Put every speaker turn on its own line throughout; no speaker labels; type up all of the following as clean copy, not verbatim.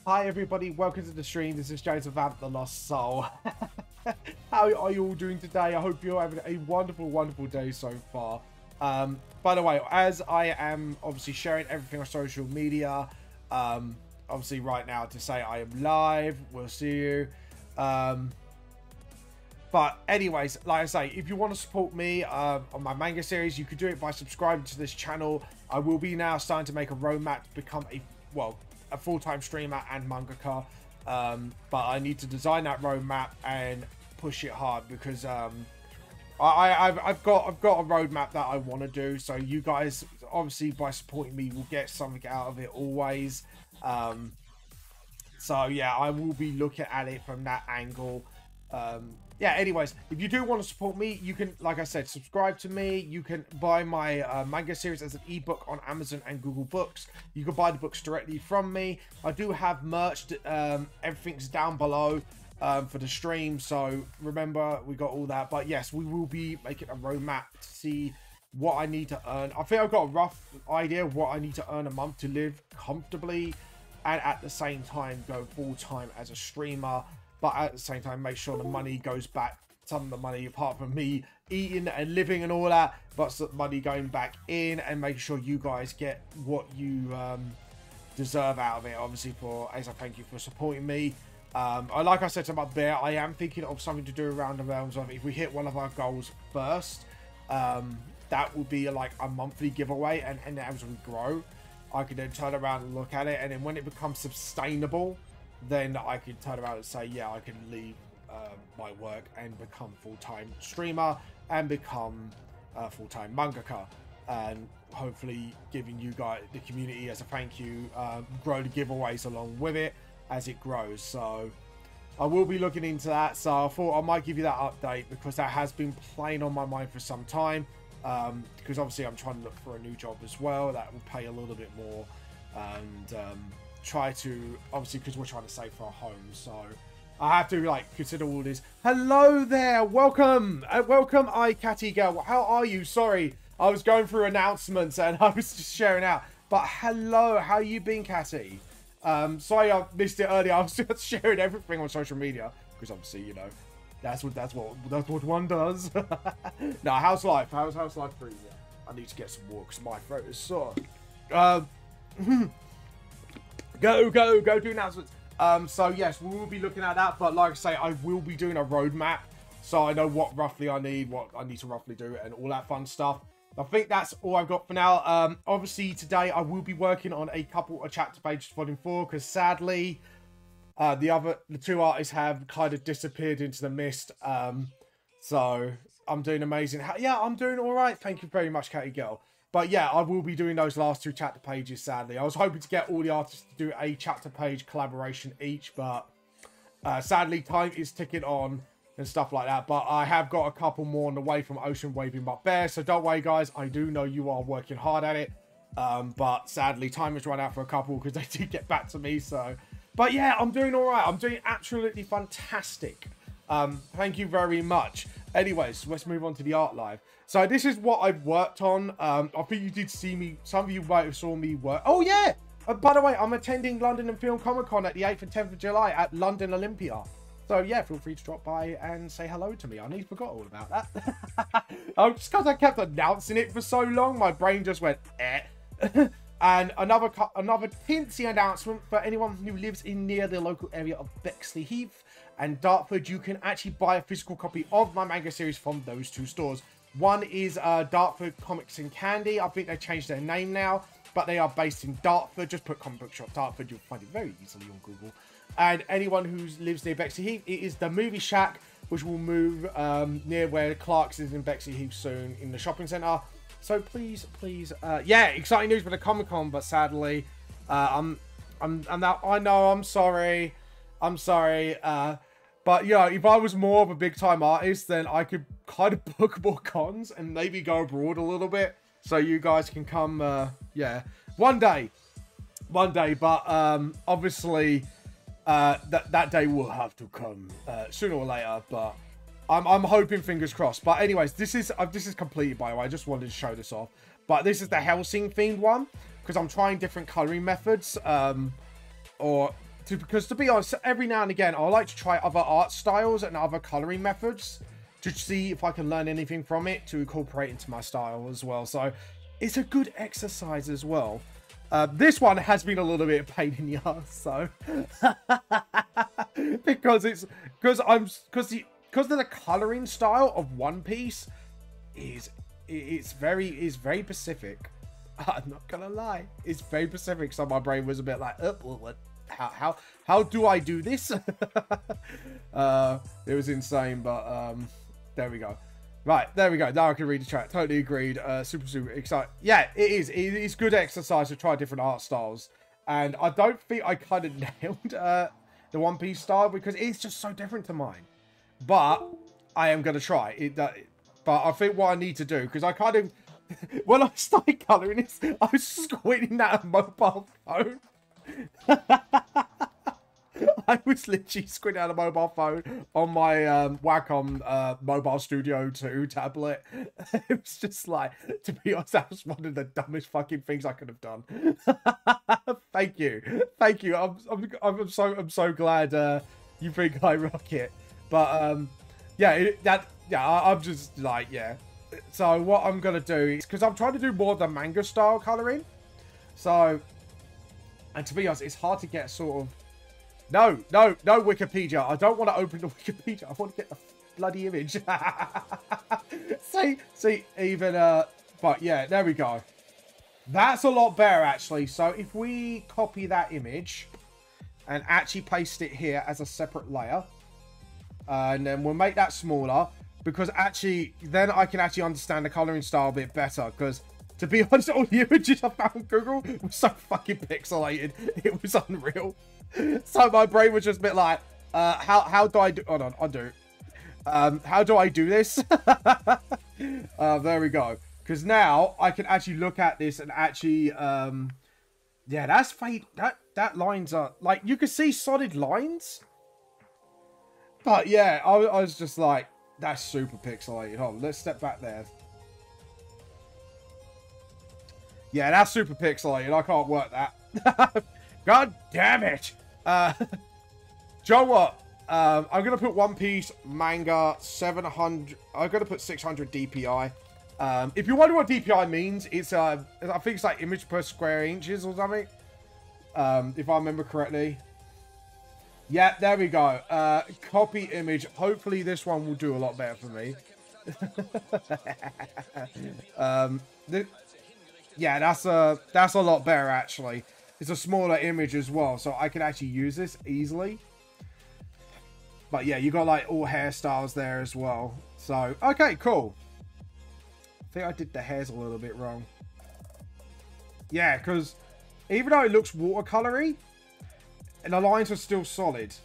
Hi everybody, welcome to the stream. This is James of the Lost Soul. How are you all doing today? I hope you're having a wonderful day so far. By the way, as I am obviously sharing everything on social media, obviously right now to say I am live, we'll see you. But anyways, like I say, if you want to support me on my manga series, you could do it by subscribing to this channel. I will be now starting to make a roadmap to become a full-time streamer and mangaka. But I need to design that roadmap and push it hard because I've got a roadmap that I want to do. So you guys, obviously, by supporting me, will get something out of it always. So yeah, I will be looking at it from that angle. Yeah, anyways, if you do want to support me, you can, like I said, subscribe to me. You can buy my manga series as an ebook on Amazon and Google Books. You can buy the books directly from me. I do have merch. Everything's down below for the stream. So remember, we got all that. But yes, we will be making a roadmap to see what I need to earn. I think I've got a rough idea of what I need to earn a month to live comfortably and at the same time go full-time as a streamer. But at the same time, make sure the money goes back. Some of the money, apart from me eating and living and all that, but some money going back in and making sure you guys get what you deserve out of it. Obviously, as a thank you for supporting me. Like I said to my bear, I am thinking of something to do around the realms of if we hit one of our goals first, that will be like a monthly giveaway, and as we grow, I can then turn around and look at it, and then when it becomes sustainable, then I can turn around and say, yeah, I can leave my work and become full-time streamer and become a full-time mangaka, and hopefully giving you guys, the community, as a thank you, grow the giveaways along with it as it grows. So I will be looking into that. So I thought I might give you that update because that has been playing on my mind for some time, because obviously I'm trying to look for a new job as well that will pay a little bit more, and try to, obviously, because we're trying to save for our home, so I have to like consider all this. Hello there, welcome, welcome, Catty girl. How are you? Sorry, I was going through announcements and I was just sharing out. But hello, how you been, Catty? Sorry I missed it earlier. I was just sharing everything on social media because obviously, you know, that's what one does. No, how's life? How's life for you? I need to get some walks. My throat is sore. Go do announcements. So yes, we will be looking at that, but like I say, I will be doing a roadmap so I know what roughly I need, what I need to roughly do, and all that fun stuff. I think that's all I've got for now. Obviously today I will be working on a couple of chapter pages for Volume 4 because sadly the two artists have kind of disappeared into the mist. So I'm doing amazing. Yeah, I'm doing all right. Thank you very much, Catty girl. But yeah, I will be doing those last two chapter pages, sadly. I was hoping to get all the artists to do a chapter page collaboration each, but sadly, time is ticking on and stuff like that. But I have got a couple more on the way from Ocean Waving But Bear, so don't worry, guys. I do know you are working hard at it. But sadly, time has run out for a couple because they did get back to me. So, but yeah, I'm doing all right. I'm doing absolutely fantastic. Thank you very much. Anyways, let's move on to the art live. So this is what I've worked on. I think you did see me. Some of you might have saw me work. Oh yeah. By the way, I'm attending London and Film Comic Con at the 8th and 10th of July at London Olympia. So yeah, feel free to drop by and say hello to me. I nearly forgot all about that. Just because I kept announcing it for so long, my brain just went eh. And another teensy announcement for anyone who lives in near the local area of Bexley Heath and Dartford, you can actually buy a physical copy of my manga series from those two stores. One is Dartford Comics and Candy. I think they changed their name now, but they are based in Dartford. Just put Comic Book Shop Dartford. You'll find it very easily on Google. And anyone who lives near Bexley Heath, it is the Movie Shack, which will move near where Clark's is in Bexley Heath soon in the shopping centre. So please, yeah, exciting news for the Comic Con, but sadly, I'm now. I know. I'm sorry. But yeah, if I was more of a big time artist, then I could kind of book more cons and maybe go abroad a little bit, so you guys can come. Yeah, one day. But obviously, that day will have to come sooner or later. But I'm hoping, fingers crossed. But anyways, this is completed, by the way. I just wanted to show this off. But this is the Helsing themed one because I'm trying different coloring methods. Or because to be honest, every now and again, I like to try other art styles and other coloring methods to see if I can learn anything from it to incorporate into my style as well. So it's a good exercise as well. This one has been a little bit of a pain in the ass, so because the coloring style of One Piece is very Pacific. I'm not gonna lie, it's very Pacific. So my brain was a bit like, what? How do I do this? It was insane, but there we go. Right, there we go. Now I can read the chat. Totally agreed. Super excited. Yeah, it is. It is good exercise to try different art styles. And I don't think I kind of nailed the One Piece style because it's just so different to mine. But I am going to try. But I think what I need to do, because I kind of... when I started colouring this, I was squinting at a mobile phone. I was literally squinting at a mobile phone on my Wacom Mobile Studio 2 tablet. It was just like, to be honest, that was one of the dumbest fucking things I could have done. Thank you. I'm so glad you think I rock it. But I'm just like, yeah. So what I'm gonna do is, because I'm trying to do more of the manga style colouring. So, and to be honest, it's hard to get sort of... No, Wikipedia. I don't want to open the Wikipedia. I want to get the bloody image. see, even, but yeah, there we go. That's a lot better, actually. So if we copy that image and actually paste it here as a separate layer, and then we'll make that smaller, because actually, then I can actually understand the coloring style a bit better, because to be honest, all the images I found on Google were so fucking pixelated. It was unreal. So my brain was just a bit like, how do I do... Hold on, I'll do it. How do I do this? There we go. Because now I can actually look at this and actually... yeah, that's fade. That lines are... Like, you can see solid lines. But yeah, I was just like, that's super pixelated. Hold on, let's step back there. Yeah, that's super pixelated. I can't work that. God damn it. Joe, what? I'm going to put One Piece manga 700. I'm going to put 600 DPI. If you wonder what DPI means, it's, I think it's like image per square inches or something. If I remember correctly. Yeah, there we go. Copy image. Hopefully this one will do a lot better for me. Yeah, that's a lot better, actually. It's a smaller image as well, so I can actually use this easily. But yeah, you got like all hairstyles there as well. So, okay, cool. I think I did the hairs a little bit wrong. Yeah, because even though it looks watercolory, and the lines are still solid.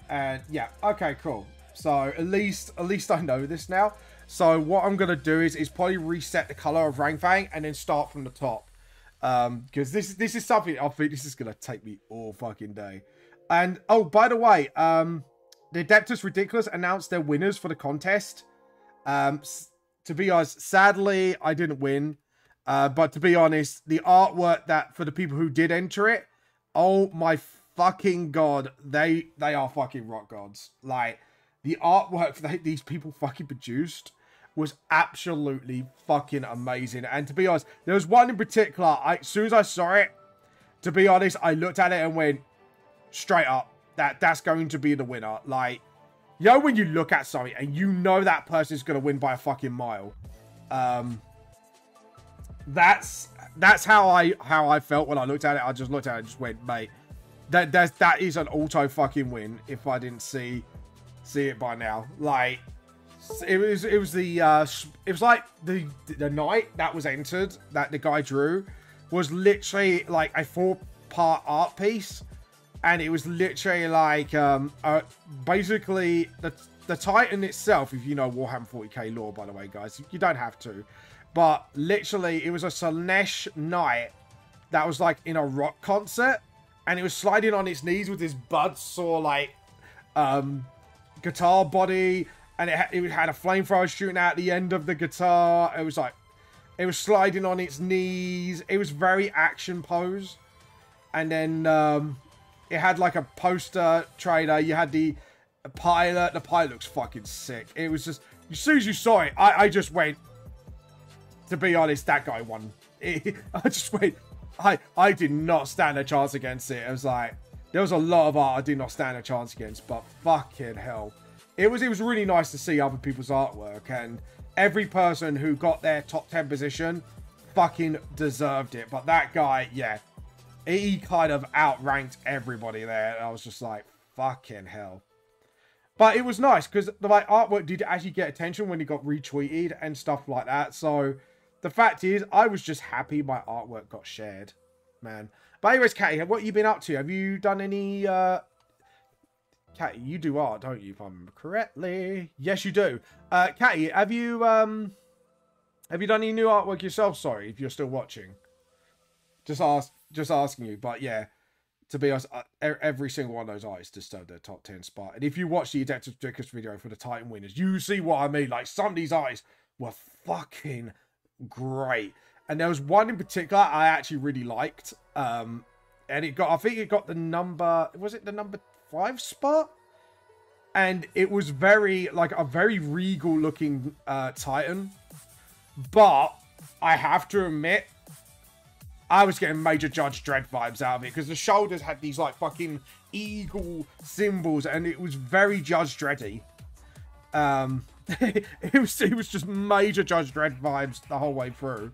And yeah, okay, cool. So at least I know this now. So what I'm gonna do is probably reset the color of Rang Fang and then start from the top. Because this is something I think this is gonna take me all fucking day. And oh, by the way, the Adeptus Ridiculous announced their winners for the contest. To be honest, sadly I didn't win. But to be honest, the artwork that for the people who did enter it, oh my fucking god, they are fucking rock gods. Like the artwork that these people fucking produced was absolutely fucking amazing. And to be honest, there was one in particular, as soon as I saw it, to be honest, I looked at it and went, straight up, that's going to be the winner. Like, you know when you look at something and you know that person is going to win by a fucking mile? That's how I felt when I looked at it. I just looked at it and just went, mate, that is an auto fucking win if I didn't see it by now. Like, it was like the night that was entered that the guy drew was literally like a 4-part art piece, and it was literally like basically the Titan itself. If you know Warhammer 40k lore, by the way, guys, you don't have to, but literally it was a Slanesh knight that was like in a rock concert, and it was sliding on its knees with this buzzsaw like guitar body. And it had a flamethrower shooting out the end of the guitar. It was like, it was sliding on its knees. It was very action pose. And then It had like a poster trailer. You had the pilot. The pilot looks fucking sick. It was just, as soon as you saw it, I just went, to be honest, that guy won. I just went, I did not stand a chance against it. It was like, there was a lot of art I did not stand a chance against, but fucking hell. It was really nice to see other people's artwork, and every person who got their top 10 position fucking deserved it. But that guy, yeah, he kind of outranked everybody there. And I was just like, fucking hell. But it was nice because the like artwork did actually get attention when it got retweeted and stuff like that. So the fact is, I was just happy my artwork got shared, man. But anyways, Catty, what have you been up to? Have you done any... Catty, you do art, don't you, if I remember correctly? Yes, you do. Catty, have you done any new artwork yourself? Sorry, if you're still watching. Just asking you. But yeah, to be honest, every single one of those artists deserved their top 10 spot. And if you watch the Adeptus Dricus video for the Titan winners, you see what I mean. Like, some of these artists were fucking great. And there was one in particular I actually really liked. And it got, I think it got the number, was it the number 5 spot? And it was very, like, a very regal looking Titan. But I have to admit, I was getting major Judge Dredd vibes out of it, because the shoulders had these like fucking eagle symbols, and it was very Judge Dreddy. It was just major Judge Dredd vibes the whole way through.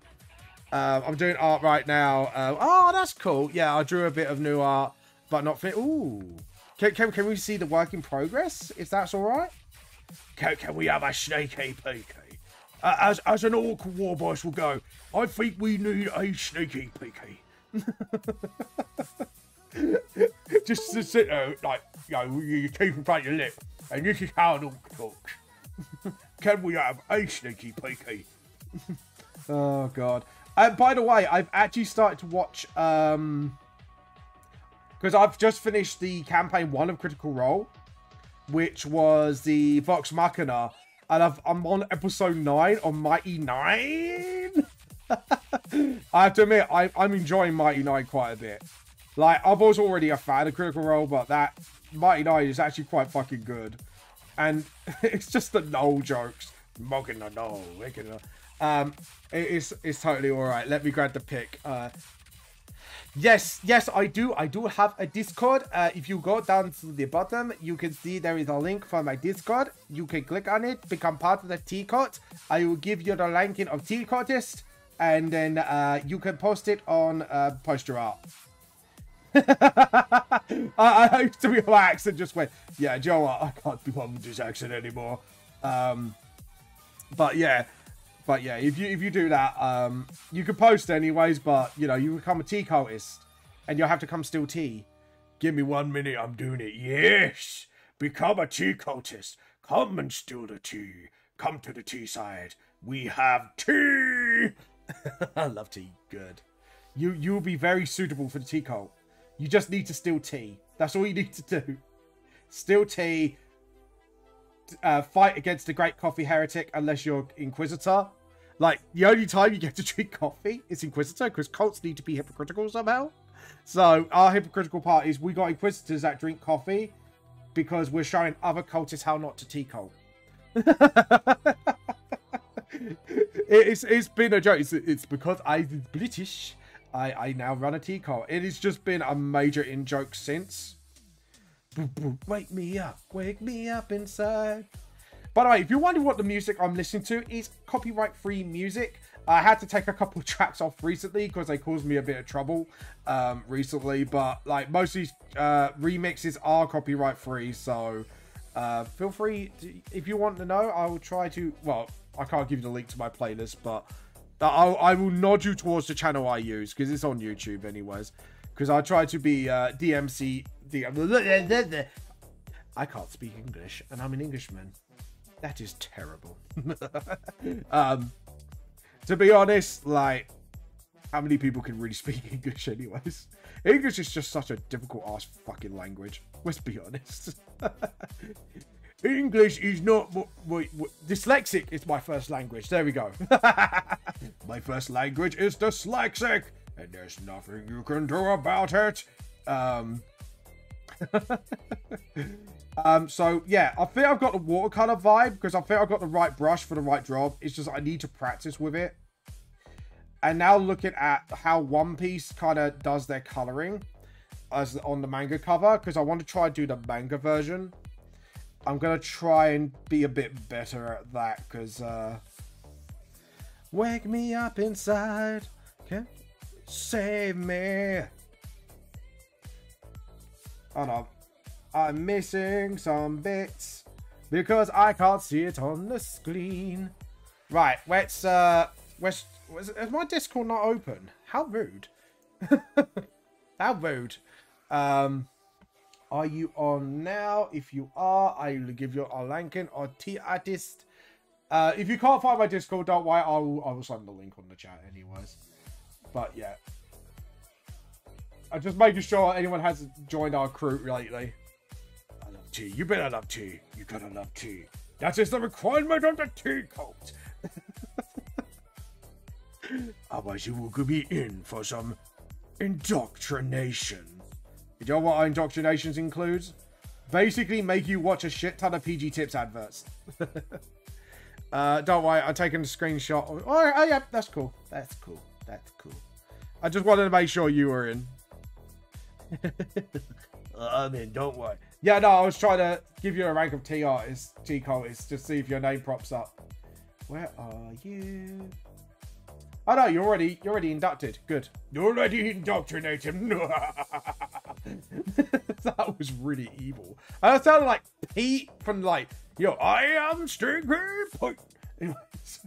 I'm doing art right now. Oh, that's cool. Yeah, I drew a bit of new art, but not fit. Ooh, can we see the work in progress? If that's all right. Can we have a sneaky peeky? As an orc war boss will go, I think we need a sneaky peeky. Just to sit there, like, you know, with your teeth in front of your lip, and this is how an orc talks. Can we have a sneaky peeky? Oh, God. By the way, I've actually started to watch, because I've just finished the campaign 1 of Critical Role, which was the Vox Machina. And I'm on episode 9 on Mighty 9. I have to admit, I'm enjoying Mighty 9 quite a bit. Like, I was already a fan of Critical Role, but that Mighty 9 is actually quite fucking good. And it's just the Noel jokes. Mugging the Noel, making the... It's totally alright. Let me grab the pic. Yes, I do have a Discord. If you go down to the bottom, you can see there is a link for my Discord. You can click on it, become part of the T-Cot. I will give you the ranking of T-Cotist, and then you can post it on Post Your Art. I hope to be my accent just went, yeah, Joe, I can't be one with this accent anymore. But yeah, if you do that, you can post anyways, but, you know, you become a tea cultist, and you'll have to come steal tea. Give me 1 minute, I'm doing it. Yes! Become a tea cultist. Come and steal the tea. Come to the tea side. We have tea! I love tea. Good. You'll be very suitable for the tea cult. You just need to steal tea. That's all you need to do. Steal tea. Fight against the great coffee heretic, unless you're Inquisitor. Like, the only time you get to drink coffee is Inquisitor, because cults need to be hypocritical somehow. So, our hypocritical part is we got Inquisitors that drink coffee because we're showing other cultists how not to tea cult. It's been a joke. It's because I'm British, I now run a tea cult. It has just been a major in-joke since. Wake me up inside. By the way, if you're wondering what the music I'm listening to is, copyright-free music. I had to take a couple of tracks off recently because they caused me a bit of trouble recently. But like most of these remixes are copyright-free, so feel free to, if you want to know. I will try to. Well, I can't give you the link to my playlist, but I will nod you towards the channel I use because it's on YouTube, anyways. Because I try to be DMC. I can't speak English, and I'm an Englishman. That is terrible. To be honest, like, how many people can really speak English anyways? English is just such a difficult ass fucking language. Let's be honest. English is not... Dyslexic is my first language. There we go. My first language is dyslexic. And there's nothing you can do about it. So yeah, I think I've got the watercolor vibe because I think I've got the right brush for the right job. It's just I need to practice with it. And now looking at how One Piece kind of does their coloring as on the manga cover, because I want to try and do the manga version. I'm gonna try and be a bit better at that because wake me up inside, okay? Save me. Oh no, I'm missing some bits because I can't see it on the screen. Right, let's is my Discord not open? How rude. How rude. Are you on now? If you are, I will give you a link or T-artist. If you can't find my Discord, don't worry. I will send the link on the chat anyways. But yeah. I'm just making sure anyone hasn't joined our crew lately. I love tea. You better love tea. You gotta love tea. That is the requirement of the tea cult. Otherwise you will be in for some indoctrination. You know what indoctrinations includes? Basically make you watch a shit ton of PG Tips adverts. Don't worry, I'm taking a screenshot. Oh yeah, that's cool. That's cool. That's cool. I just wanted to make sure you were in. I'm in, don't worry. Yeah, no, I was trying to give you a rank of T artist, T cultist, just see if your name props up. Where are you? Oh no, you're already inducted. Good. You're already indoctrinated. That was really evil. I sounded like Pete from like, yo, I am Stinky Pete. Anyways.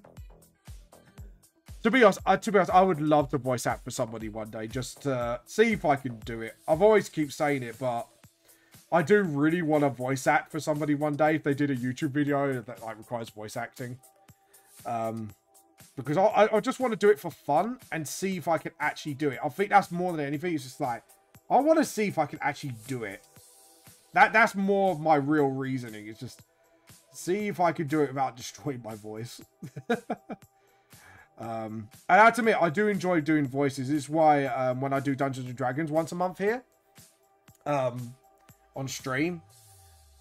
To be honest, I would love to voice act for somebody one day, just to see if I can do it. I've always keep saying it, but I do really want to voice act for somebody one day if they did a YouTube video that like requires voice acting. Because I just want to do it for fun and see if I can actually do it. I think that's more than anything. It's just like, I want to see if I can actually do it. That's more of my real reasoning. It's just see if I could do it without destroying my voice. And I have to admit, I do enjoy doing voices. This is why when I do Dungeons and Dragons once a month here, on stream,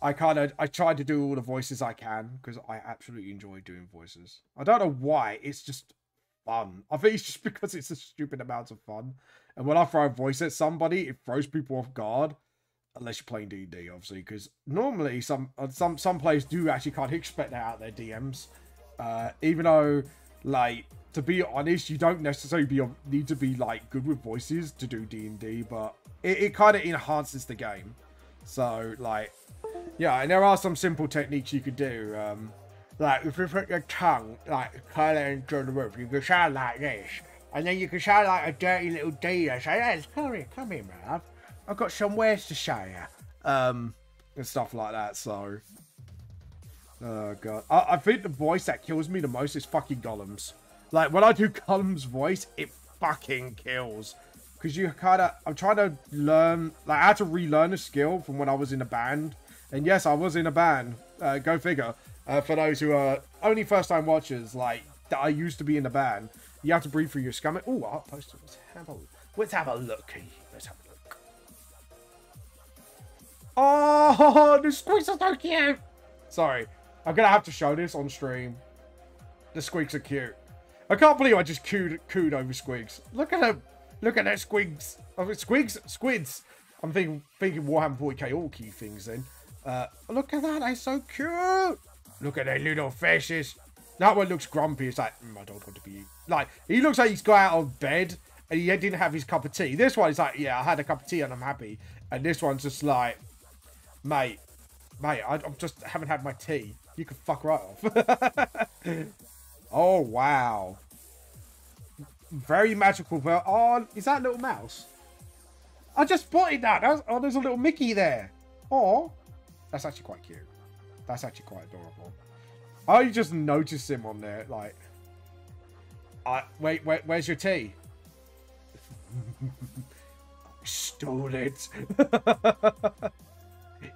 I try to do all the voices I can because I absolutely enjoy doing voices. I don't know why. It's just fun. I think it's just because it's a stupid amount of fun. And when I throw a voice at somebody, it throws people off guard. Unless you're playing D&D, obviously, because normally some players do actually kind of expect that out of their DMs. Even though, like, to be honest, you don't necessarily need to be like good with voices to do D&D, but it kind of enhances the game. So, like, yeah, and there are some simple techniques you could do. Like, if you put your tongue, like, curl it into the roof, you can sound like this. And then you can sound like a dirty little dealer. Say, hey, come here, man. I've got some wares to show you. And stuff like that, so. Oh, God. I think the voice that kills me the most is fucking Gollum's. Like, when I do Gollum's voice, it fucking kills. Because you I'm trying to learn, like, I had to relearn a skill from when I was in a band. And yes, I was in a band. Go figure. For those who are only first-time watchers, like, that I used to be in a band. You have to breathe through your stomach. Oh, I'll post it. Let's have a look. Let's have a look. Oh, the squeaks are so cute. Sorry. I'm going to have to show this on stream. The squeaks are cute. I can't believe I just cooed over squigs. Look at them. Look at that squigs. Oh, squids. I'm thinking Warhammer 40k all key things then. Look at that. They're so cute. Look at their little faces. That one looks grumpy. It's like, I don't want to be... Like, he looks like he's got out of bed and he didn't have his cup of tea. This one is like, yeah, I had a cup of tea and I'm happy. And this one's just like, mate, I just haven't had my tea. You can fuck right off. Oh, wow. Very magical. But oh, is that a little mouse? I just spotted that. Oh, there's a little Mickey there. Oh, that's actually quite cute. That's actually quite adorable. I just noticed him on there. Like, wait, where's your tea? Stole it.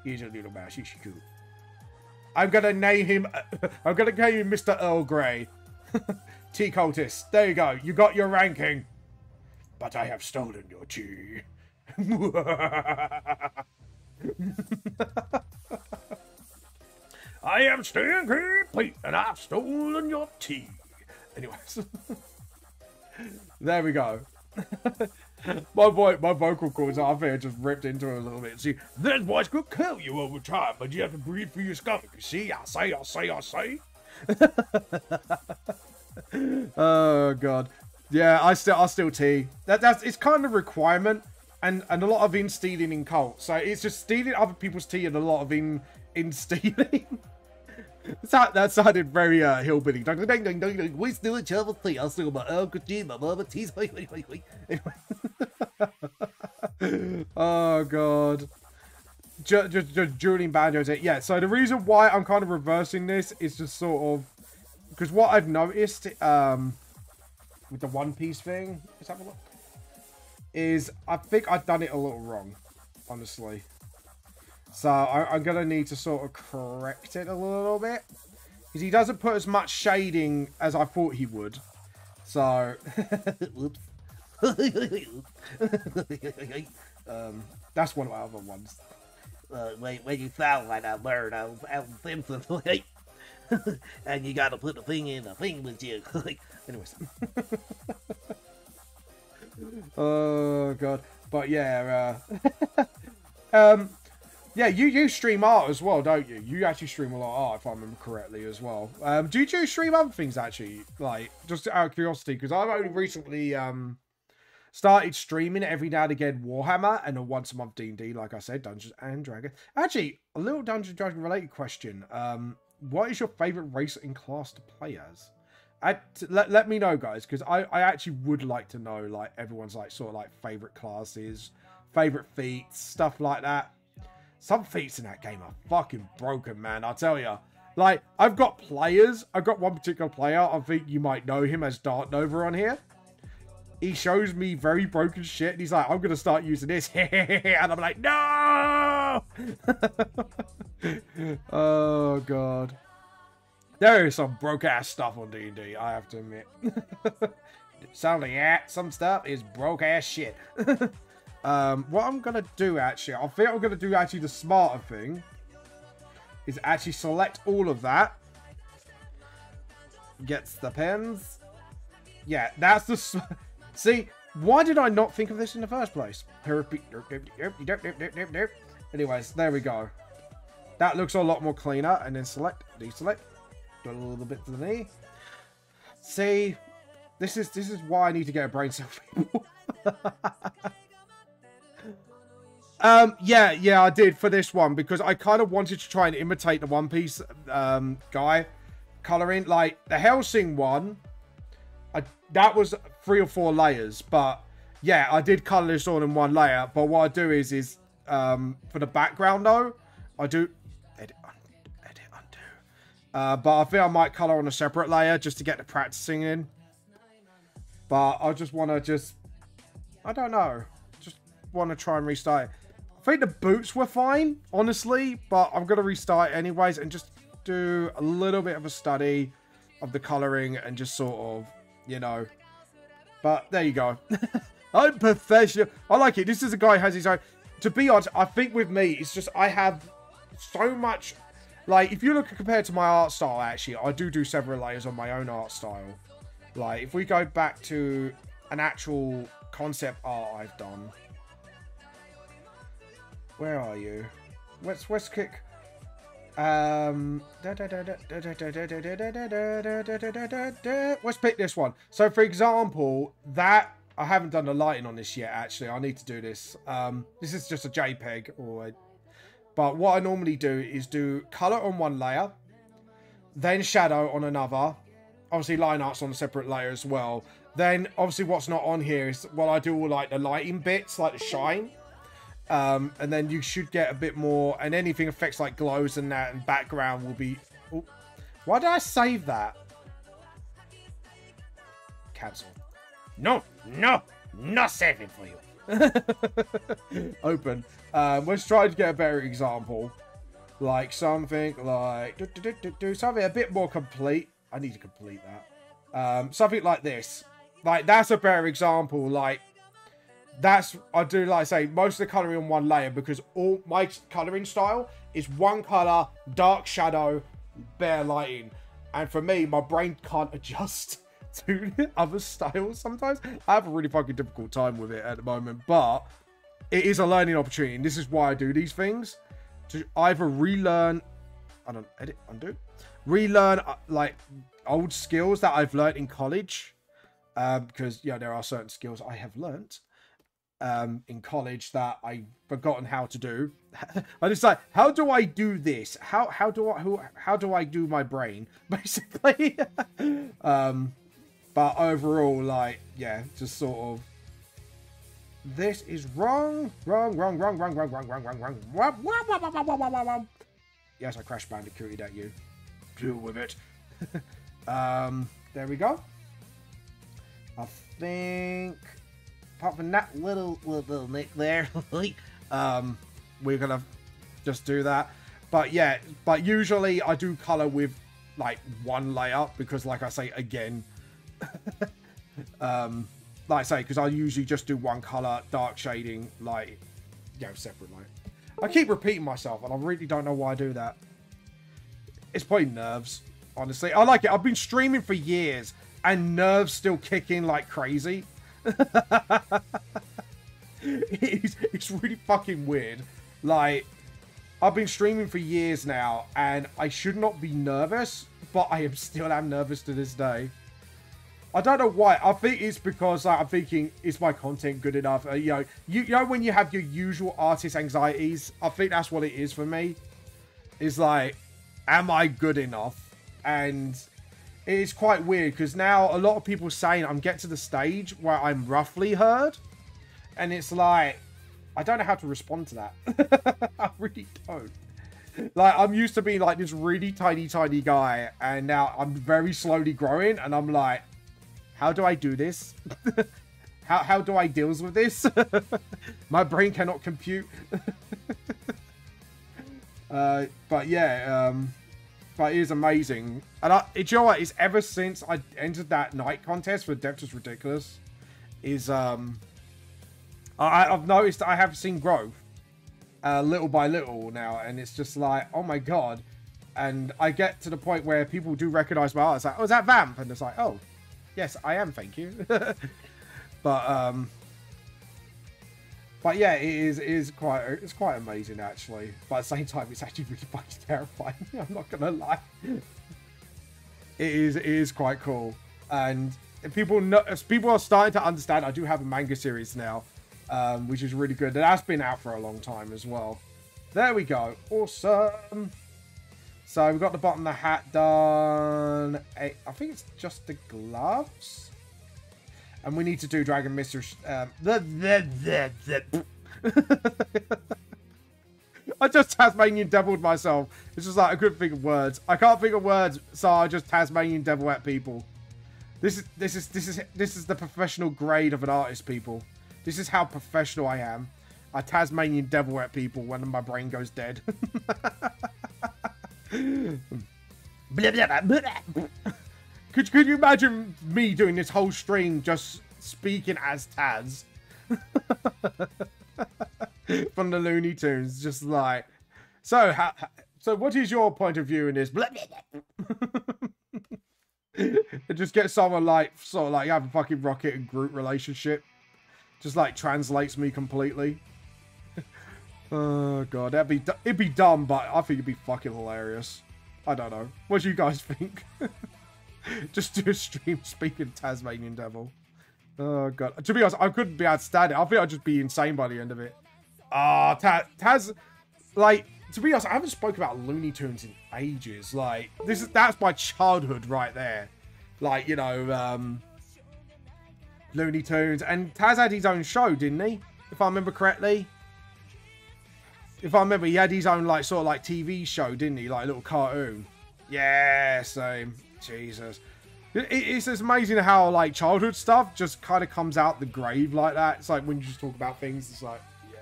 He's a little mouse. He's cute. I'm gonna name him. I'm gonna name him Mr. Earl Grey. Tea cultist. There you go. You got your ranking. But I have stolen your tea. I am Stinky Pete, and I've stolen your tea. Anyways. There we go. My vocal cords, I think I just ripped into it a little bit. See, this voice could kill you over time, but you have to breathe through your stomach. You see, I say. Oh god, yeah, I still tea. It's kind of a requirement, and a lot of in stealing in cults. So it's just stealing other people's tea and a lot of in stealing. That sounded very hillbilly. We steal each other's tea. I'll steal my uncle tea, my mama tea. Oh god. Just dueling banjos. Yeah, so the reason why I'm kind of reversing this is just sort of because what I've noticed with the One Piece thing, let's have a look, is I think I've done it a little wrong, honestly. So I'm going to need to sort of correct it a little bit. Because he doesn't put as much shading as I thought he would. So, oops. That's one of my other ones. When you sound like that bird, I was Simpson. And you got to put the thing in the thing with you. Anyways. Oh, God. But yeah, yeah, you stream art as well, don't you? You actually stream a lot of art, if I remember correctly, as well. Do you stream other things, actually? Like, just out of curiosity, because I've only recently started streaming every now and again Warhammer, and a once-a-month D&D, like I said, Dungeons and Dragons. Actually, a little Dungeons and Dragons-related question. What is your favourite race and class to play as? Let me know, guys, because I actually would like to know, like, everyone's, like, sort of, like, favourite classes, favourite feats, stuff like that. Some feats in that game are fucking broken, man. I'll tell you. Like, I've got players. I've got one particular player. I think you might know him as Dark Nova on here. He shows me very broken shit. And he's like, I'm going to start using this. And I'm like, no! Oh, God. There is some broke-ass stuff on D&D, I have to admit. Sound like, yeah, some stuff is broke-ass shit. What I'm going to do, actually, I think I'm going to do, actually, the smarter thing. Is actually select all of that. Gets the pens. Yeah, that's the... See, why did I not think of this in the first place? Anyways, there we go. That looks a lot more cleaner. And then select, deselect. Do a little bit to the knee. See, this is why I need to get a brain cell, people. Yeah, I did for this one because I kind of wanted to try and imitate the One Piece guy coloring. Like the Hellsing one, that was 3 or 4 layers, but yeah, I did color this all in one layer. But what I do is for the background though, I do edit undo. But I think I might color on a separate layer just to get the practicing in. But I just want to I don't know, just want to try and restart it. I think the boots were fine, honestly, but I'm going to restart it anyways and just do a little bit of a study of the colouring and just sort of, you know. But there you go. I'm professional. I like it. This is a guy who has his own. To be honest, I think with me, it's just I have so much. Like, if you look compared to my art style, actually, I do several layers on my own art style. Like, if we go back to an actual concept art I've done. Where are you? Let's kick. Let's pick this one. So, for example, that I haven't done the lighting on this yet. Actually, I need to do this. This is just a JPEG, but what I normally do is do color on one layer, then shadow on another. Obviously, line art's on a separate layer as well. Then, obviously, what's not on here is while I do all like the lighting bits, like the shine. And then you should get a bit more, and anything effects like glows and that, and background will be. Oh, why did I save that? Cancel. No, not saving for you. Open. Let's try to get a better example, like something like do something a bit more complete. I need to complete that. Something like this. Like that's a better example. Like. that's, I do, like I say, most of the colouring on one layer, because all my colouring style is one colour, dark shadow, bare lighting. And for me, my brain can't adjust to other styles sometimes. I have a really fucking difficult time with it at the moment, but it is a learning opportunity. And this is why I do these things. To either relearn, I don't edit, undo, relearn like old skills that I've learned in college. Because, yeah, there are certain skills I have learnt in college that I've forgotten how to do. I just like, how do I do this? How do I do my brain, basically? But overall, like, yeah, just sort of, this is wrong. Yes, I crash bandicooted at you. Deal with it. There we go. I think, apart from that little nick there, we're gonna just do that. But yeah, but usually I do color with like one layer, because like I say again, like I say, because I usually just do one color, dark shading, like, you know, separate light. I keep repeating myself, and I really don't know why I do that. It's probably nerves, honestly. I like it. I've been streaming for years, and nerves still kick in like crazy. It's really fucking weird. Like, I've been streaming for years now, and I should not be nervous, but I still am nervous to this day. I don't know why. I think it's because I'm thinking, is my content good enough? You know when you have your usual artist anxieties? I think that's what it is for me. It's like, am I good enough? And it is quite weird, because now a lot of people saying I'm getting to the stage where I'm roughly heard. And it's like, I don't know how to respond to that. I really don't. Like, I'm used to being like this really tiny guy, and now I'm very slowly growing, and I'm like, how do I do this? how do I deal with this? My brain cannot compute. But yeah, but it is amazing. And do you know what? It's ever since I entered that night contest for Depth is Ridiculous, is I've noticed I have seen growth little by little now, and it's just like, oh my god. And I get to the point where people do recognize my art. It's like, oh, is that Vamp? And it's like, oh, yes, I am, thank you. But yeah, it is quite amazing actually. But at the same time, it's actually really fucking terrifying. I'm not gonna lie. It is quite cool, and people are starting to understand I do have a manga series now, which is really good. And that's been out for a long time as well. There we go, awesome. So we've got the bottom of the hat done. I think it's just the gloves. And we need to do Dragon Mistress. I just Tasmanian Deviled myself. It's just like I couldn't think of words. I can't think of words, so I just Tasmanian Devil at people. This is the professional grade of an artist, people. This is how professional I am. I Tasmanian Devil at people when my brain goes dead. Could you imagine me doing this whole stream just speaking as Taz from the Looney Tunes? Just like, so what is your point of view in this? It just gets someone like sort of like have a fucking Rocket and Groot relationship, just like translates me completely. Oh god, it'd be dumb, but I think it'd be fucking hilarious. I don't know. What do you guys think? Just do a stream speaking Tasmanian Devil. Oh god. To be honest, I couldn't be able to stand it. I think I'd just be insane by the end of it. Taz, like, to be honest, I haven't spoken about Looney Tunes in ages. Like, that's my childhood right there. Like, you know, Looney Tunes. And Taz had his own show, didn't he? If I remember correctly. If I remember, he had his own, like, sort of, like, TV show, didn't he? Like, a little cartoon. Yeah, same. Jesus. It's just amazing how, like, childhood stuff just kind of comes out the grave like that. It's like, when you just talk about things, it's like, yeah.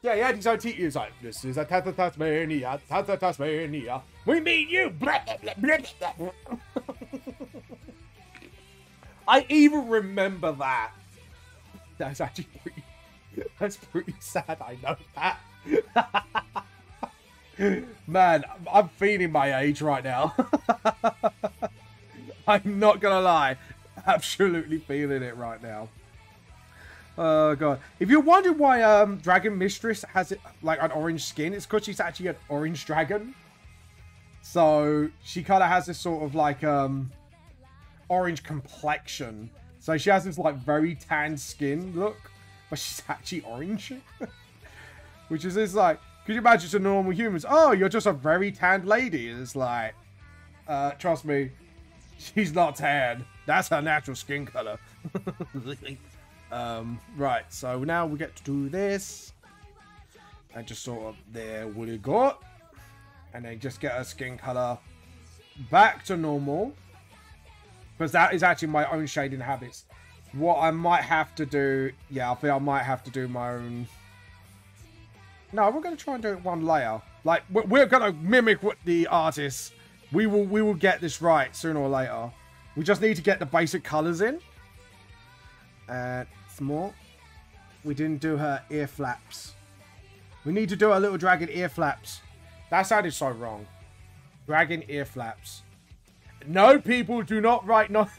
Yeah, he had his own TV. He was like, this is a Tasmania, Tasmania. We meet you. Blah, blah, blah, blah, blah. I even remember that. That's actually pretty... That's pretty sad, I know that. Man, I'm feeling my age right now. I'm not gonna lie. Absolutely feeling it right now. Oh god. If you're wondering why Dragon Mistress has it like an orange skin, it's because she's actually an orange dragon. So she kind of has this sort of like orange complexion. So she has this like very tan skin look, but she's actually orange. Which is this like, could you imagine to normal humans? Oh, you're just a very tanned lady. And it's like, trust me, she's not tan. That's her natural skin color. Right, so now we get to do this. And just sort of, there we go. And then just get her skin color back to normal. Because that is actually my own shading habits. What I might have to do, yeah, I think I might have to do my own. No, we're going to try and do it one layer. Like, we're going to mimic what the artists. We will get this right sooner or later. We just need to get the basic colors in. And some more. We didn't do her ear flaps. We need to do her little dragon ear flaps. That sounded so wrong. Dragon ear flaps. No, people, do not write no.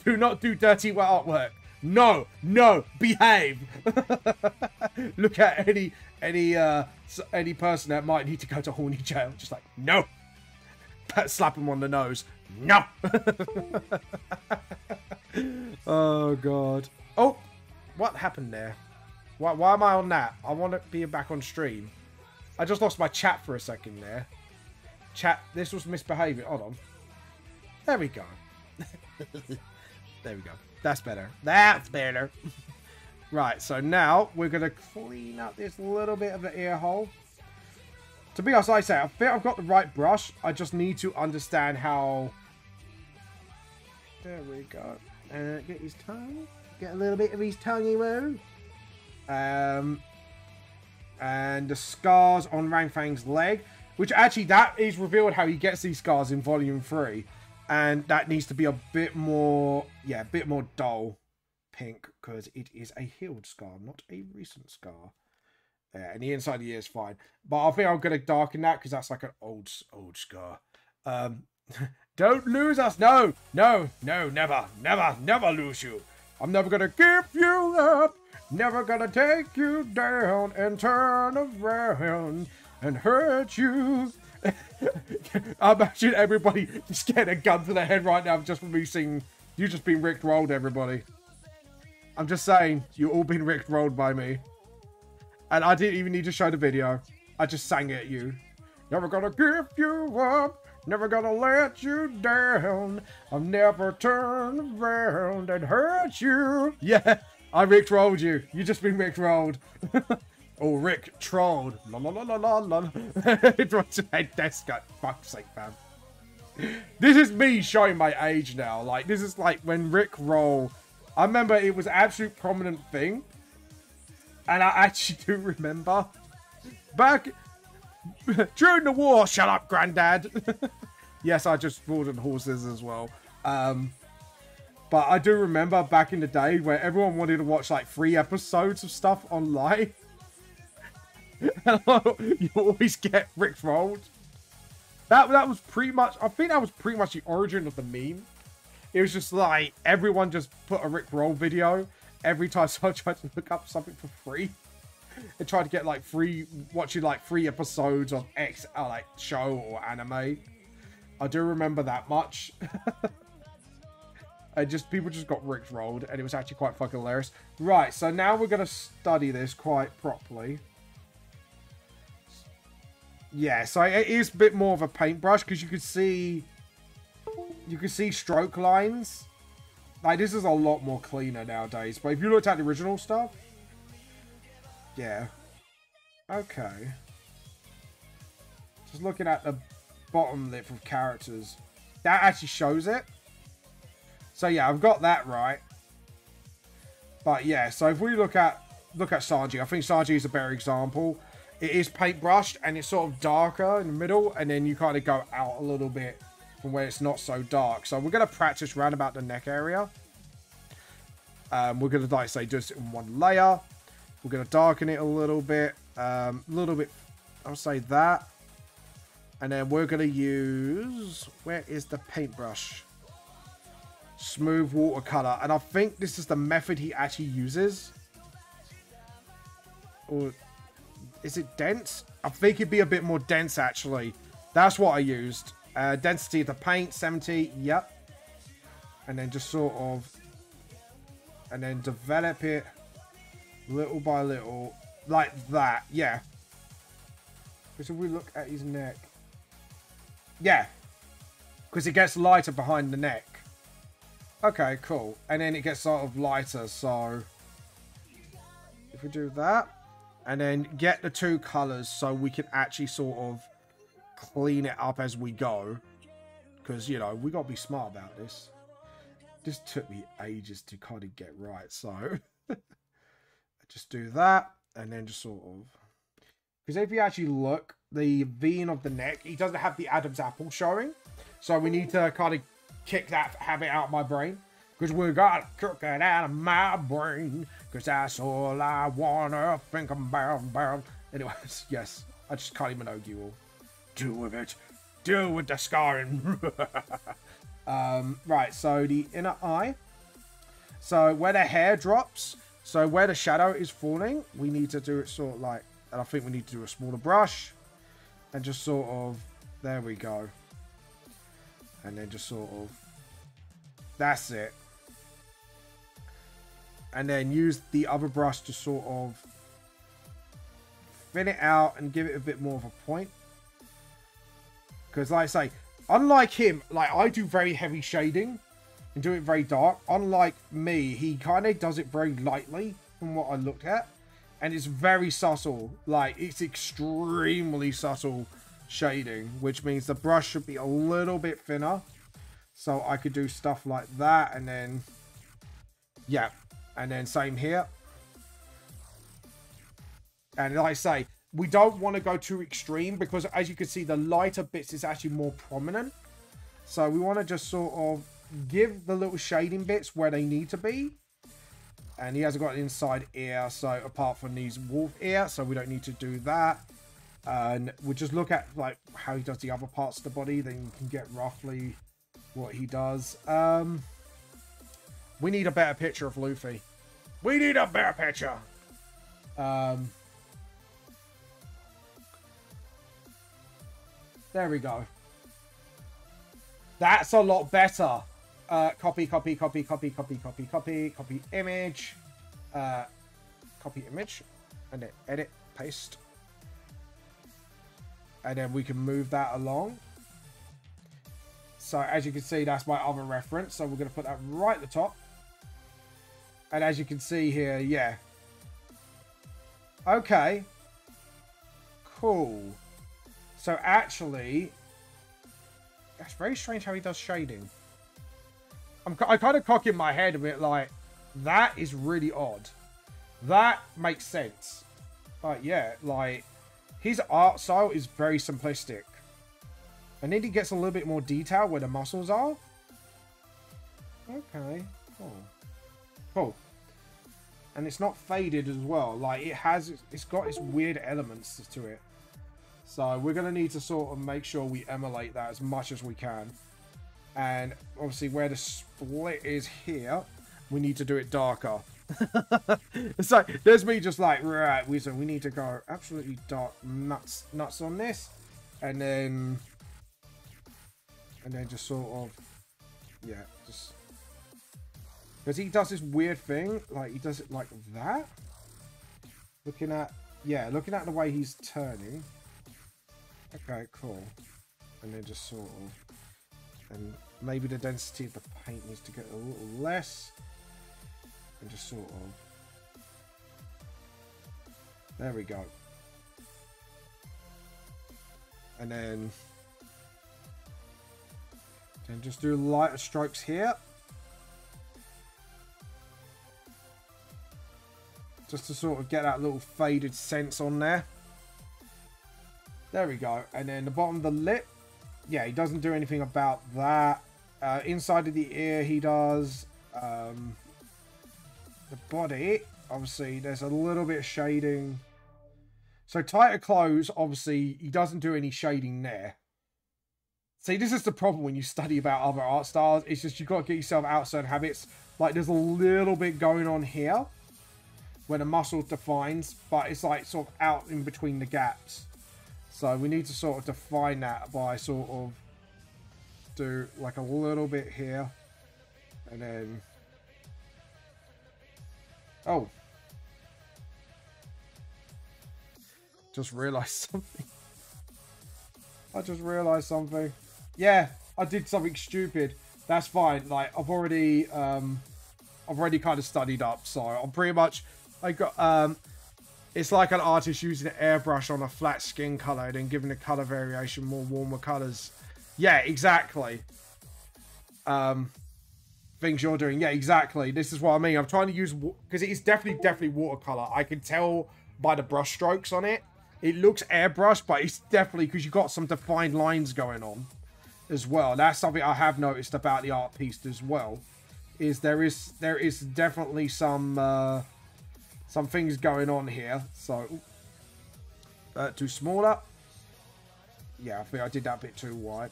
Do not do dirty artwork. No, no, behave. Look at any person that might need to go to horny jail. Just like, no. Slap him on the nose. No. Oh god. Oh, what happened there? Why am I on that? I want to be back on stream. I just lost my chat for a second there. Chat, this was misbehaving. Hold on. There we go. There we go. That's better. That's better. Right, so now we're going to clean up this little bit of the ear hole. To be honest, like I say, I think I've got the right brush. I just need to understand how... There we go. Get his tongue. Get a little bit of his tonguey woo. And the scars on Rangfang's leg. Which actually, that is revealed how he gets these scars in Volume 3. And that needs to be a bit more, yeah, a bit more dull pink. Because it is a healed scar, not a recent scar. Yeah, and the inside of the ear is fine. But I think I'm going to darken that because that's like an old scar. Don't lose us. No, no, no, never, never, never lose you. I'm never going to give you up. Never going to take you down and turn around and hurt you. I imagine everybody just getting a gun to their head right now just from me seeing you just being Rick rolled, everybody. I'm just saying, you all been Rick rolled by me. And I didn't even need to show the video. I just sang it at you. Never gonna give you up. Never gonna let you down. I'll never turn around and hurt you. Yeah, I Rick rolled you. You just been Rick rolled. Or Rick trolled. La la la la la la. It drops your head desk. Fuck's sake, fam. This is me showing my age now. Like, this is like when Rick roll. I remember it was an absolute prominent thing. And I actually do remember back during the war. Shut up, granddad. Yes, I just rode on horses as well. But I do remember back in the day where everyone wanted to watch like 3 episodes of stuff online. You always get Rick rolled. That was pretty much. I think that was pretty much the origin of the meme. It was just like everyone just put a Rick roll video every time someone tried to look up something for free. They tried to get like watching like 3 episodes of X like show or anime. I do remember that much. People just got Rick rolled, and it was actually quite fucking hilarious. Right, so now we're gonna study this quite properly. Yeah, so it is a bit more of a paintbrush because you can see stroke lines. Like, this is a lot more cleaner nowadays. But if you looked at the original stuff, yeah. Okay. Just looking at the bottom lip of characters, that actually shows it. So yeah, I've got that right. But yeah, so if we look at Sanji, I think Sanji is a better example. It is paintbrushed and it's sort of darker in the middle, and then you kind of go out a little bit from where it's not so dark. So we're going to practice round about the neck area. We're going to, like I say, do this in one layer. We're going to darken it a little bit. I'll say that. And then we're going to use... Where is the paintbrush? Smooth watercolor. And I think this is the method he actually uses. Or is it dense? I think it'd be a bit more dense, actually. That's what I used. Density of the paint, 70. Yep. And then just sort of... And then develop it little by little. Like that. Yeah. Because if we look at his neck... Yeah. Because it gets lighter behind the neck. Okay, cool. And then it gets sort of lighter, so... If we do that... And then get the two colours so we can actually sort of clean it up as we go. Because, you know, we got to be smart about this. This took me ages to kind of get right, so... just do that, and then just sort of... Because if you actually look, the vein of the neck, he doesn't have the Adam's apple showing. So we need to kind of kick that habit out of my brain. Because we gotta kick it out of my brain. Because that's all I wanna think about. Anyways, yes. I just can't even argue all. Do with it. Do with the scarring. Right, so the inner eye. So where the hair drops. So where the shadow is falling. We need to do it sort of like... And I think we need to do a smaller brush. And just sort of... There we go. And then just sort of... That's it. And then use the other brush to sort of... Thin it out and give it a bit more of a point. Because like I say... Unlike him, like I do very heavy shading. And do it very dark. Unlike me, he kind of does it very lightly. From what I looked at. And it's very subtle. Like, it's extremely subtle shading. Which means the brush should be a little bit thinner. So I could do stuff like that. And then... Yeah. And then same here. And like I say, we don't want to go too extreme. Because as you can see, the lighter bits is actually more prominent. So we want to just sort of give the little shading bits where they need to be. And he hasn't got an inside ear, so apart from these wolf ear, so we don't need to do that. And we'll just look at like how he does the other parts of the body, then you can get roughly what he does. We need a better picture of Luffy. We need a better picture. There we go. That's a lot better. Copy image. Copy image. And then edit, paste. And then we can move that along. So as you can see, that's my other reference. So we're going to put that right at the top. And as you can see here, yeah. Okay. Cool. So actually, that's very strange how he does shading. I kind of cock in my head a bit like, that is really odd. That makes sense. But yeah, like, his art style is very simplistic. And then he gets a little bit more detail where the muscles are. Okay, cool. Cool. And it's not faded as well. Like, it's got its weird elements to it. So we're going to need to sort of make sure we emulate that as much as we can. And obviously where the split is here, we need to do it darker. So there's me just like, right, we need to go absolutely dark nuts on this. And then just sort of, yeah, just... Because he does this weird thing, like he does it like that. Looking at the way he's turning. Okay, cool. And then just sort of... And maybe the density of the paint needs to get a little less. And just sort of... There we go. And then just do lighter strokes here. Just to sort of get that little faded sense on there. There we go. And then the bottom of the lip. Yeah, he doesn't do anything about that. Inside of the ear he does. the body, obviously, there's a little bit of shading. So tighter clothes, obviously, he doesn't do any shading there. See, this is the problem when you study about other art styles. It's just you've got to get yourself out certain habits. Like, there's a little bit going on here where the muscle defines, but it's like sort of out in between the gaps. So we need to sort of define that by sort of do like a little bit here. And then... Oh. Just realised something. I just realised something. Yeah, I did something stupid. That's fine. Like, I've already kind of studied up, so I'm pretty much... I got, it's like an artist using an airbrush on a flat skin color and then giving the color variation more warmer colors. Yeah, exactly. Things you're doing. Yeah, exactly. This is what I mean. I'm trying to use... Because it is definitely watercolor. I can tell by the brush strokes on it. It looks airbrushed, but it's definitely because you've got some defined lines going on as well. That's something I have noticed about the art piece as well. Is there is definitely some things going on here. So, too smaller. Yeah, I think I did that a bit too wide.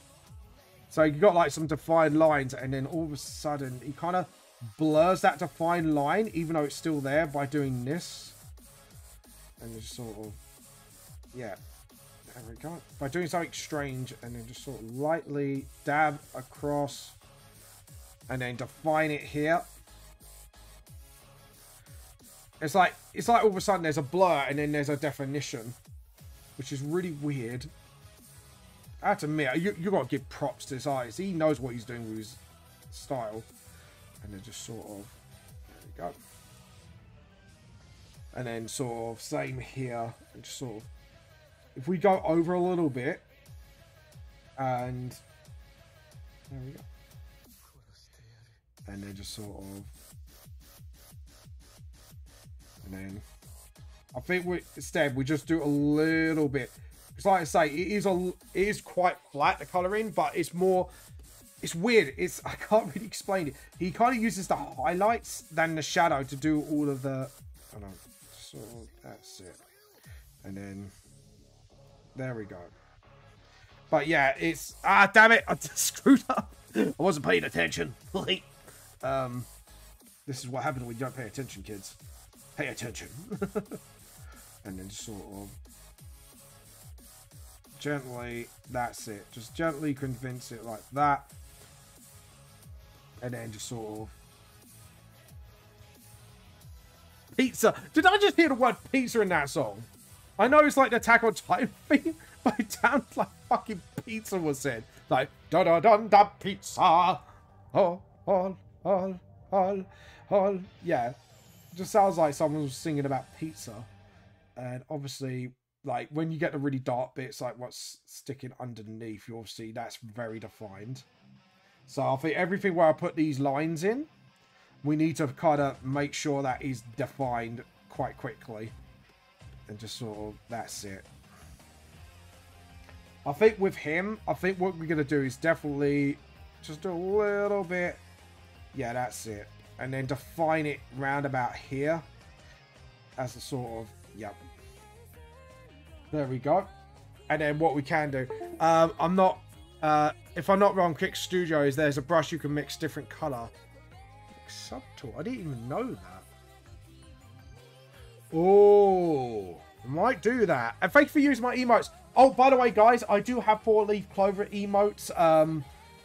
So you got like some defined lines, and then all of a sudden he kind of blurs that defined line, even though it's still there, by doing this. And just sort of, yeah, there we go. By doing something strange, and then just sort of lightly dab across, and then define it here. It's like all of a sudden there's a blur, and then there's a definition, which is really weird. I have to admit, you got to give props to his eyes. He knows what he's doing with his style. And then just sort of, there we go. And then sort of, same here. And just sort of, if we go over a little bit, and there we go. And then just sort of, and then, I think instead we just do a little bit. Because like I say, it is quite flat, the colouring, but it's more, it's weird. I can't really explain it. He kind of uses the highlights than the shadow to do all of the, I don't know, so that's it. And then, there we go. But yeah, it's, damn it, I just screwed up. I wasn't paying attention. This is what happens when you don't pay attention, kids. Pay attention. And then sort of, gently, that's it. Just gently convince it like that. And then just sort of... Pizza. Did I just hear the word pizza in that song? I know it's like the Attack on Titan theme, but it sounds like fucking pizza was said. Like, da-da-dun-da pizza. Oh, yeah. It just sounds like someone was singing about pizza. And obviously... Like, when you get the really dark bits, like what's sticking underneath, you'll see that's very defined. So I think everything where I put these lines in, we need to kind of make sure that is defined quite quickly. And just sort of, that's it. I think with him, I think what we're going to do is definitely just do a little bit. Yeah, that's it. And then define it round about here. As a sort of, yep. There we go. And then what we can do, I'm not, if I'm not wrong, Kick Studios, there's a brush you can mix different color. Subtool, I didn't even know that. Oh, I might do that. And thank you for using my emotes. Oh, by the way, guys, I do have 4-leaf clover emotes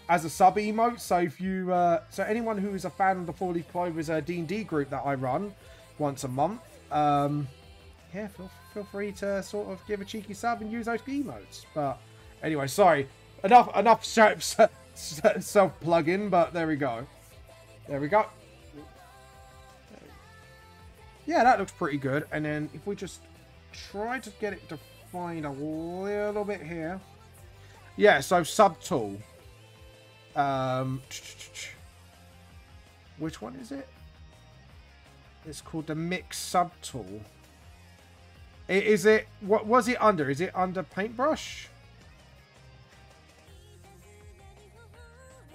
as a sub emote. So if you, so anyone who is a fan of the 4-leaf clover is a D&D group that I run once a month. Yeah, feel free to sort of give a cheeky sub and use those emotes. But anyway, sorry. Enough self-plug-in, but there we go. There we go. Yeah, that looks pretty good. And then if we just try to get it defined a little bit here. Yeah, so subtool. Which one is it? It's called the mix subtool. Is it, what was it under? Is it under paintbrush?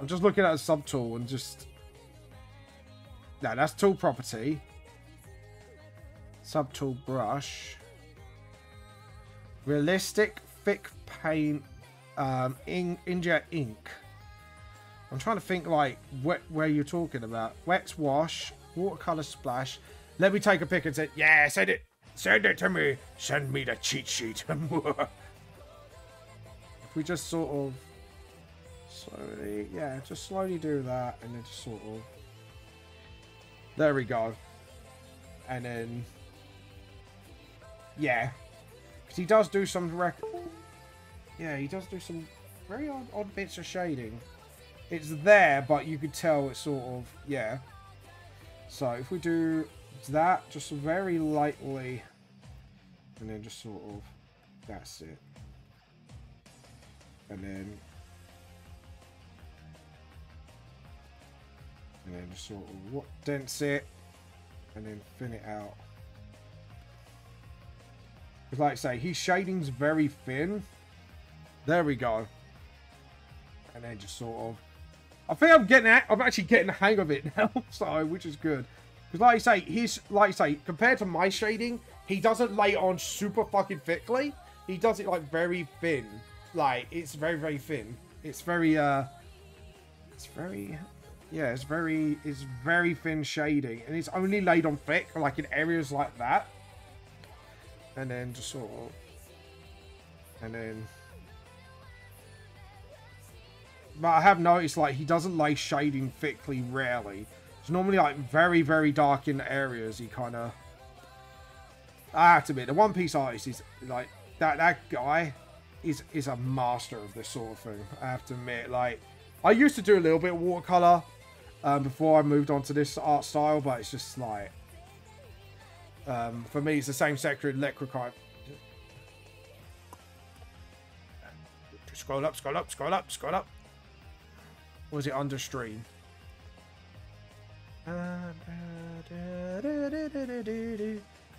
I'm just looking at a subtool and just... No, that's tool property. Subtool brush. Realistic thick paint. Inject ink. I'm trying to think like where you're talking about. Wet wash, watercolor splash. Let me take a pic and say, yeah, send it to me. Send me the cheat sheet. If we just sort of slowly, yeah, just slowly do that, and then just sort of. There we go. And then, yeah, because he does do some yeah, he does do some very odd bits of shading. It's there, but you could tell it's sort of, yeah. So if we do that just very lightly, and then just sort of, that's it. And then just sort of dents it, and then thin it out. Because like I say, his shading's very thin. There we go. And then just sort of, I think I'm actually getting the hang of it now, so which is good. Because like I say, compared to my shading, he doesn't lay it on super fucking thickly. He does it like very thin. Like it's very, very thin. It's very very thin shading, and it's only laid on thick, like in areas like that. And then just sort of, and then. But I have noticed, like, he doesn't lay shading thickly, rarely. It's normally, like, very, very dark in the areas. He kind of... I have to admit, the One Piece artist is, like, that guy is a master of this sort of thing. I have to admit, like, I used to do a little bit of watercolor before I moved on to this art style, but it's just, like... for me, it's the same sector in Lecricite. Scroll up, scroll up, scroll up, scroll up. Or was it under stream?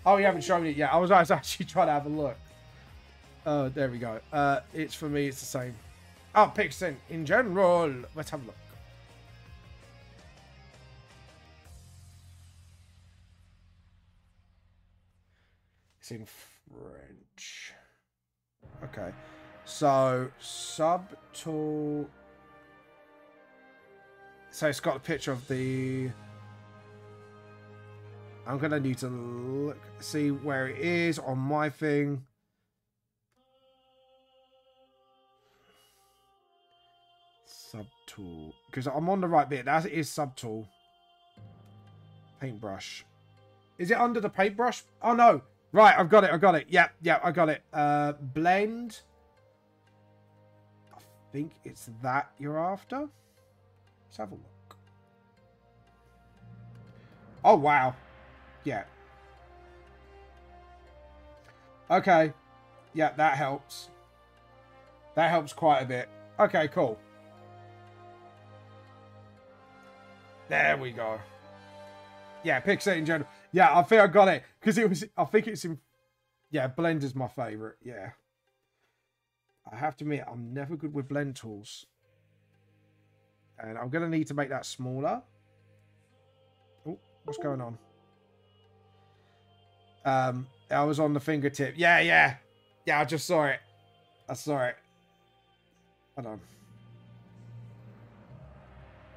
Oh, you haven't shown it yet. I was actually trying to have a look. Oh, there we go. It's for me, it's the same. Oh, Pixen in general. Let's have a look. It's in French. Okay. So, subtool. So it's got a picture of the... I'm going to need to look, see where it is on my thing. Subtool. Because I'm on the right bit. That is subtool. Paintbrush. Is it under the paintbrush? Oh, no. Right, I've got it. I've got it. Yeah, I got it. Blend. I think it's that you're after. Let's have a look. Oh, wow. Yeah. Okay. Yeah, that helps. That helps quite a bit. Okay, cool. There we go. Yeah, Pixel in general. Yeah, I think I got it. Because it was, I think it's in... Yeah, blend is my favourite. Yeah. I have to admit, I'm never good with blend tools. And I'm going to need to make that smaller. Oh, what's going on? I was on the fingertip. Yeah, I just saw it. I saw it. Hold on.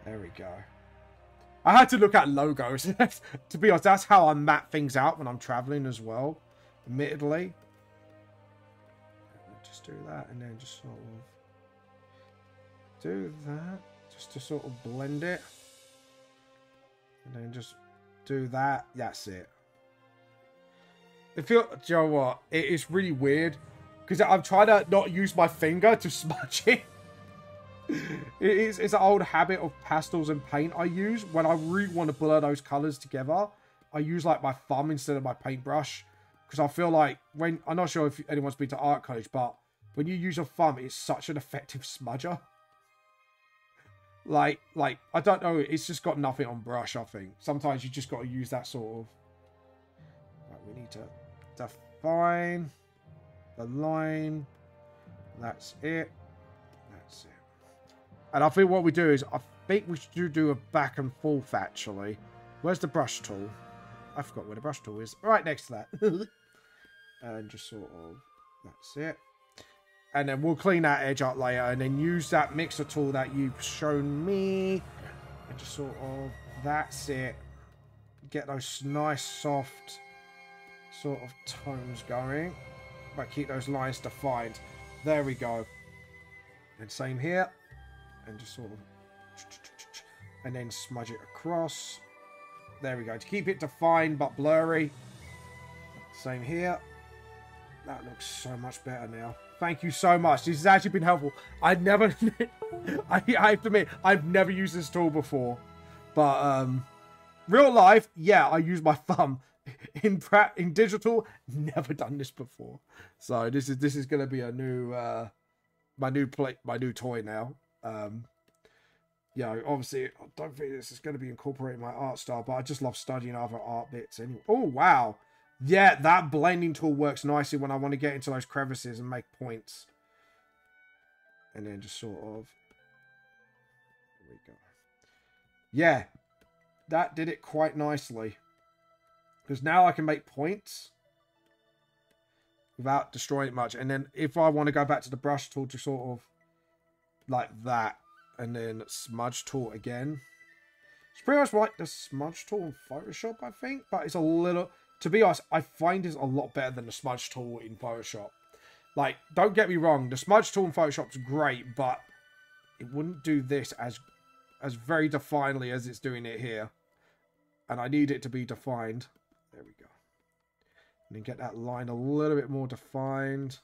There we go. I had to look at logos. To be honest, that's how I map things out when I'm traveling as well. Admittedly. Just do that and then just sort of do that. Just to sort of blend it. And then just do that. That's it. Do you know what? It is really weird. Because I'm trying to not use my finger to smudge it. It's an old habit of pastels and paint I use. When I really want to blur those colours together, I use like my thumb instead of my paintbrush. Because I feel like when... I'm not sure if anyone's been to art college, but when you use your thumb, it's such an effective smudger. Like, I don't know. It's just got nothing on brush, I think. Sometimes you just got to use that sort of... Right, we need to define the line. That's it. That's it. And I think what we do is, I think we should do a back and forth, actually. Where's the brush tool? I forgot where the brush tool is. Right next to that. And just sort of, that's it. And then we'll clean that edge up later, and then use that mixer tool that you've shown me. And just sort of, that's it. Get those nice, soft sort of tones going. But keep those lines defined. There we go. And same here. And just sort of, and then smudge it across. There we go. To keep it defined but blurry. Same here. That looks so much better now. Thank you so much. This has actually been helpful. I've never, I have to admit, I've never used this tool before. But real life, yeah, I use my thumb. In digital, never done this before. So this is going to be a new, my new toy now. Yeah, obviously, I don't think this is going to be incorporating my art style, but I just love studying other art bits anyway. Oh, wow. Yeah, that blending tool works nicely when I want to get into those crevices and make points. And then just sort of... There we go. Yeah, that did it quite nicely. Because now I can make points without destroying it much. And then if I want to go back to the brush tool to sort of like that, and then smudge tool again. It's pretty much like the smudge tool in Photoshop, I think. But it's a little... To be honest, I find it's a lot better than the smudge tool in Photoshop. Like, don't get me wrong. The smudge tool in Photoshop's great, but it wouldn't do this as very definedly as it's doing it here. And I need it to be defined. There we go. And then get that line a little bit more defined.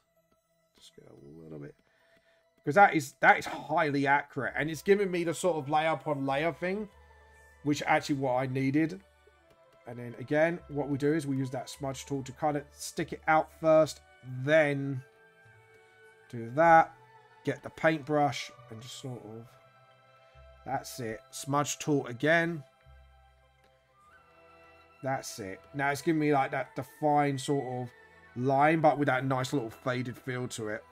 Just get a little bit... Because that is highly accurate. And it's giving me the sort of layer upon layer thing. Which actually what I needed. And then again, what we do is we use that smudge tool to kind of stick it out first. Then do that. Get the paintbrush and just sort of... That's it. Smudge tool again. That's it. Now it's giving me like that defined sort of line, but with that nice little faded feel to it.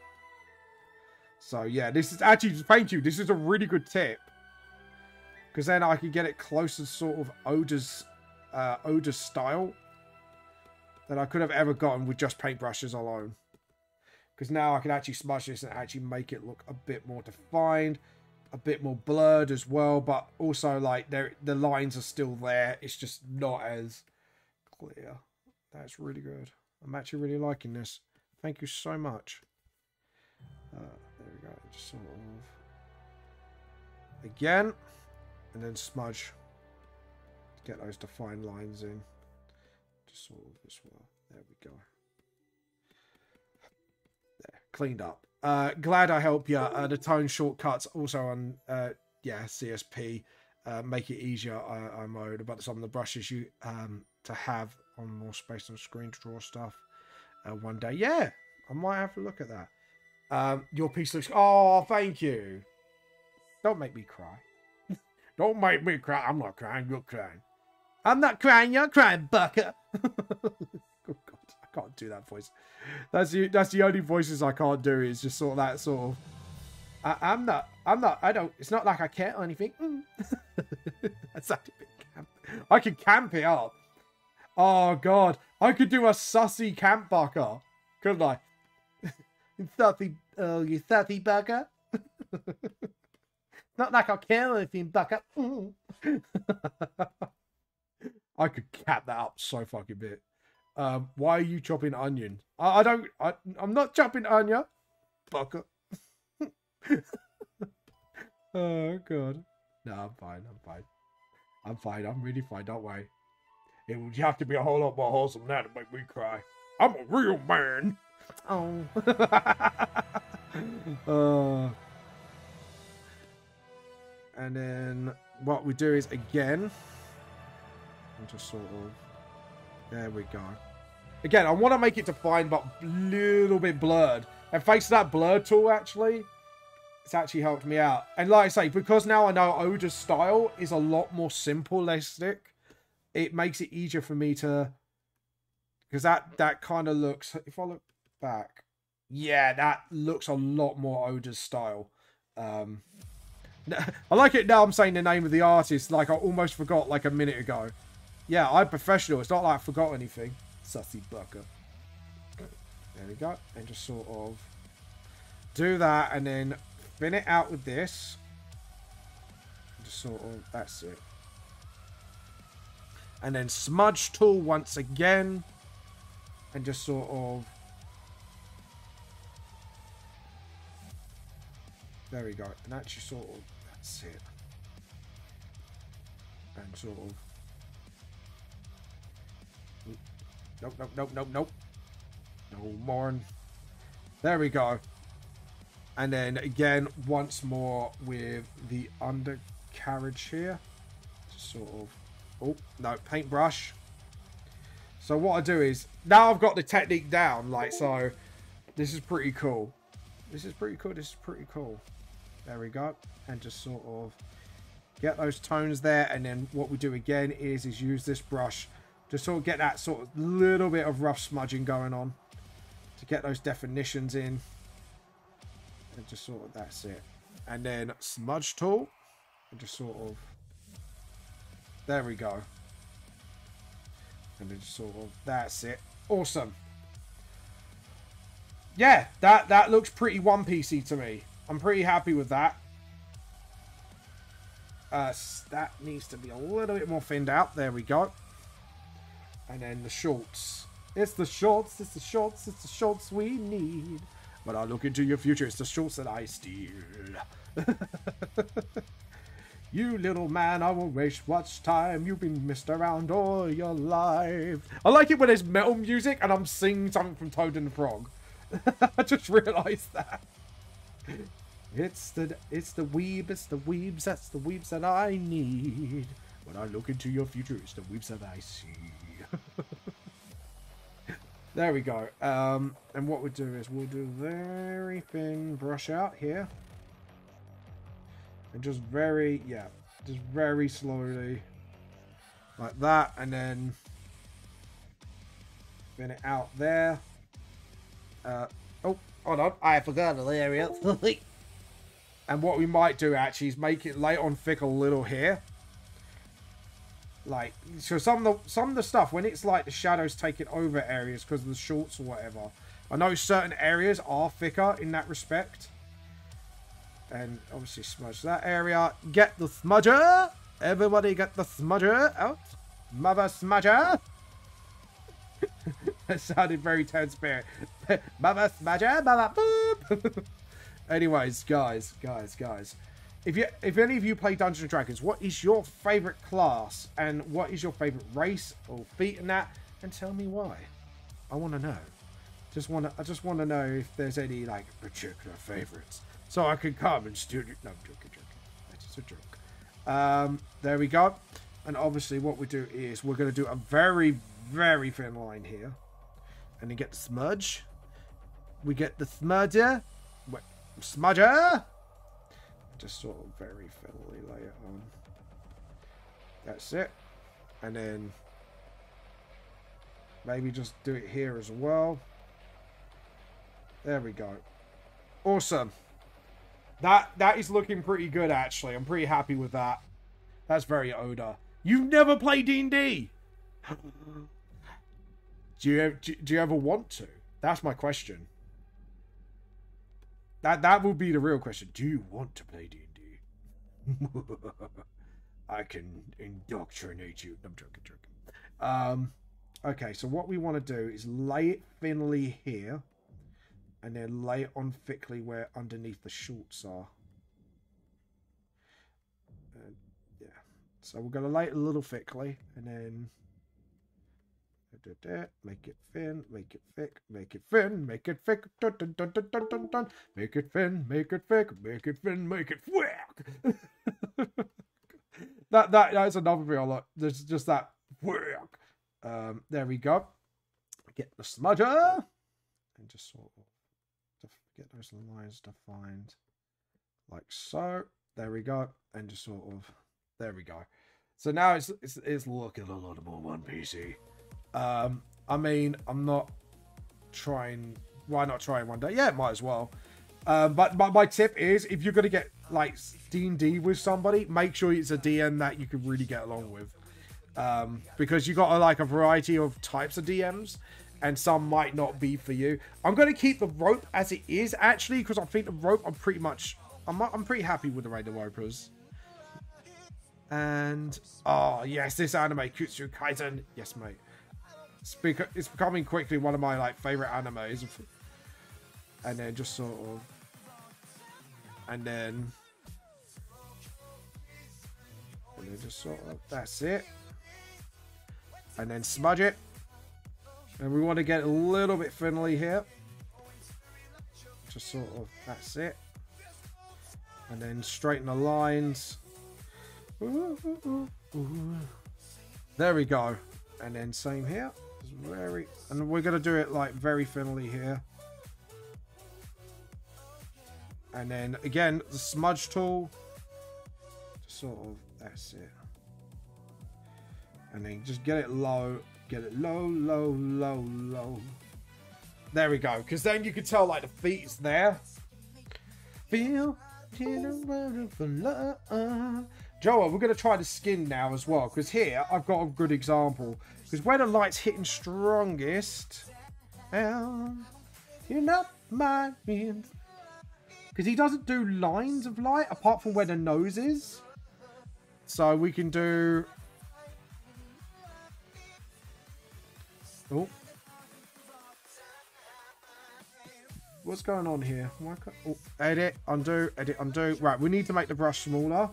So yeah, this is actually, thank you. This is a really good tip. Because then I can get it closer to sort of Oda's style than I could have ever gotten with just paintbrushes alone. Because now I can actually smudge this and actually make it look a bit more defined, a bit more blurred as well, but also like the lines are still there. It's just not as clear. That's really good. I'm actually really liking this. Thank you so much. There we go. Just sort of again, and then smudge. Get those defined lines in. Just sort of as well. There we go. There, cleaned up. Glad I helped you. The tone shortcuts also on yeah, CSP make it easier. I'm worried about some of the brushes you to have on more space on screen to draw stuff one day. Yeah, I might have to look at that. Your piece looks... Oh, thank you. Don't make me cry. Don't make me cry. I'm not crying. You're crying. I'm not crying. You're crying, Bucker. Oh, God. I can't do that voice. That's the only voices I can't do. Is just sort of that sort of... I'm not, I don't... It's not like I can't or anything. That's actually a bit camp. I can camp it up. Oh, God. I could do a sussy camp Bucker. Couldn't I? You sussy Bucker. Not like I care or anything, Bucker. I could cap that up so fucking bit. Why are you chopping onion? I'm not chopping onion, Bucker. Oh, God. No, I'm fine. I'm fine. I'm really fine. Don't worry. It would have to be a whole lot more wholesome now to make me cry. I'm a real man. Oh. And then what we do is again, and just sort of, there we go. Again, I want to make it defined, but a little bit blurred. And thanks to that blur tool, actually, it's actually helped me out. And like I say, because now I know Oda's style is a lot more simplistic, it makes it easier for me to... Because that kind of looks... If I look back... Yeah, that looks a lot more Oda's style. I like it now I'm saying the name of the artist, like I almost forgot like a minute ago. Yeah, I'm professional. It's not like I forgot anything. Sussy bucker. There we go. And just sort of do that and then thin it out with this. Just sort of, that's it. And then smudge tool once again. And just sort of, there we go. And actually sort of, that's it. And sort of, nope, nope, nope, nope, nope. No more. There we go. And then again, once more with the undercarriage here. Just sort of, oh, no, paintbrush. So what I do is, now I've got the technique down, like, so this is pretty cool. This is pretty cool. This is pretty cool. There we go. And just sort of get those tones there. And then what we do again is use this brush to sort of get that sort of little bit of rough smudging going on. To get those definitions in. And just sort of, that's it. And then smudge tool. And just sort of, there we go. And then just sort of, that's it. Awesome. Yeah, that looks pretty One Piecey to me. I'm pretty happy with that. That needs to be a little bit more thinned out. There we go. And then the shorts. It's the shorts, it's the shorts, it's the shorts we need. But I look into your future, it's the shorts that I steal. You little man, I won't waste much time. You've been missed around all your life. I like it when there's metal music and I'm singing something from Toad and the Frog. I just realised that. It's the weebs, that's the weebs that I need. When I look into your future, it's the weebs that I see. There we go. And what we'll do is we'll do a very thin brush out here. And just very, yeah, just very slowly. Like that. And then thin it out there. Oh, hold on. I forgot an area. And what we might do actually is make it lay on thick a little here. Like, so some of the stuff, when it's like the shadows taking over areas because of the shorts or whatever, I know certain areas are thicker in that respect. And obviously smudge that area. Get the smudger! Everybody get the smudger out. Mother smudger! That sounded very transparent. Mother smudger, mother boop! Anyways, guys. If any of you play Dungeons and Dragons, what is your favourite class? And what is your favourite race or feat in that? And tell me why. I want to know. I just want to know if there's any, like, particular favourites. So I can come and steal it. No, I'm joking. That's just a joke. There we go. And obviously what we do is we're going to do a very, very thin line here. And then get the smudge. We get the smudger. Smudger! Just sort of very thinly lay it on. That's it. And then maybe just do it here as well. There we go. Awesome. That is looking pretty good, actually. I'm pretty happy with that. That's very Oda. You've never played D&D! Do you ever want to? That's my question. That would be the real question. Do you want to play D&D? I can indoctrinate you. I'm joking. Okay, so what we want to do is lay it thinly here. And then lay it on thickly where underneath the shorts are. Yeah. So we're going to lay it a little thickly. And then make it thin, make it thick, make it thin, make it thick, dun, dun, dun, dun, dun, dun, dun. Make it thin, make it thick, make it thin, make it thick. That's another thing I like. There's just that work. There we go. Get the smudger and just sort of get those lines defined like so. There we go. And just sort of, there we go. So now it's looking a lot more One Piecey. I mean, I'm not trying. Why not try one day? Yeah, might as well. But my tip is, if you're gonna get like D&D with somebody, make sure it's a DM that you can really get along with. Because you got like a variety of types of DMs, and some might not be for you. I'm going to keep the rope as it is, actually, because I think the rope, I'm pretty happy with the way the rope is. And, oh, yes, this anime, Kutsu Kaisen. Yes, mate. It's becoming quickly one of my, like, favorite animes. And then just sort of... And then just sort of... That's it. And then smudge it. And we want to get a little bit friendly here. Just sort of... That's it. And then straighten the lines. There we go. And then same here. And we're going to do it like very thinly here. And then again, the smudge tool. Just sort of, that's it. And then just get it low. Get it low, low, low, low. There we go. Because then you can tell like the feet is there. Feel for love. Joel, we're going to try the skin now as well. Because here, I've got a good example. Because where the light's hitting strongest... you're not my friend. Because he doesn't do lines of light, apart from where the nose is. So we can do... Oh. What's going on here? Oh, edit, undo, edit, undo. Right, we need to make the brush smaller.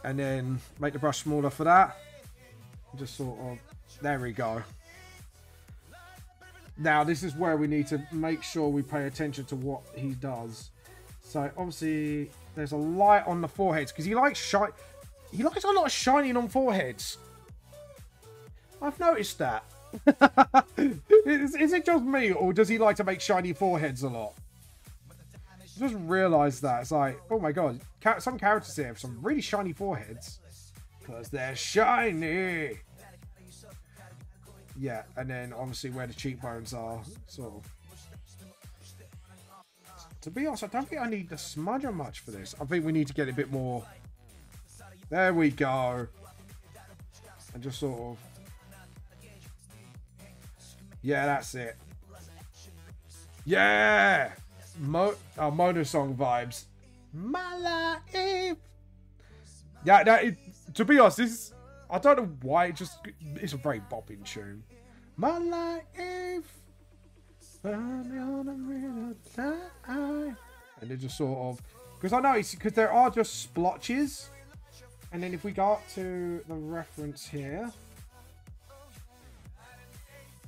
And then make the brush smaller for that. Just sort of... There we go. Now, this is where we need to make sure we pay attention to what he does. So, obviously, there's a light on the foreheads. Because he likes He likes a lot of shining on foreheads. I've noticed that. Is it just me, or does he like to make shiny foreheads a lot? I just realised that. It's like, oh my god, some characters here have some really shiny foreheads. Because they're shiny. Yeah, and then obviously where the cheekbones are, sort of. To be honest, I don't think I need the smudger much for this. I think we need to get a bit more. There we go. And just sort of. Yeah, that's it. Yeah! Mono song vibes. My life. Yeah, to be honest, this is, I don't know why, it's a very bopping tune. My life. And it just sort of, because I know because there are just splotches. And then if we go up to the reference here.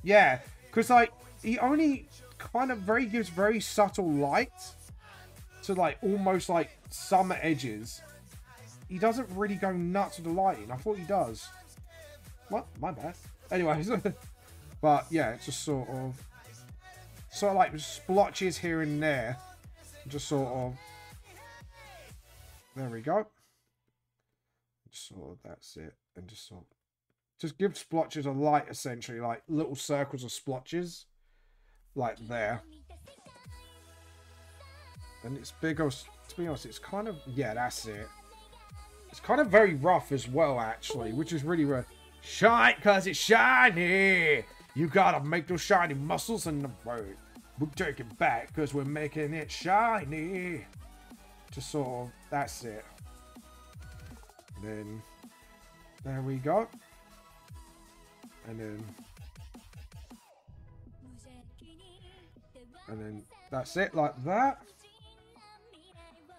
Yeah, because like he only kind of gives very subtle light to like almost like some edges. He doesn't really go nuts with the lighting. I thought he does. What? My bad. Anyways, but yeah, it's just sort of like splotches here and there. Just sort of. There we go. Just sort of, that's it, and just sort of. Just give splotches a light, essentially, like little circles of splotches, like there. And it's big, to be honest, it's kind of, yeah, that's it. It's kind of very rough as well, actually, which is really rough. Shine, cause it's shiny. You gotta make those shiny muscles in the road. We'll take it back, cause we're making it shiny. Just sort of, that's it. Then, there we go. And then that's it, like that.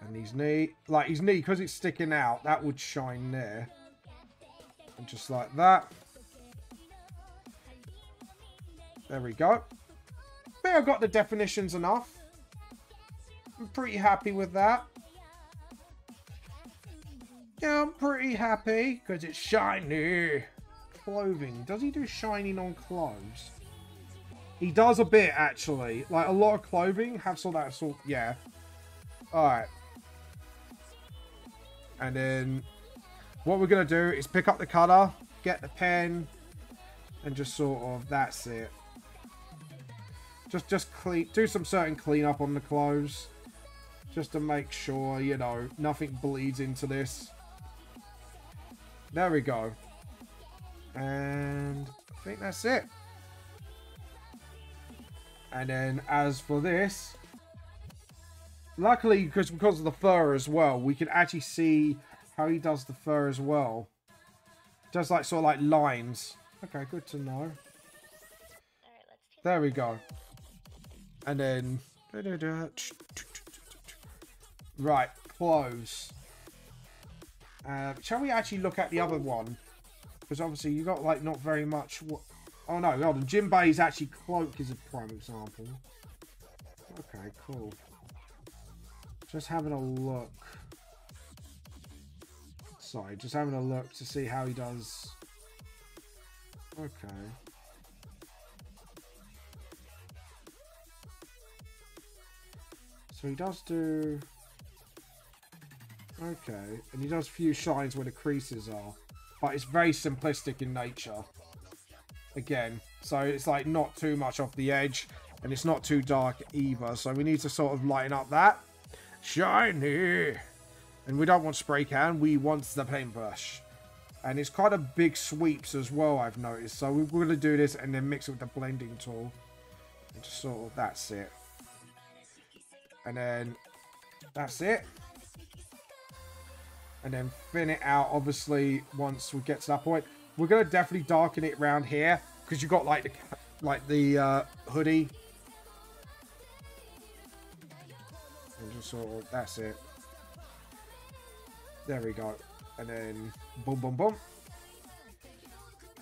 And his knee, because it's sticking out, that would shine there. And just like that. There we go. I think I've got the definitions enough. I'm pretty happy with that. Yeah, I'm pretty happy, because it's shiny. Clothing. Does he do shining on clothes? He does a bit, actually. Like, a lot of clothing have that sort. Yeah. Alright. And then what we're going to do is pick up the cutter, get the pen, and just sort of, that's it. Just clean, do some certain cleanup on the clothes. Just to make sure, you know, nothing bleeds into this. There we go. And I think that's it. And then as for this, luckily, because of the fur as well, we can actually see how he does the fur as well. Does like sort of like lines. Okay, good to know. There we go. And then right, clothes. Shall we actually look at the other one? Because obviously you got like not very much. Oh no, hold on. Jinbei's actually cloak is a prime example. Okay, cool. Just having a look. Sorry, just having a look to see how he does. Okay. So he does do... Okay, and he does few shines where the creases are. But it's very simplistic in nature. Again, so it's like not too much off the edge. And it's not too dark either. So we need to sort of lighten up that. Shiny! And we don't want spray can, we want the paintbrush. And it's kind of big sweeps as well, I've noticed. So we're going to do this and then mix it with the blending tool. And just sort of, that's it. And then, that's it. And then thin it out, obviously, once we get to that point. We're going to definitely darken it around here. Because you've got like the hoodie. And just sort of, that's it. There we go. And then, boom, boom, boom.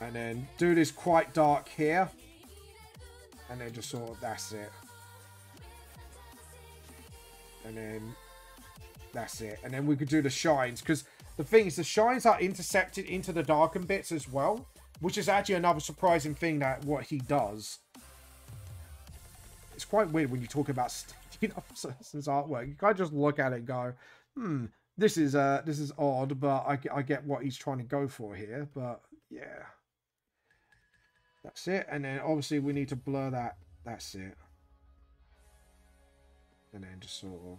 And then do this quite dark here. And then just sort of, that's it. And then, that's it. And then we could do the shines. Because the thing is, the shines are intersected into the darkened bits as well. Which is actually another surprising thing that what he does. It's quite weird when you talk about staging up Assassin's artwork. You can't just look at it and go, this is odd, but I get what he's trying to go for here. But yeah, that's it. And then obviously we need to blur that. That's it. And then just sort of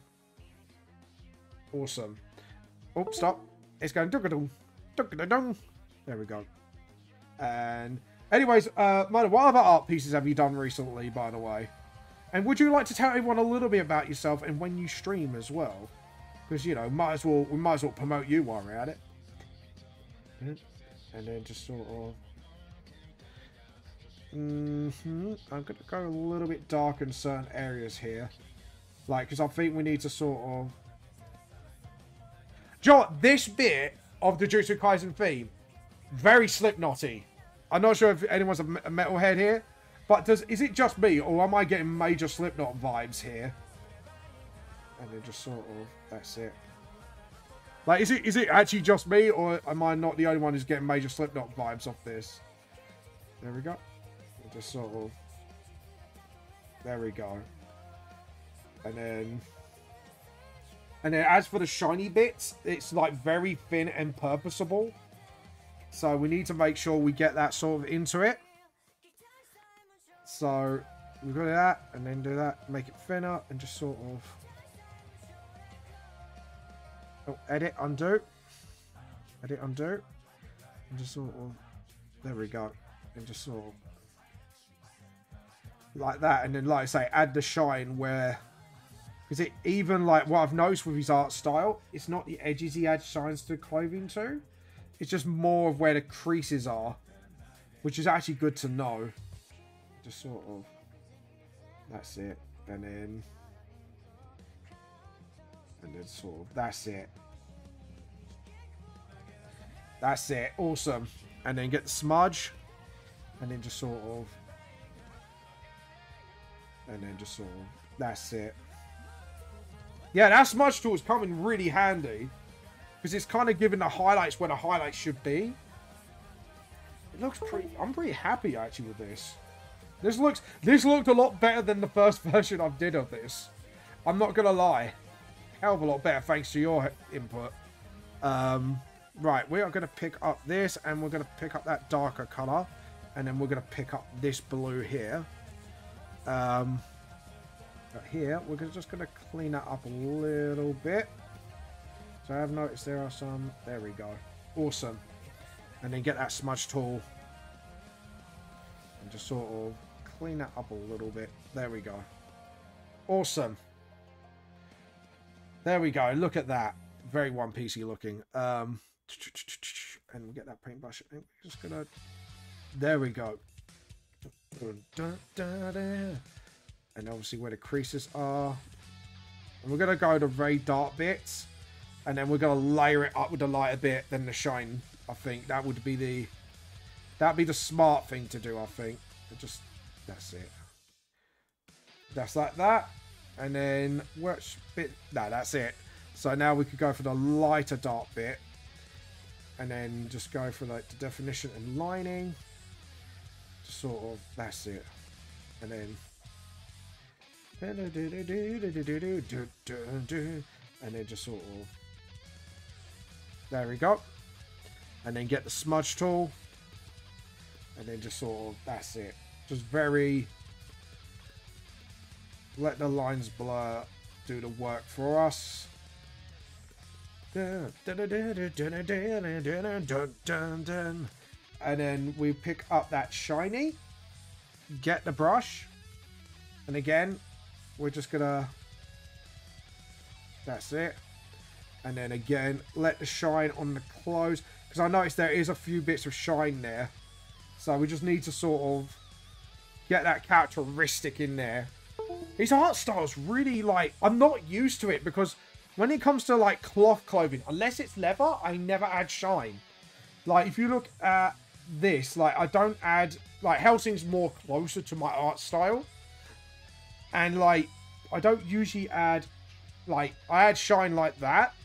awesome. Oh, stop! It's going dunk-a-dunk, dunk-a-dunk. There we go. And anyways, Mona, what other art pieces have you done recently, by the way? And would you like to tell everyone a little bit about yourself and when you stream as well? Because, you know, we might as well promote you while we're at it. And then just sort of... I'm going to go a little bit dark in certain areas here. Like, because I think we need to sort of... Do you know what? This bit of the Jujutsu Kaisen theme, very Slipknotty. I'm not sure if anyone's a metalhead here. But is it just me, or am I getting major Slipknot vibes here? And then just sort of, that's it. Like, is it actually just me, or am I not the only one who's getting major Slipknot vibes off this? There we go. And just sort of, there we go. And then as for the shiny bits, it's like very thin and purposable. So we need to make sure we get that sort of into it. So we've got that, and then do that, make it thinner, and just sort of... Oh, edit, undo. Edit, undo. And just sort of... There we go. And just sort of... Like that, and then, like I say, add the shine where... Because it even, like, what I've noticed with his art style, it's not the edges he adds shines to clothing to. It's just more of where the creases are. Which is actually good to know. Just sort of, that's it, and then sort of, that's it, awesome. And then get the smudge, and then just sort of, that's it. Yeah, that smudge tool is coming really handy because it's kind of giving the highlights where the highlights should be. It looks pretty. I'm pretty happy actually with this. This looked a lot better than the first version I did of this. I'm not gonna lie. Hell of a lot better thanks to your input. Right, we are gonna pick up this, and we're gonna pick up that darker color, and then we're gonna pick up this blue here. Here we're just gonna clean that up a little bit. So I have noticed there are some. There we go. Awesome. And then get that smudge tool. And just sort of clean that up a little bit. There we go. Awesome. There we go. Look at that. Very One Piecey looking. And we get that paintbrush. And we're just gonna. There we go. And obviously where the creases are. And we're gonna go to very dark bits. And then we're gonna layer it up with the lighter bit, then the shine. I think that would be the. That'd be the smart thing to do. I think. Just that's it. That's like that. And then which bit? No, that's it. So now we could go for the lighter dark bit. And then just go for like the definition and lining. Just sort of, that's it. And then. And then just sort of. There we go. And then get the smudge tool. And then just sort of, that's it. Just very. Let the lines blur, do the work for us. And then we pick up that shiny, get the brush, and again, we're just gonna, that's it. And then again, let the shine on the clothes, because I noticed there is a few bits of shine there. So we just need to sort of get that characteristic in there. His art style is really like, I'm not used to it because when it comes to like cloth clothing, unless it's leather, I never add shine. Like if you look at this, like I don't add, like Helsing's more closer to my art style. And like, I don't usually add, like I add shine like that.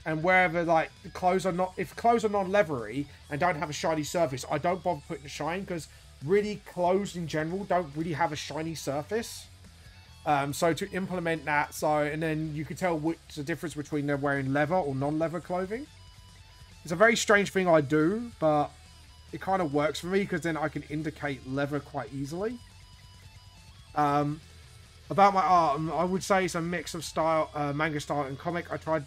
And wherever like the clothes are not, if clothes are non-leathery and don't have a shiny surface, I don't bother putting the shine because really clothes in general don't really have a shiny surface. So to implement that, so and then you can tell what's the difference between them wearing leather or non-leather clothing. It's a very strange thing I do, but it kind of works for me because then I can indicate leather quite easily. About my art, I would say it's a mix of style, manga style and comic. I tried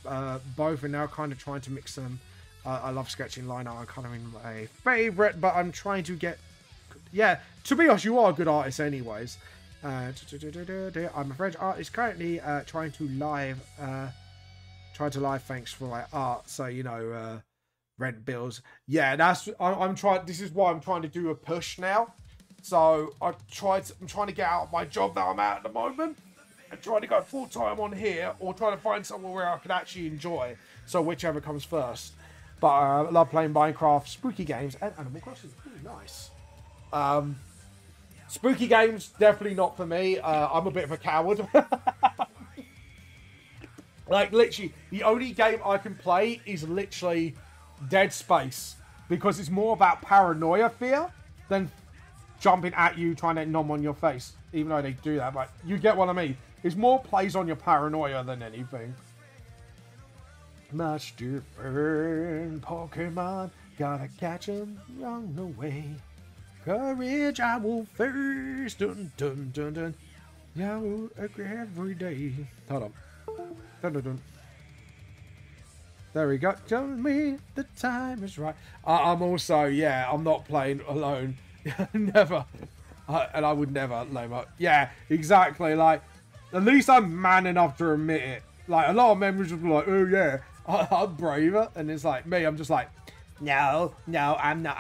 both and now kind of trying to mix them. I love sketching line art. I'm kind of in my favorite, but I'm trying to get. Yeah, to be honest, you are a good artist anyways. I'm a French artist currently trying to live thanks for my art. So, you know, rent bills. Yeah, that's, I'm trying, this is why I'm trying to do a push now. So I'm trying to get out of my job that I'm at the moment and trying to go full time on here or trying to find somewhere where I can actually enjoy. So whichever comes first. But I love playing Minecraft, spooky games, and Animal Crossing. Really nice. Spooky games, definitely not for me. I'm a bit of a coward. Like, literally, the only game I can play is literally Dead Space. Because it's more about paranoia fear than jumping at you, trying to nom on your face. Even though they do that, but you get what I mean. It's more plays on your paranoia than anything. Much different Pokemon. Gotta catch 'em on the way. Courage I will face. Dun dun dun dun. Yeah, I will agree every day. Hold on. Dun dun dun. There we go. Tell me the time is right. I'm also, yeah, I'm not playing alone. Never. And I would never loan up. Yeah, exactly. Like, at least I'm man enough to admit it. Like, a lot of members will be like, oh yeah, I'm braver. And it's like, me, I'm just like, no, I'm not.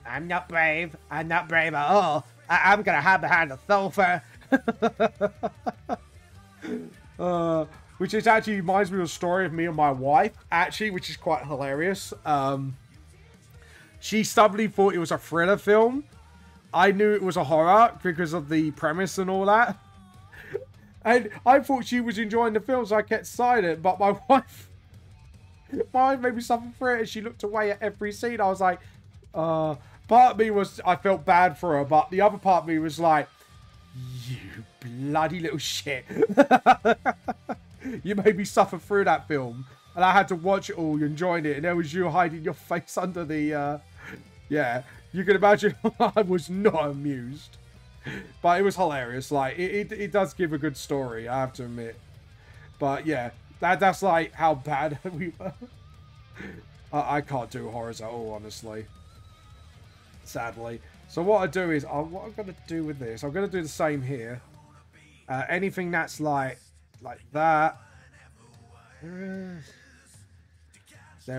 I'm not brave. I'm not brave at all. I'm gonna hide behind a sofa. Which is actually reminds me of a story of me and my wife, actually, which is quite hilarious. She stubbornly thought it was a thriller film. I knew it was a horror because of the premise and all that. And I thought she was enjoying the film, so I kept silent. But my wife made me suffer for it, and she looked away at every scene. I was like, part of me was, I felt bad for her, but the other part of me was like, you bloody little shit. You made me suffer through that film, and I had to watch it all, enjoying it, and there was you hiding your face under the, yeah, you can imagine I was not amused. But it was hilarious. Like, it does give a good story, I have to admit. But yeah, that's like how bad we were. I can't do horrors at all, honestly. Sadly. So what I do is, what I'm going to do with this, I'm going to do the same here. Anything that's like that. There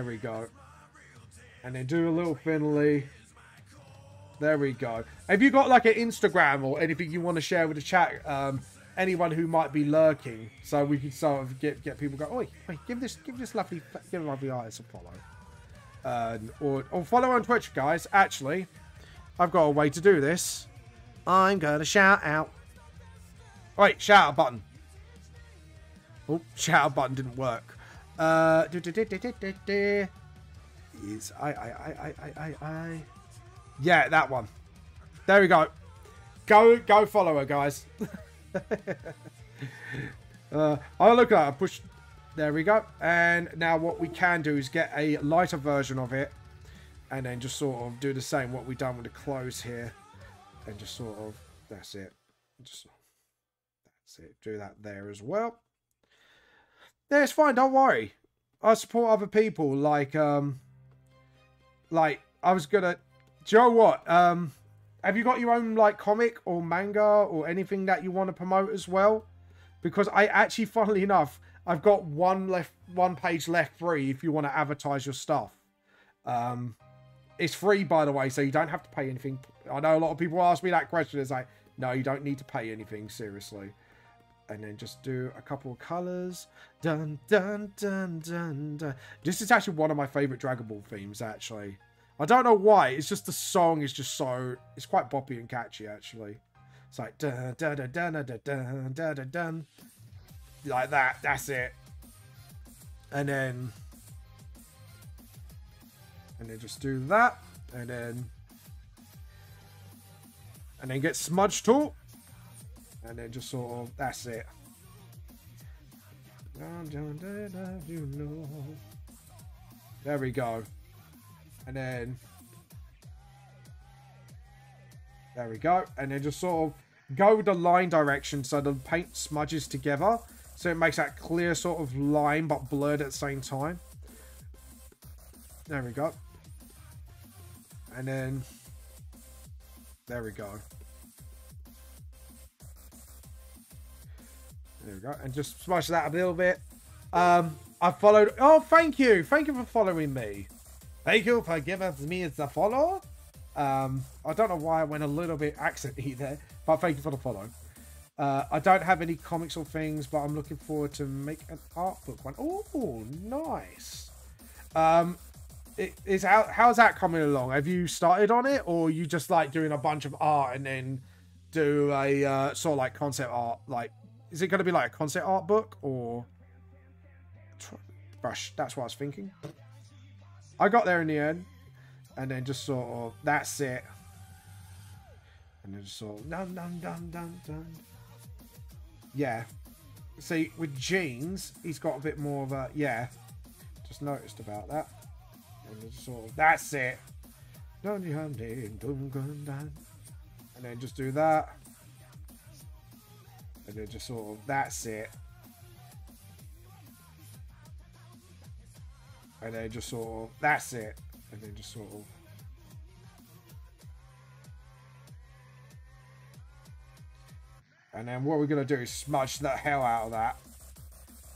we go. And then do a little Finley. There we go. Have you got like an Instagram or anything you want to share with the chat? Anyone who might be lurking, so we can sort of get people go. Oi, wait, give this lovely eyes a follow. Or follow on Twitch, guys. Actually, I've got a way to do this. I'm gonna shout out. Wait, shout out button. Oh, shout out button didn't work. Is I. Yeah, that one. There we go. Go follow her, guys. Oh, look at that. Push. There we go. And now what we can do is get a lighter version of it. And then just sort of do the same what we've done with the clothes here. And just sort of, that's it. That's it. Do that there as well. Yeah, it's fine. Don't worry. I support other people. Like I was gonna. Do you know what? Have you got your own like comic or manga or anything that you want to promote as well? Because I actually, funnily enough, I've got one page left free if you want to advertise your stuff. It's free, by the way, so you don't have to pay anything. I know a lot of people ask me that question. It's like, no, you don't need to pay anything, seriously. And then just do a couple of colors. Dun, dun, dun, dun, dun. This is actually one of my favorite Dragon Ball themes, actually. I don't know why. It's just the song is just so... It's quite boppy and catchy, actually. It's like... Dun, dun, dun, dun, dun, dun, dun, dun, dun. Like that. That's it. And then just do that. And then get smudge tool. And then just sort of... That's it. There we go. And then... There we go. And then just sort of go with the line direction so the paint smudges together. So it makes that clear sort of line but blurred at the same time. There we go. And then... There we go. There we go. And just smudge that a little bit. I followed... Oh, thank you. Thank you for following me. Thank you for giving me the follow. I don't know why I went a little bit accenty there, but thank you for the follow. I don't have any comics or things, but I'm looking forward to make an art book one. Oh, nice. How's that coming along? Have you started on it, or you just like doing a bunch of art and then do a sort of like concept art? Like, is it going to be like a concept art book or brush? That's what I was thinking. I got there in the end, and then just sort of, that's it. And then just sort of, dun, dun, dun, dun, dun. Yeah. See, with jeans, he's got a bit more of a, yeah. Just noticed about that. And then just sort of, that's it. And then just do that. And then just sort of, that's it. And then just sort of, that's it. And then just sort of. And then what we're going to do is smudge the hell out of that.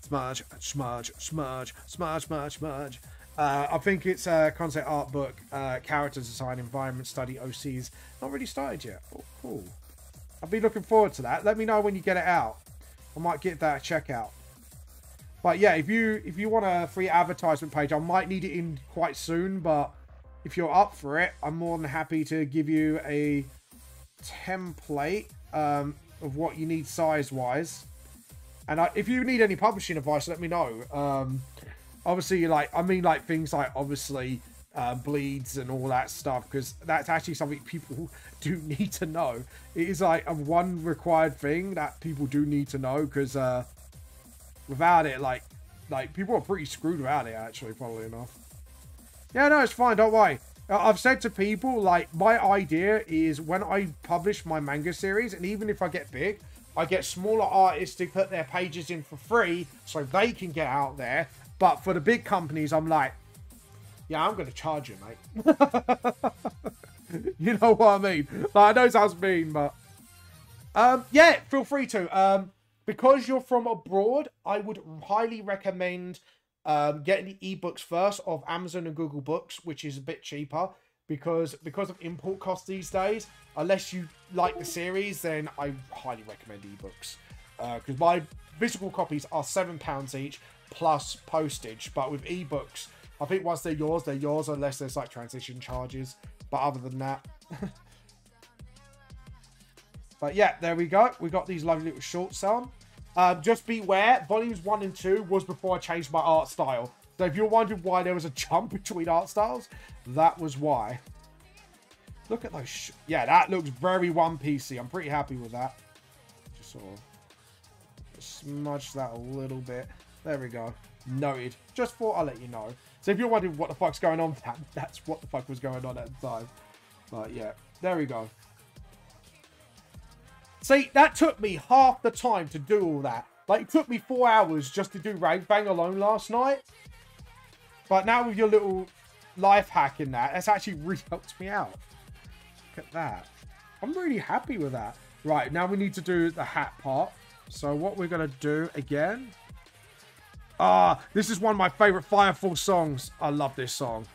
Smudge, smudge, smudge, smudge, smudge, smudge. I think it's a concept art book, character design, environment study, OCs. Not really started yet. Oh, cool. I'll be looking forward to that. Let me know when you get it out. I might get that a check out. But yeah, if you want a free advertisement page, I might need it in quite soon. But if you're up for it, I'm more than happy to give you a template of what you need size-wise. And if you need any publishing advice, let me know. Obviously, like things like obviously bleeds and all that stuff, because that's actually something people do need to know. It is like a one required thing that people do need to know, because without it, like people are pretty screwed without it, actually, funnily enough. Yeah, no, it's fine, don't worry. I've said to people, like, my idea is when I publish my manga series, and even if I get big, I get smaller artists to put their pages in for free so they can get out there. But for the big companies, I'm like, Yeah, I'm going to charge you, mate. You know what I mean? Like, I know it sounds mean, but... yeah, feel free to. Because you're from abroad, I would highly recommend getting the ebooks first of Amazon and Google Books, which is a bit cheaper. Because of import costs these days, unless you like the series, then I highly recommend ebooks. Because my physical copies are £7 each, plus postage. But with ebooks, I think once they're yours, unless there's like transition charges. But other than that... But yeah, there we go. We got these lovely little shorts on. Just beware, volumes 1 and 2 was before I changed my art style. So if you're wondering why there was a jump between art styles, that was why. Look at those. Yeah, that looks very One Piecey. I'm pretty happy with that. Just sort of smudge that a little bit. There we go. Noted. Just thought I'll let you know. So if you're wondering what the fuck's going on, that's what the fuck was going on at the time. But yeah, there we go. See, that took me half the time to do all that. Like, it took me 4 hours just to do Rag Bang alone last night. But now with your little life hack in that, that's actually really helped me out. Look at that. I'm really happy with that. Right, now we need to do the hat part. So what we're going to do again... this is one of my favourite Firefall songs. I love this song.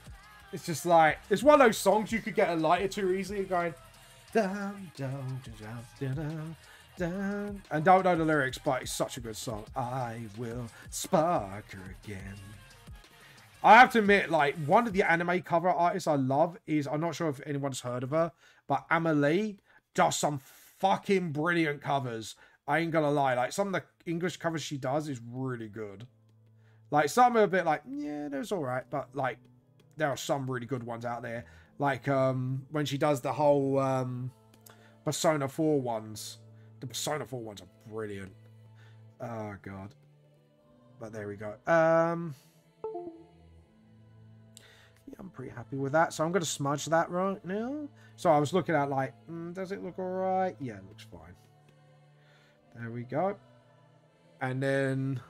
It's just like... It's one of those songs you could get a lighter to easily going... Dun, dun, dun, dun, dun, dun. And don't know the lyrics, but it's such a good song. I will spark her again. I have to admit, like, one of the anime cover artists I love is, I'm not sure if anyone's heard of her, but Amelie does some fucking brilliant covers. I ain't gonna lie, like, some of the English covers she does is really good. Like, some are a bit like, yeah, those alright, but, like, there are some really good ones out there. Like, when she does the whole, Persona 4 ones. The Persona 4 ones are brilliant. Oh, God. But there we go. Yeah, I'm pretty happy with that. So I'm going to smudge that right now. So I was looking at, like, does it look alright? Yeah, it looks fine. There we go. And then...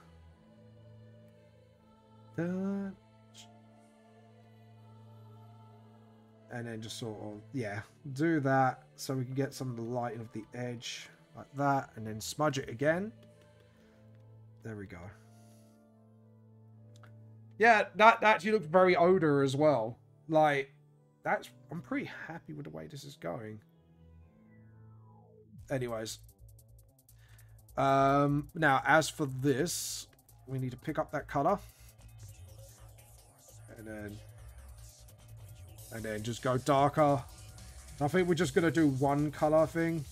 and then just sort of, yeah, do that so we can get some of the light of the edge like that, and then smudge it again. There we go. Yeah, that actually looks very Oda as well. Like, I'm pretty happy with the way this is going. Anyways. Now, as for this, we need to pick up that color. And then just go darker. I think we're just going to do one color thing.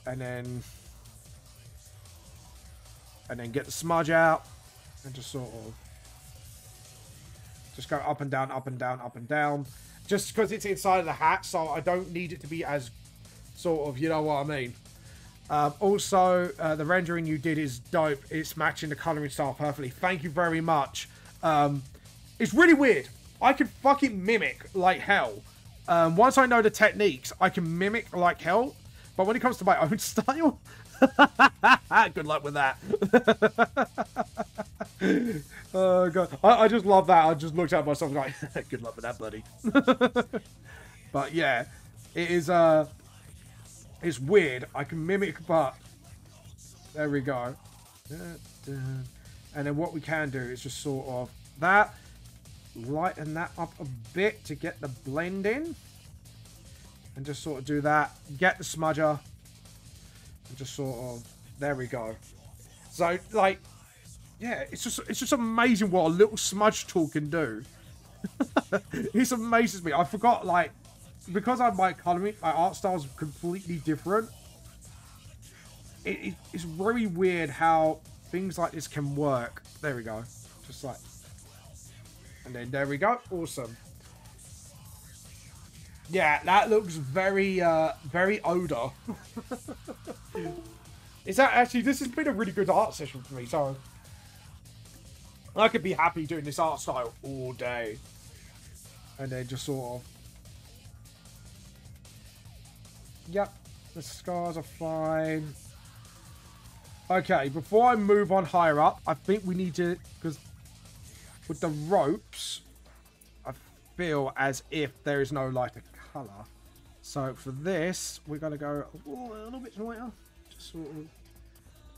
And then get the smudge out. And just sort of... just go up and down, up and down, up and down. Just because it's inside of the hat, so I don't need it to be as sort of, you know what I mean. Also, the rendering you did is dope. It's matching the coloring style perfectly. Thank you very much. It's really weird. I can fucking mimic like hell. Once I know the techniques, I can mimic like hell. But when it comes to my own style, good luck with that. Oh god, I just love that. I just looked at myself like, good luck with that, buddy. But yeah, it is. It's weird. I can mimic, but there we go. And then what we can do is just sort of that. Lighten that up a bit to get the blend in, and just sort of do that. Get the smudger, and just sort of, there we go. So, like, yeah, it's just amazing what a little smudge tool can do. It amazes me. I forgot, like, because my coloring, my art style is completely different. It's very weird how things like this can work. There we go. Just like. And then there we go. Awesome. Yeah, that looks very, very Oda. Is that actually, this has been a really good art session for me, so I could be happy doing this art style all day. And then just sort of, yep, the scars are fine. Okay, before I move on higher up, I think we need to, because with the ropes, feel as if there is no lighter color. So for this, we're going to go a little bit lighter. Just sort of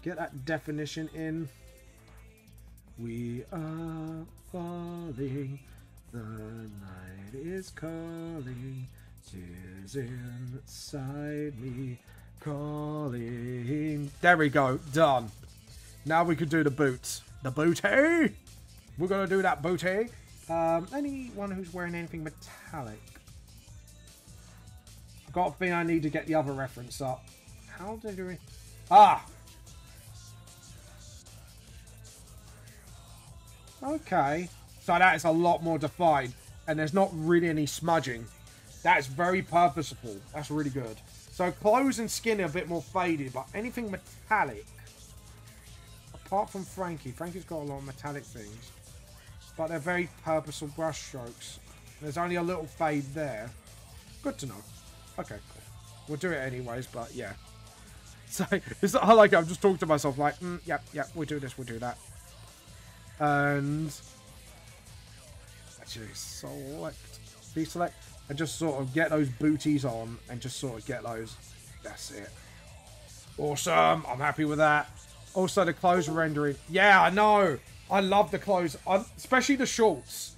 get that definition in. We are falling, the night is calling, tears inside me calling. There we go, done. Now we could do the boots. The booty! We're going to do that booty. Anyone who's wearing anything metallic? I've got a thing I need to get the other reference up. How do I do it? Ah! Okay. So that is a lot more defined. And there's not really any smudging. That's very purposeful. That's really good. So clothes and skin are a bit more faded. But anything metallic. Apart from Frankie. Frankie's got a lot of metallic things. But they're very purposeful brush strokes. There's only a little fade there. Good to know. Okay, cool. We'll do it anyways, but yeah. So, I like it. I'm just talking to myself like, yep, we'll do this, we'll do that. And actually deselect, and just sort of get those booties on and just sort of get those. That's it. Awesome. I'm happy with that. Also, the clothes rendering. Yeah, I know. I love the clothes, especially the shorts.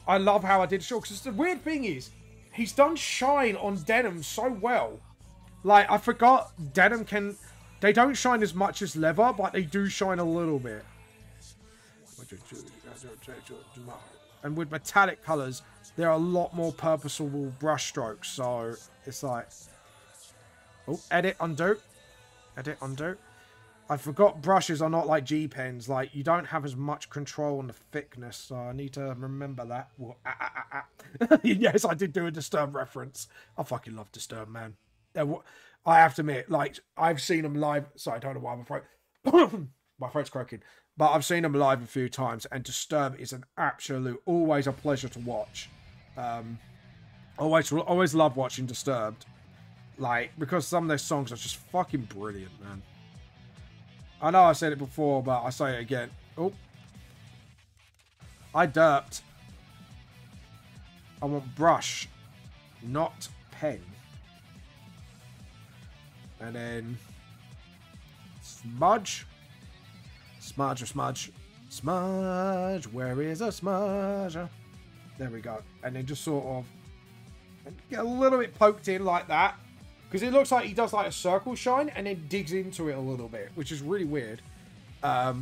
I love how I did shorts. Because the weird thing is, he's done shine on denim so well. Like, I forgot denim can... They don't shine as much as leather, but they do shine a little bit. And with metallic colours, there are a lot more purposeful brush strokes. So, it's like... Oh, edit, undo. Edit, undo. I forgot brushes are not like G-pens. Like, you don't have as much control on the thickness. So I need to remember that. Yes, I did do a Disturbed reference. I fucking love Disturbed, man. I have to admit, like, I've seen them live. Sorry, I don't know why my throat... my throat's croaking. But I've seen them live a few times. And Disturbed is an absolute... Always a pleasure to watch. Always love watching Disturbed. Like, because some of their songs are just fucking brilliant, man. I know I said it before, but I say it again. Oh. I derped. I want brush, not pen. And then smudge. Smudge or smudge. Smudge. Where is a smudge? There we go. And then just sort of get a little bit poked in like that. Because it looks like he does like a circle shine and then digs into it a little bit, which is really weird. But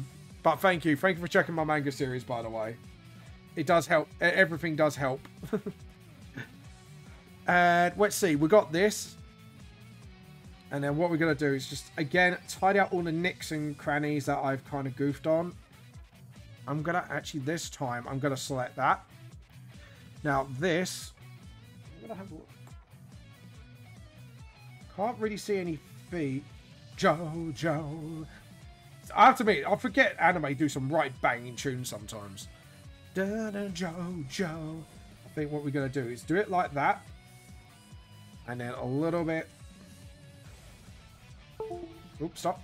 thank you. Thank you for checking my manga series, by the way. It does help. Everything does help. And let's see. We got this. And then what we're going to do is just, again, tidy out all the nicks and crannies that I've kind of goofed on. I'm going to actually, this time, I'm going to select that. Now, this... I'm going to have a look. Can't really see any feet. Jojo. I have to admit, I forget anime do some right banging tunes sometimes. Jojo. I think what we're going to do is do it like that. And then a little bit. Oops, stop.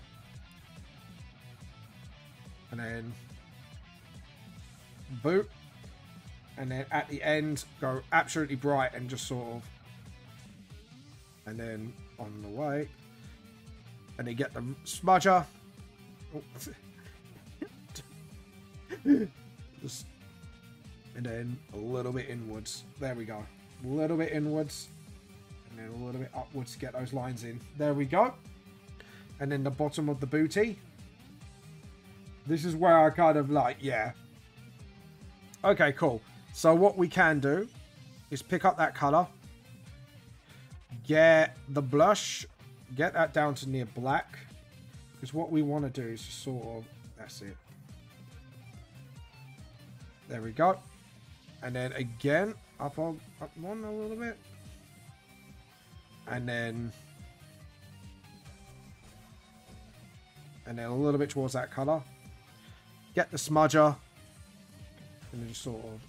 And then boot. And then at the end, go absolutely bright and just sort of. And then on the way. And then get the smudger. Just, and then a little bit inwards. There we go. A little bit inwards. And then a little bit upwards to get those lines in. There we go. And then the bottom of the booty. This is where I kind of like, yeah. Okay, cool. So what we can do is pick up that colour. Get the blush. Get that down to near black. Because what we want to do is just sort of... That's it. There we go. And then again, up one a little bit. And then a little bit towards that colour. Get the smudger. And then just sort of...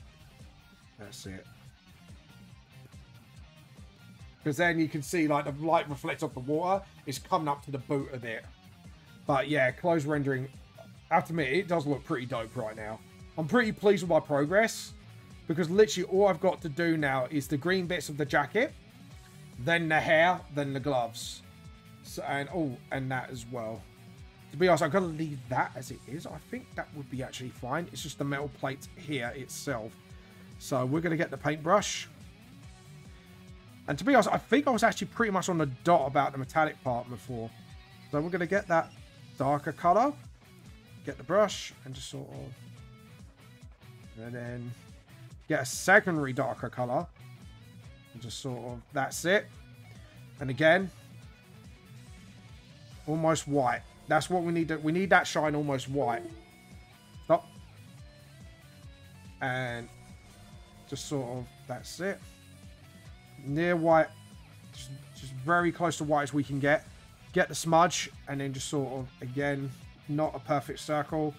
That's it. Because then you can see like the light reflects off the water. It's coming up to the boot a bit. But yeah, close rendering. I have to admit, it does look pretty dope right now. I'm pretty pleased with my progress. Because literally all I've got to do now is the green bits of the jacket, then the hair, then the gloves. So, and that as well. To be honest, I'm going to leave that as it is. I think that would be actually fine. It's just the metal plate here itself. So we're going to get the paintbrush. And to be honest, I think I was actually pretty much on the dot about the metallic part before. So we're going to get that darker color. Get the brush and just sort of... And then get a secondary darker color. And just sort of... That's it. And again... Almost white. That's what we need. We need that shine almost white. Stop. And just sort of... That's it. Near white. Just very close to white as we can get. Get the smudge. And then just sort of, again, not a perfect circle.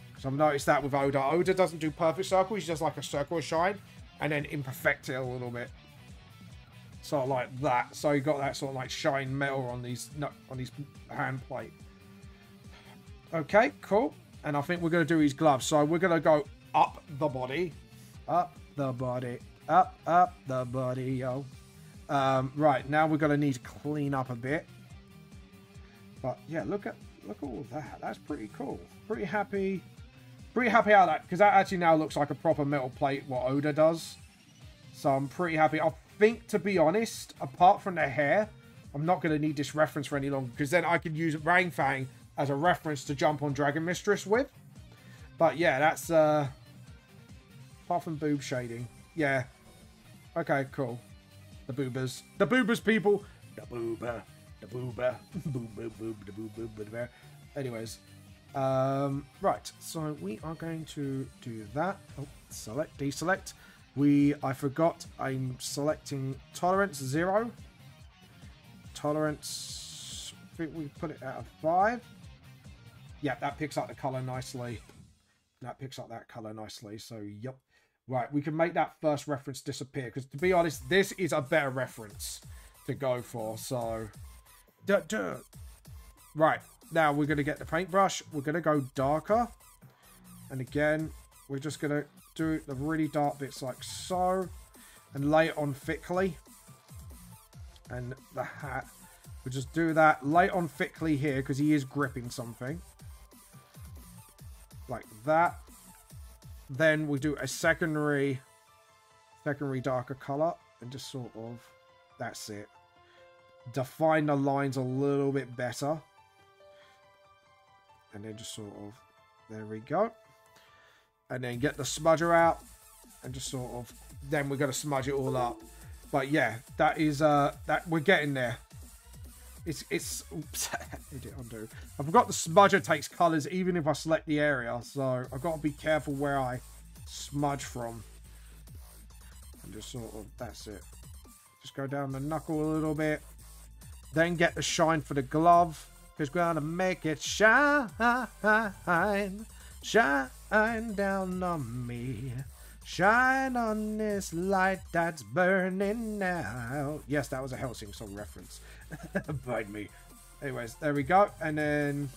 Because I've noticed that with Oda. Oda doesn't do perfect circles. He does like a circle of shine. And then imperfect it a little bit. Sort of like that. So you got that sort of like shine metal on these hand plate. Okay, cool. And I think we're going to do his gloves. So we're going to go up the body. Up the body. Up the body, yo. Right, now we're going to need to clean up a bit. But yeah, look at all of that. That's pretty cool. Pretty happy how that, because that actually now looks like a proper metal plate, what Oda does. So I'm pretty happy. I think, to be honest, apart from the hair, I'm not going to need this reference for any longer, because then I could use Rang Fang as a reference to jump on Dragon Mistress with. But yeah, that's apart from boob shading. Yeah. Okay, cool. The boobers. The boobers, people. The boober. The boober. Boob, boob, boob, the boob, boob, boob, boob. Anyways. Right. So we are going to do that. Oh, select, deselect. I forgot I'm selecting tolerance 0. Tolerance, I think we put it at a 5. Yeah, that picks up the color nicely. That picks up that color nicely. So, yep. Right, we can make that first reference disappear. Because, to be honest, this is a better reference to go for. So, right, now we're going to get the paintbrush. We're going to go darker. And again, we're just going to do the really dark bits like so. And lay it on thickly. And the hat. We'll just do that. Lay it on thickly here because he is gripping something. Like that. Then we do a secondary darker color and just sort of, that's it. Define the lines a little bit better. And then just sort of, there we go. And then get the smudger out and just sort of, then we're going to smudge it all up. But yeah, that is, that we're getting there. It's oops, undo. I forgot the smudger takes colors even if I select the area, so I've got to be careful where I smudge from. And just sort of, that's it. Just go down the knuckle a little bit. Then get the shine for the glove, because we're gonna make it shine, shine down on me. Shine on this light that's burning now. Yes, that was a Hellsing song reference. Pardon me. Anyways, there we go. And then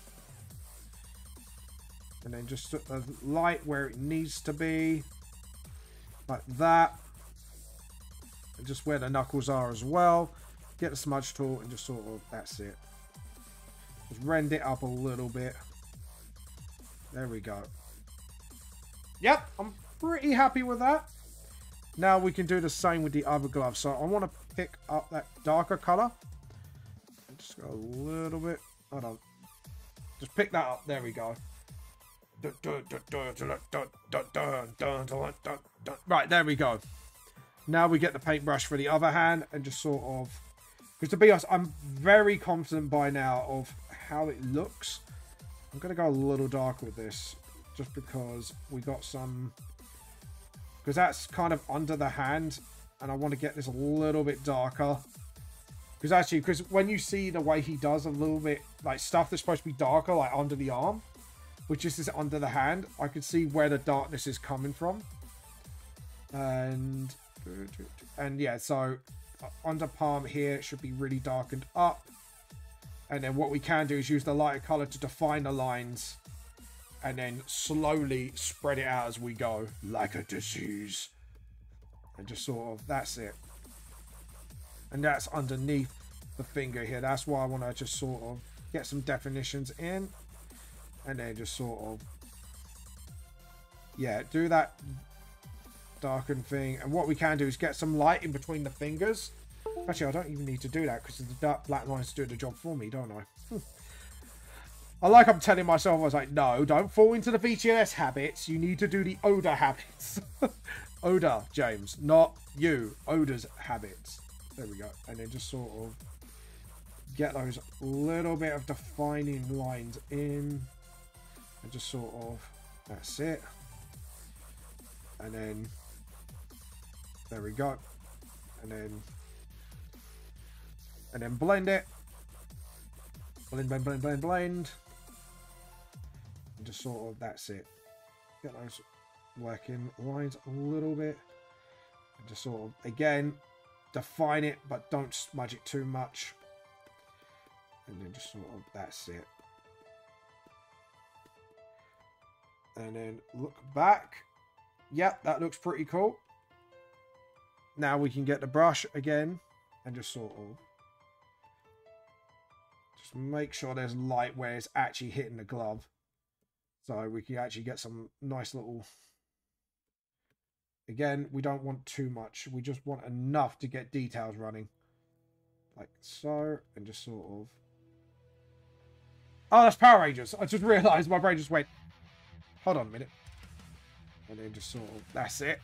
just put the light where it needs to be. Like that. And just where the knuckles are as well. Get the smudge tool and just sort of, that's it. Just rend it up a little bit. There we go. Yep, I'm pretty happy with that. Now we can do the same with the other glove. So I want to pick up that darker color. And just go a little bit. Hold on. Just pick that up. There we go. Right, there we go. Now we get the paintbrush for the other hand and just sort of, because to be honest, I'm very confident by now of how it looks. I'm going to go a little darker with this just because we got some, because that's kind of under the hand and I want to get this a little bit darker. Because actually, because when you see the way he does a little bit, like stuff that's supposed to be darker, like under the arm, which is under the hand, I can see where the darkness is coming from. And yeah, so under palm here, it should be really darkened up. And then what we can do is use the lighter color to define the lines and then slowly spread it out as we go, like a disease. And just sort of, that's it. And that's underneath the finger here. That's why I want to just sort of get some definitions in. And then just sort of, yeah, do that darken thing. And what we can do is get some light in between the fingers. Actually, I don't even need to do that because the dark black lines do the job for me, don't I? I'm telling myself, I was like, no, don't fall into the VGS habits. You need to do the Oda habits. Oda, James, not you. Oda's habits. There we go. And then just sort of get those little bit of defining lines in. And just sort of, that's it. And then, there we go. And then blend it. Blend, blend, blend, blend, blend. And just sort of, that's it. Get those working lines a little bit. And just sort of, again, define it, but don't smudge it too much. And then just sort of, that's it. And then look back. Yep, that looks pretty cool. Now we can get the brush again and just sort of just make sure there's light where it's actually hitting the glove. So we can actually get some nice little... Again, we don't want too much. We just want enough to get details running. Like so. And just sort of... Oh, that's Power Rangers. I just realised my brain just went... Hold on a minute. And then just sort of... That's it.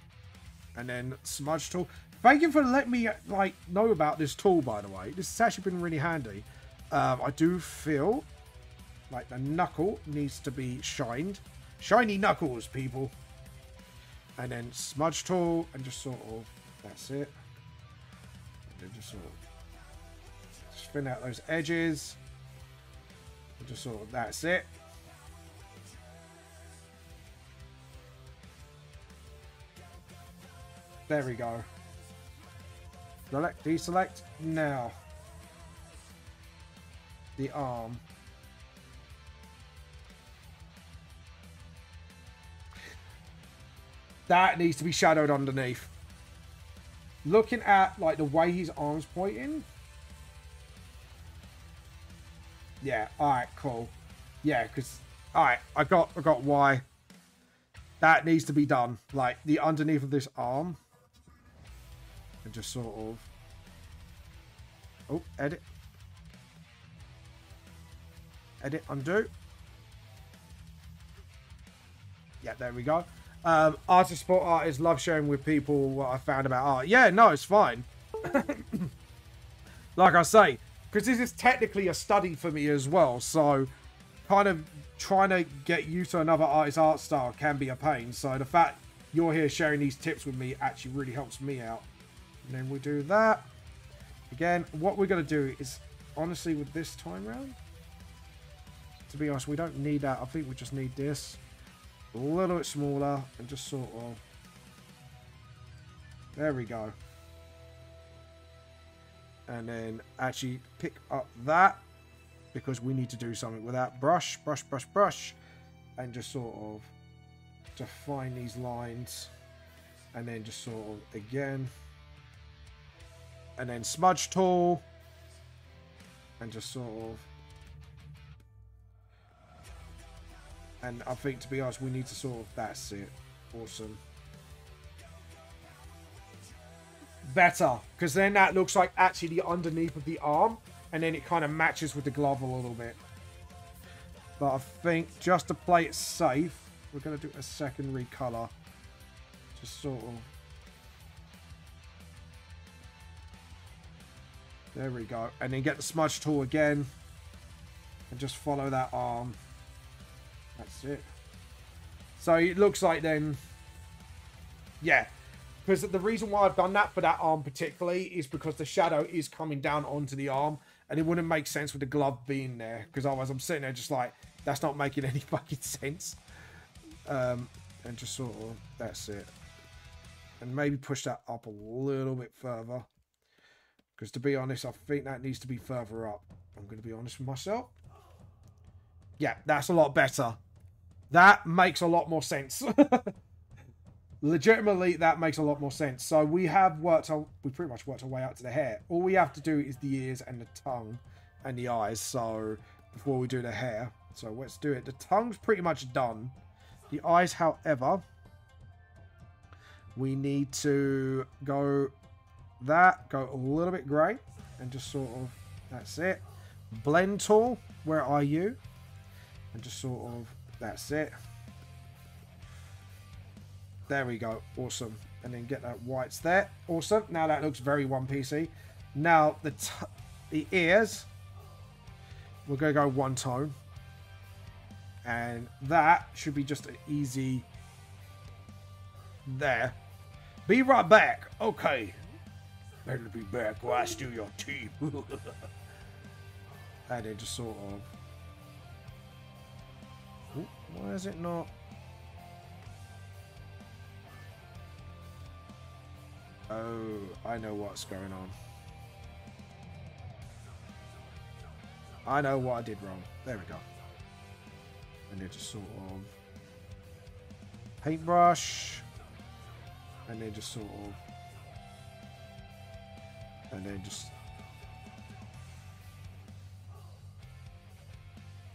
And then smudge tool. Thank you for letting me like know about this tool, by the way. This has actually been really handy. I do feel like the knuckle needs to be shined. Shiny knuckles, people. And then smudge tool and just sort of, that's it. And then just sort of just thin out those edges. And just sort of, that's it. There we go. Select, deselect, now. The arm. That needs to be shadowed underneath. Looking at like the way his arm's pointing. Yeah, alright, cool. Yeah, because alright, I got why. That needs to be done. Like the underneath of this arm. And just sort of... Oh, edit. Edit, undo. Yeah, there we go. Artist support artists love sharing with people what I found about art. Yeah, no, it's fine. Like I say, because this is technically a study for me as well. So kind of trying to get used to another artist's art style can be a pain. So the fact you're here sharing these tips with me actually really helps me out. And then we do that. Again, what we're going to do is, honestly, with this time round, to be honest, we don't need that. I think we just need this. A little bit smaller and just sort of... There we go. And then actually pick up that because we need to do something with that. Brush, brush, brush, brush. And just sort of define these lines. And then just sort of, again... And then smudge tool. And just sort of... And I think, to be honest, we need to sort of... That's it. Awesome. Better. Because then that looks like actually the underneath of the arm. And then it kind of matches with the glove a little bit. But I think just to play it safe, we're going to do a secondary colour. Just sort of... There we go. And then get the smudge tool again. And just follow that arm. That's it. So it looks like then... Yeah. Because the reason why I've done that for that arm particularly is because the shadow is coming down onto the arm. And it wouldn't make sense with the glove being there. Because otherwise I'm sitting there just like, that's not making any fucking sense. And just sort of, that's it. And maybe push that up a little bit further. Because to be honest, I think that needs to be further up. I'm going to be honest with myself. Yeah, that's a lot better. That makes a lot more sense. legitimately, that makes a lot more sense. So we pretty much worked our way out to the hair. All we have to do is the ears and the tongue and the eyes. So before we do the hair, so let's do it. The tongue's pretty much done. The eyes, however, we need to go a little bit grey and just sort of, that's it. Blend tool, where are you? And just sort of, that's it. There we go. Awesome. And then get that whites there. Awesome. Now that looks very One Piecey. Now the ears, we're going to go one tone. And that should be just an easy there. Be right back. Okay. Better be back while I steal your teeth. And then just sort of. Ooh, why is it not? Oh, I know what's going on. I know what I did wrong. There we go. And then just sort of paintbrush. And then just sort of. And then just.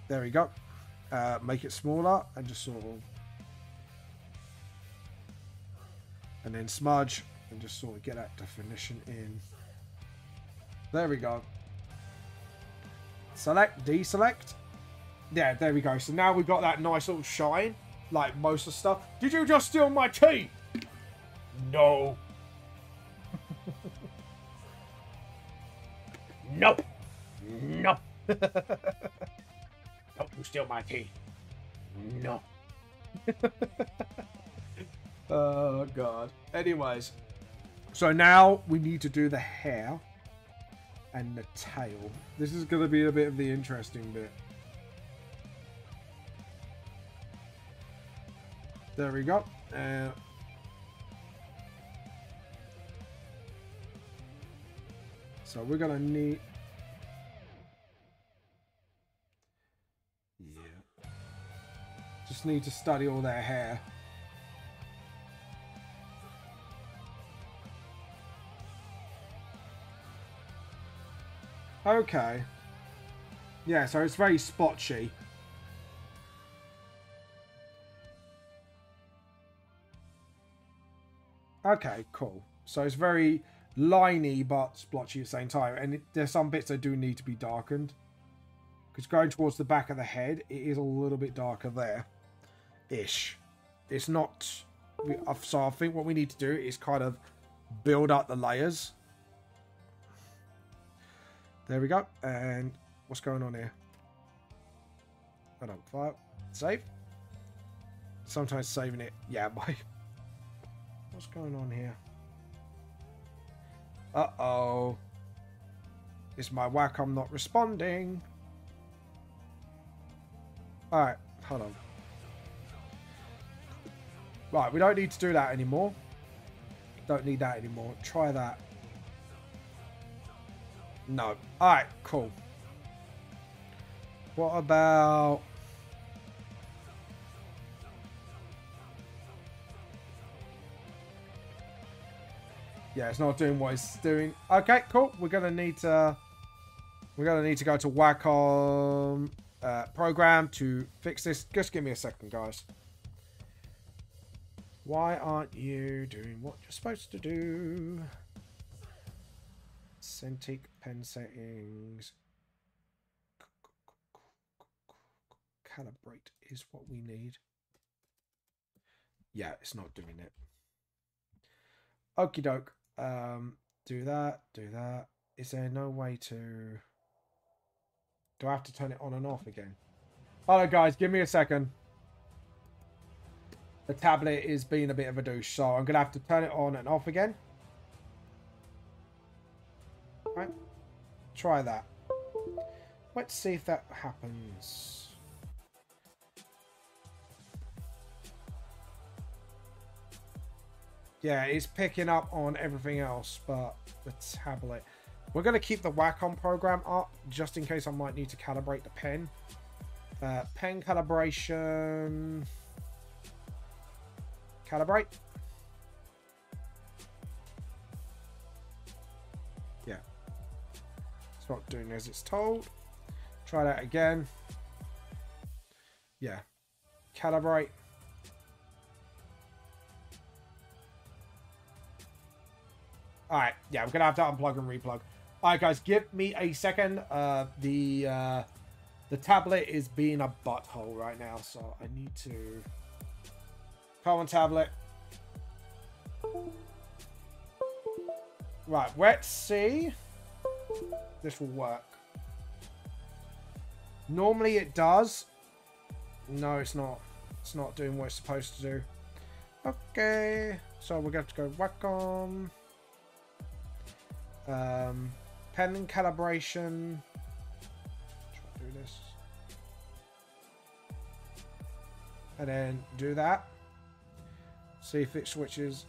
There we go. Make it smaller and just sort of. And then smudge. And just sort of get that definition in. There we go. Select, deselect. Yeah, there we go. So now we've got that nice little shine, like most of the stuff. Did you just steal my tea? No. Nope. Nope. Don't you steal my tea. No. Oh, God. Anyways. So now we need to do the hair and the tail. This is going to be a bit of the interesting bit. There we go. So we're going to need... Yeah. Just need to study all their hair. Okay. Yeah, so it's very spotchy. Okay, cool. So it's very liney but splotchy at the same time. And there's some bits that do need to be darkened. Because going towards the back of the head, it is a little bit darker there. Ish. It's not... So I think what we need to do is kind of build up the layers. There we go. And what's going on here? Hold on. File. Save. Sometimes saving it. Yeah, boy. What's going on here? Uh-oh. Is my Wacom not responding? Alright. Hold on. Right. We don't need to do that anymore. Don't need that anymore. Try that. No. Alright, cool. What about... Yeah, it's not doing what it's doing. Okay, cool. We're gonna need to go to Wacom program to fix this. Just give me a second, guys. Why aren't you doing what you're supposed to do? Cintiq pen settings. Calibrate is what we need. Yeah, it's not doing it. Okie doke. Do that. Is there no way to... Do I have to turn it on and off again? Hello, guys. Give me a second. The tablet is being a bit of a douche, so I'm going to have to turn it on and off again. Right. Try that. Let's see if that happens. Yeah, it's picking up on everything else, but the tablet. We're going to keep the Wacom program up, just in case I might need to calibrate the pen. Pen calibration. Calibrate. not doing as it's told. Try that again. Yeah. Calibrate. Alright, yeah, I'm going to have to unplug and replug. Alright, guys, give me a second. The tablet is being a butthole right now, so I need to... Come on, tablet. Right, let's see. This will work. Normally it does. No, it's not. It's not doing what it's supposed to do. Okay. So we're going to go Wacom. Pending calibration. Try to do this. And then do that. See if it switches.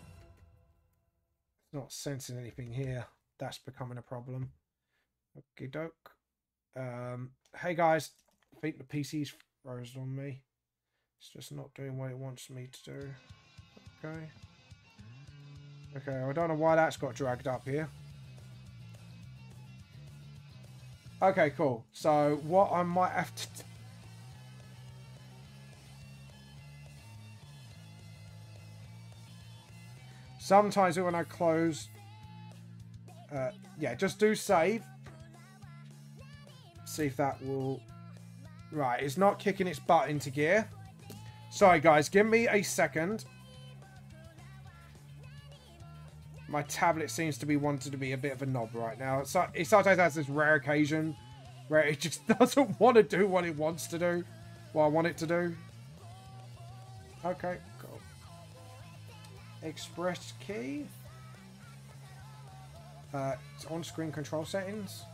It's not sensing anything here. That's becoming a problem. Okie doke. Hey guys, I think the PC's frozen on me. It's just not doing what it wants me to do. Okay. Okay, I don't know why that's got dragged up here. Okay, cool. So what I might have to do... Sometimes when I close... yeah, just do save. See if that will... Right, it's not kicking its butt into gear. Sorry, guys. Give me a second. My tablet seems to be wanting to be a bit of a knob right now. It sometimes has this rare occasion where it just doesn't want to do what it wants to do. What I want it to do. Okay, cool. Express key. It's on-screen control settings.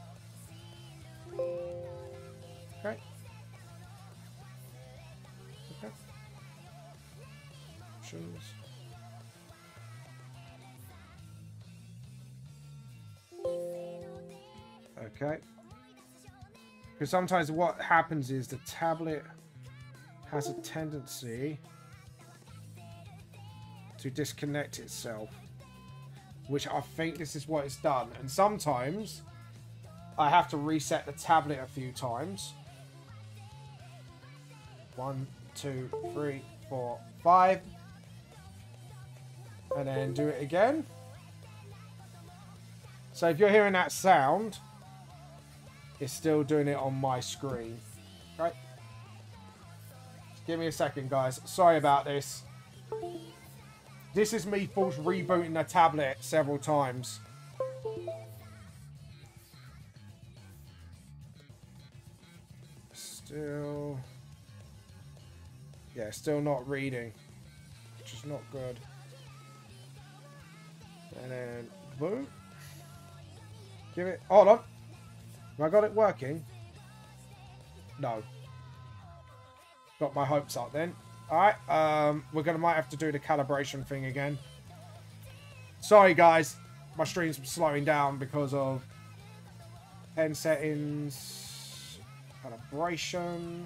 Okay. Okay. Options. Okay. Because sometimes what happens is the tablet has a tendency to disconnect itself, which I think this is what it's done. And sometimes I have to reset the tablet a few times. 1, 2, 3, 4, 5. And then do it again. So if you're hearing that sound, it's still doing it on my screen. Right? Just give me a second, guys. Sorry about this. This is me force rebooting the tablet several times. Still... Yeah, still not reading. Which is not good. And then... Boom. Give it... Hold on. Have I got it working? No. Got my hopes up then. Alright, might have to do the calibration thing again. Sorry guys, my stream's slowing down because of pen settings, calibration.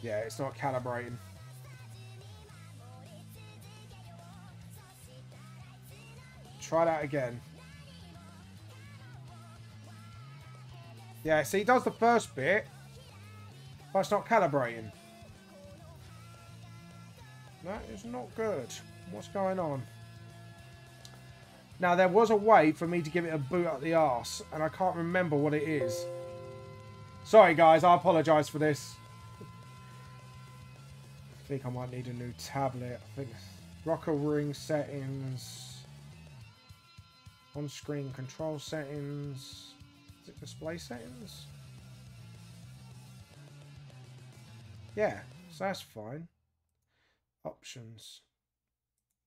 Yeah, it's not calibrating. Try that again. Yeah, see, it does the first bit, but it's not calibrating. That is not good. What's going on? Now, there was a way for me to give it a boot up the arse, and I can't remember what it is. Sorry, guys, I apologise for this. I think I might need a new tablet. I think rocker ring settings, on-screen control settings. Is it display settings? Yeah, so that's fine. Options.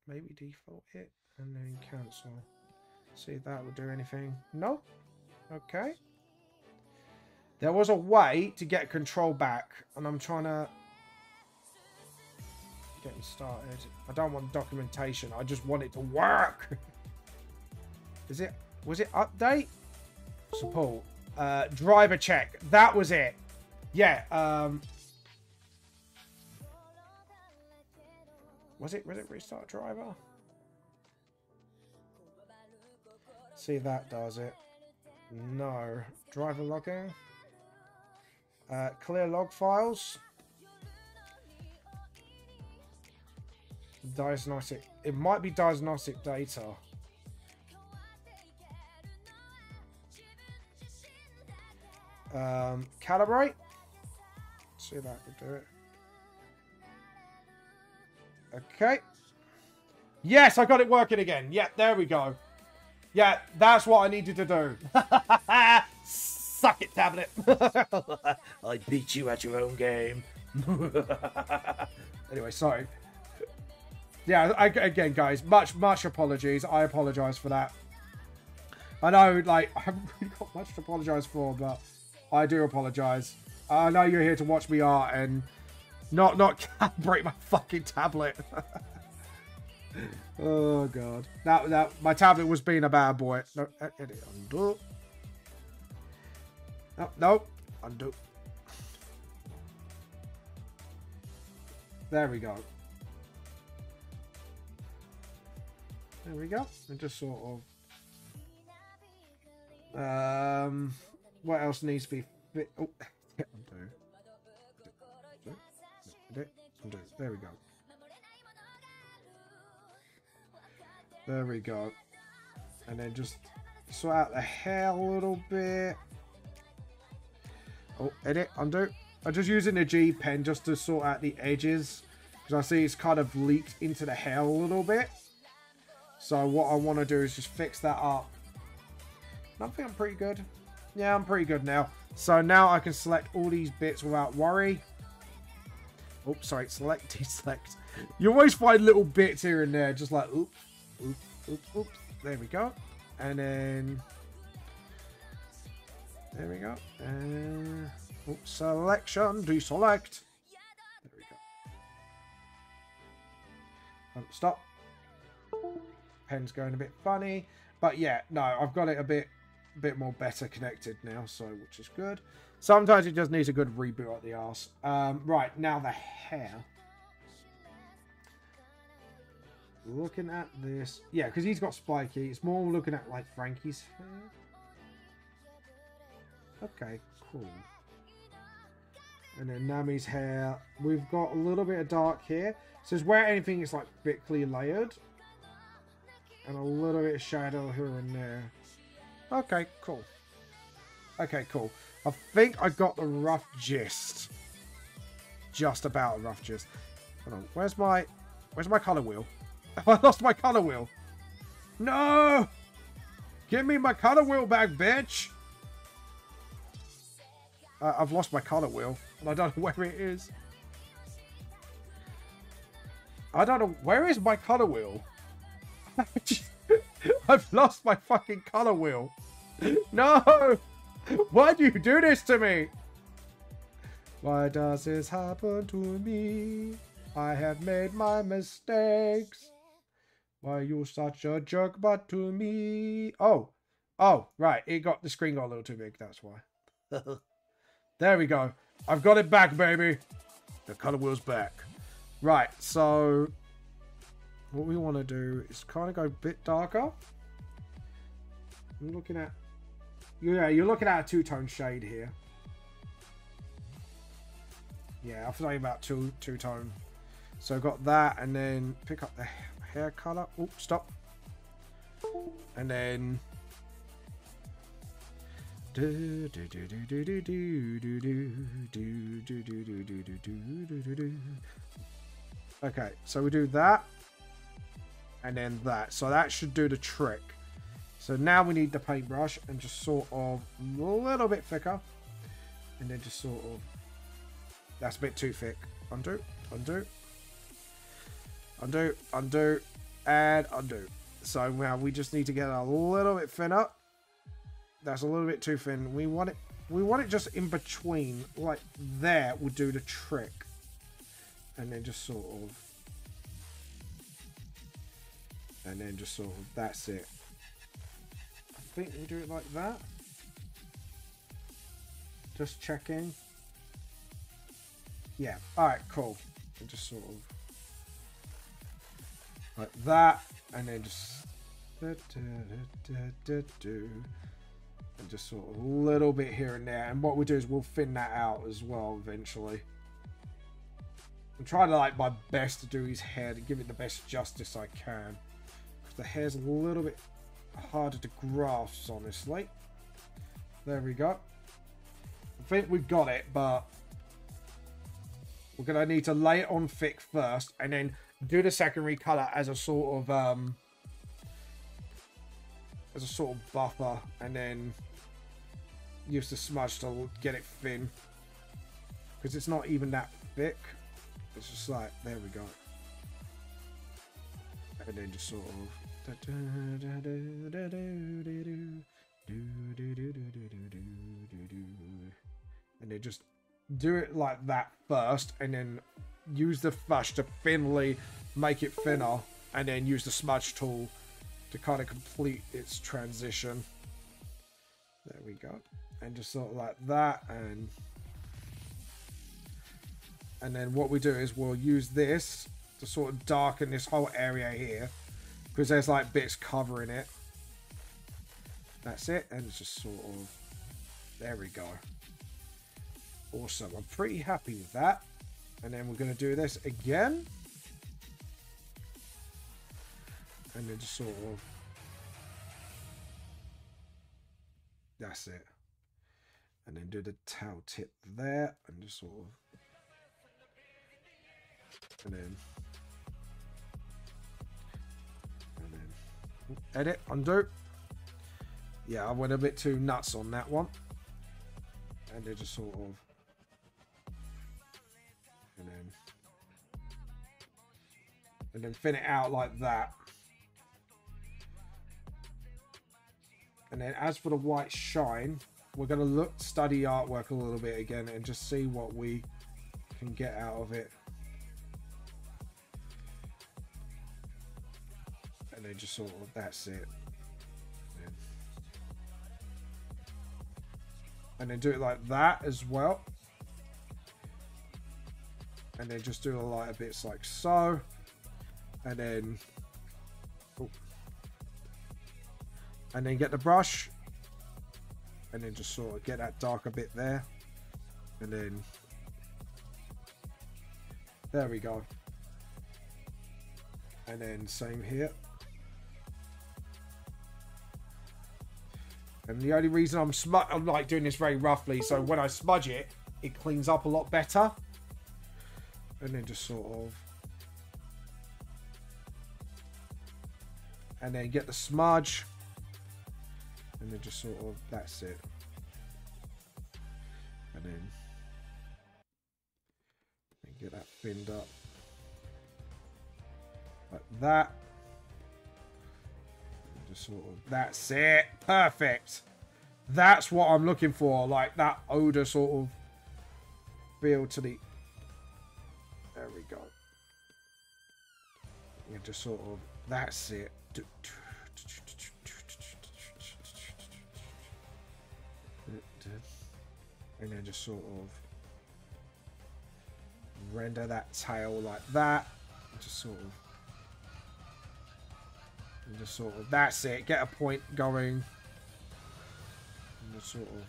Maybe default it and then cancel. See if that will do anything. No. Okay. There was a way to get control back, and I'm trying to getting started. I don't want documentation. I just want it to work. Was it update? Support. Driver check. That was it. Yeah. Was it restart driver? See if that does it. No. Driver logging. Clear log files. Diagnostic. It might be diagnostic data. Calibrate. See if that would do it. Okay. Yes, I got it working again. Yeah, there we go. Yeah, that's what I needed to do. Suck it, tablet. I beat you at your own game. Anyway, sorry. Yeah, again, guys, much apologies. I apologize for that. I know, like, I haven't really got much to apologize for, but I do apologize. I know you're here to watch me art and not calibrate my fucking tablet. Oh god, that my tablet was being a bad boy. No, edit, undo. No, undo. There we go. There we go. And just sort of. What else needs to be fit? Oh, undo. Undo. There we go. There we go. And then just sort out the hair a little bit. Oh, edit, undo. I'm just using the G pen just to sort out the edges. Because I see it's kind of leaked into the hair a little bit. So what I want to do is just fix that up. I think I'm pretty good. Yeah, I'm pretty good now. So now I can select all these bits without worry. Oh, sorry, select, deselect. You always find little bits here and there, just like, oops. Oops, oops, oops. There we go. And then there we go. Oops, selection, deselect. There we go. Stop. Pen's going a bit funny. But yeah, no, I've got it a bit more better connected now, so which is good. Sometimes it just needs a good reboot at the arse. Right, now the hair. Looking at this, yeah, because he's got spiky. It's more looking at like Frankie's hair. Okay, cool. And then Nami's hair. We've got a little bit of dark here. So it's where anything is like thickly layered, and a little bit of shadow here and there. Okay, cool. Okay, cool. I think I got the rough gist. Just about a rough gist. Hold on. Where's my color wheel? I lost my color wheel. No! Give me my color wheel back, bitch! I've lost my color wheel, and I don't know where it is. I don't know. Where is my color wheel? I've lost my fucking color wheel. No! Why do you do this to me? Why does this happen to me? I have made my mistakes. Why you such a jerk but to me? Oh, right. The screen got a little too big. That's why. There we go. I've got it back, baby. The color wheel's back. Right. So what we want to do is kind of go a bit darker. I'm looking at, yeah, you're looking at a two-tone shade here. Yeah, I'm talking about two-tone. So I've got that, and then pick up the hair color. Oh, stop. And then okay, so we do that and then that. So that should do the trick. So now we need the paintbrush and just sort of a little bit thicker, and then just sort of, that's a bit too thick. Undo, undo, undo, undo, and undo. So now we just need to get a little bit thinner. That's a little bit too thin. We want it just in between, like there would do the trick. And then just sort of, that's it. I think we do it like that. Just checking. Yeah, alright, cool. And just sort of, like that, and then just and just sort of a little bit here and there. And what we'll do is we'll thin that out as well eventually. I'm trying to like my best to do his hair to give it the best justice I can, because the hair's a little bit harder to grasp, honestly. There we go. I think we've got it, but we're gonna need to lay it on thick first, and then do the secondary color as a sort of buffer, and then use the smudge to get it thin, because it's not even that thick. It's just like, there we go, and then just sort of, and then just do it like that first, and then use the brush to thinly make it thinner, and then use the smudge tool to kind of complete its transition. There we go, and just sort of like that, and then what we do is we'll use this to sort of darken this whole area here, because there's like bits covering it. That's it, and it's just sort of, there we go. Awesome, I'm pretty happy with that. And then we're going to do this again, and then just sort of, that's it, and then do the tail tip there, and just sort of, and then edit, undo. Yeah, I went a bit too nuts on that one, and then just sort of, and then thin it out like that. And then as for the white shine, we're going to study artwork a little bit again and just see what we can get out of it. And then just sort of, that's it. And then do it like that as well. And then just do a lighter bits like so. And then, and then get the brush, and then just sort of get that darker bit there, and then there we go. And then same here. And the only reason I'm like doing this very roughly, so when I smudge it, it cleans up a lot better. And then just sort of, and then get the smudge, and then just sort of, that's it. And then get that thinned up like that. And just sort of, that's it. Perfect. That's what I'm looking for, like that odor sort of feel to the, there we go. And just sort of, that's it. And then just sort of render that tail like that. Just sort of, and just sort of, that's it. Get a point going. And just sort of,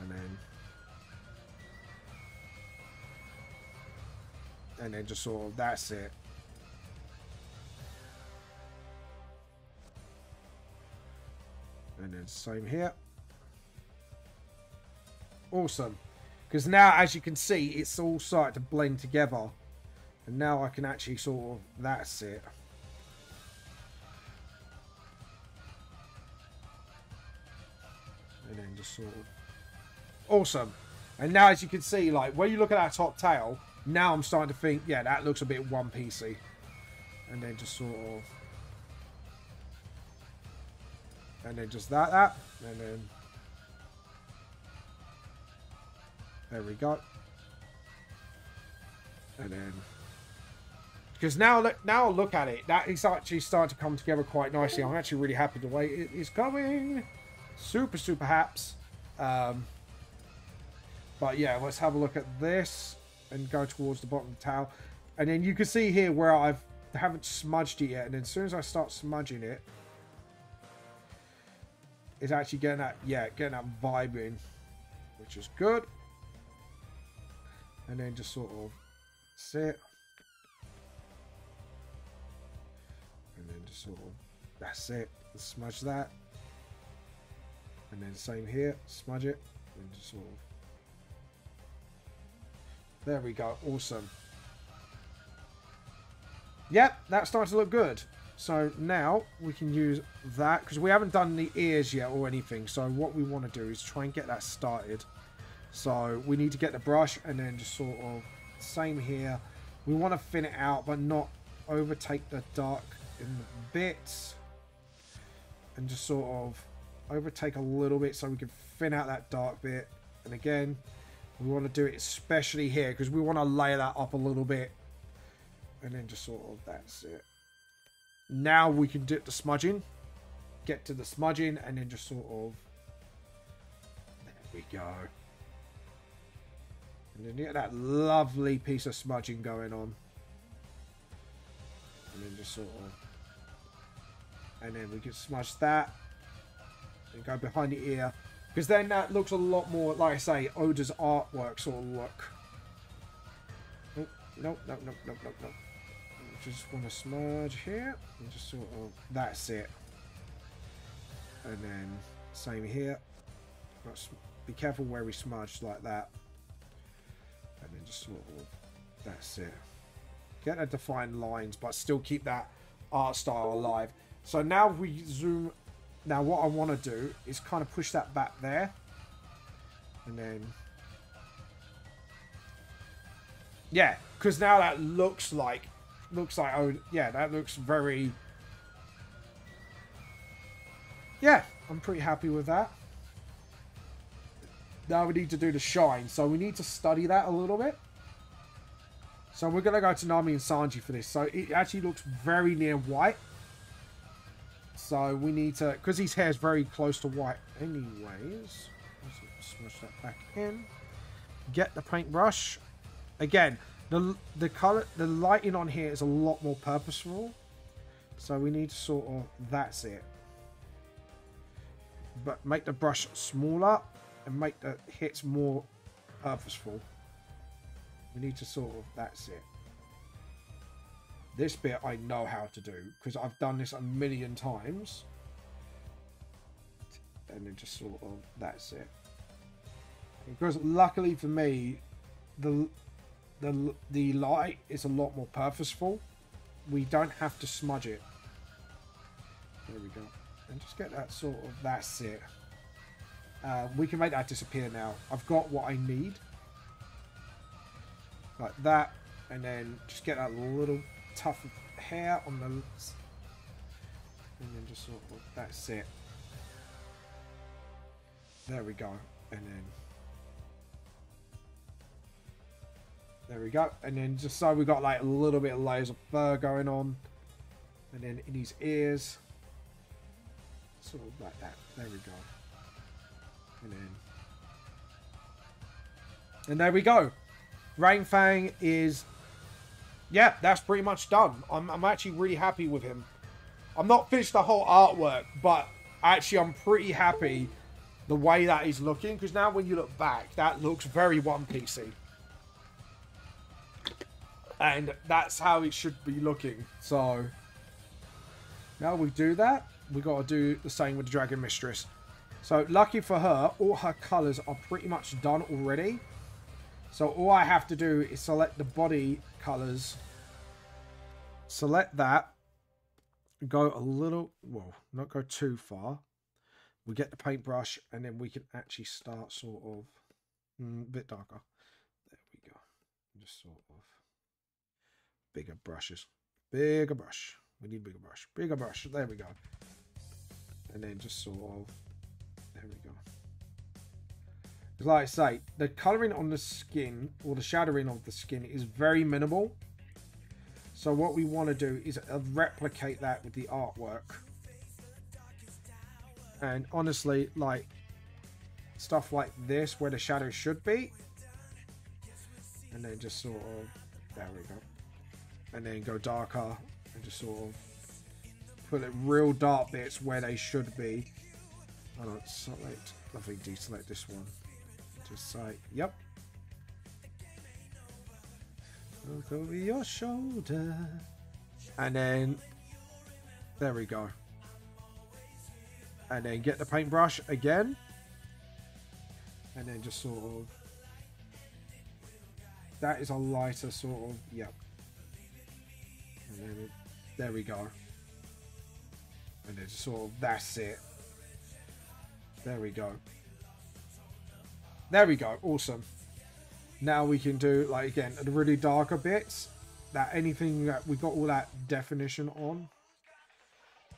and then just sort of, that's it. And then same here. Awesome. Because now, as you can see, it's all starting to blend together. And now I can actually sort of, that's it. And then just sort of, awesome. And now, as you can see, like, when you look at that top tail, now I'm starting to think, yeah, that looks a bit one-piecey. And then just sort of, and then just that, and then there we go. And then, because now look at it, that is actually starting to come together quite nicely. I'm actually really happy the way it is going. Super haps. But yeah, let's have a look at this and go towards the bottom of the towel. And then you can see here where I haven't smudged it yet. And then as soon as I start smudging it, it's actually getting that, yeah, getting that vibe in, which is good. And then just sort of sit. And then just sort of, that's it. Smudge that. And then same here, smudge it. And just sort of, there we go, awesome. Yep, that's starting to look good. So now we can use that, because we haven't done the ears yet or anything. So what we want to do is try and get that started. So we need to get the brush and then just sort of, same here. We want to thin it out, but not overtake the dark in the bits. And just sort of overtake a little bit so we can thin out that dark bit. And again, we want to do it especially here because we want to layer that up a little bit. And then just sort of, that's it. Now we can do the smudging. Get to the smudging and then just sort of, there we go. And then you get that lovely piece of smudging going on. And then just sort of, and then we can smudge that and go behind the ear, because then that looks a lot more, like I say, Oda's artwork sort of look. Oh, no. Just want to smudge here and just sort of, that's it. And then same here. Let's be careful where we smudge like that. And then just sort of, that's it. Get the defined lines, but still keep that art style alive. So now we zoom. Now what I want to do is kind of push that back there. And then, yeah, because now that looks like, oh yeah, that looks very, yeah, I'm pretty happy with that. Now we need to do the shine, so we need to study that a little bit. So we're going to go to Nami and Sanji for this. So it actually looks very near white. So we need to, because his hair is very close to white anyways. Let's smush that back in. Get the paintbrush. Again, the color, the lighting on here is a lot more purposeful. So we need to sort of, that's it. But make the brush smaller and make the hits more purposeful. We need to sort of, that's it. This bit I know how to do because I've done this a million times. And then just sort of, that's it. Because luckily for me, the light is a lot more purposeful. We don't have to smudge it. There we go. And just get that sort of, that's it. We can make that disappear now. I've got what I need. Like that. And then just get that little tuft of hair on the, and then just sort of, that's it. There we go. And then there we go. And then just so we got like a little bit of layers of fur going on. And then in his ears, sort of like that. There we go. And there we go. Rain Fang is, yeah, that's pretty much done. I'm actually really happy with him. I'm not finished the whole artwork, but actually I'm pretty happy the way that he's looking, because now when you look back, that looks very One Piecey. And that's how it should be looking. So now we do that, we got to do the same with the Dragon Mistress. So lucky for her, all her colours are pretty much done already. So all I have to do is select the body colours, select that, go a little, well, not go too far. We get the paintbrush and then we can actually start sort of a bit darker. There we go. Just sort of bigger brushes. Bigger brush. We need bigger brush. Bigger brush. There we go. And then just sort of, there we go. Like I say, the colouring on the skin, or the shadowing of the skin, is very minimal. So what we want to do is replicate that with the artwork. And honestly, like stuff like this, where the shadow should be, and then just sort of, there we go. and then go darker and just sort of put it real dark bits where they should be. I don't select, I think deselect this one. Just say, yep. Look over your shoulder. And then, there we go. And then get the paintbrush again. And then just sort of, that is a lighter sort of, yep. And then, there we go. And then just sort of, that's it. There we go. There we go. Awesome. Now we can do, like, again, the really darker bits. That anything that we got all that definition on.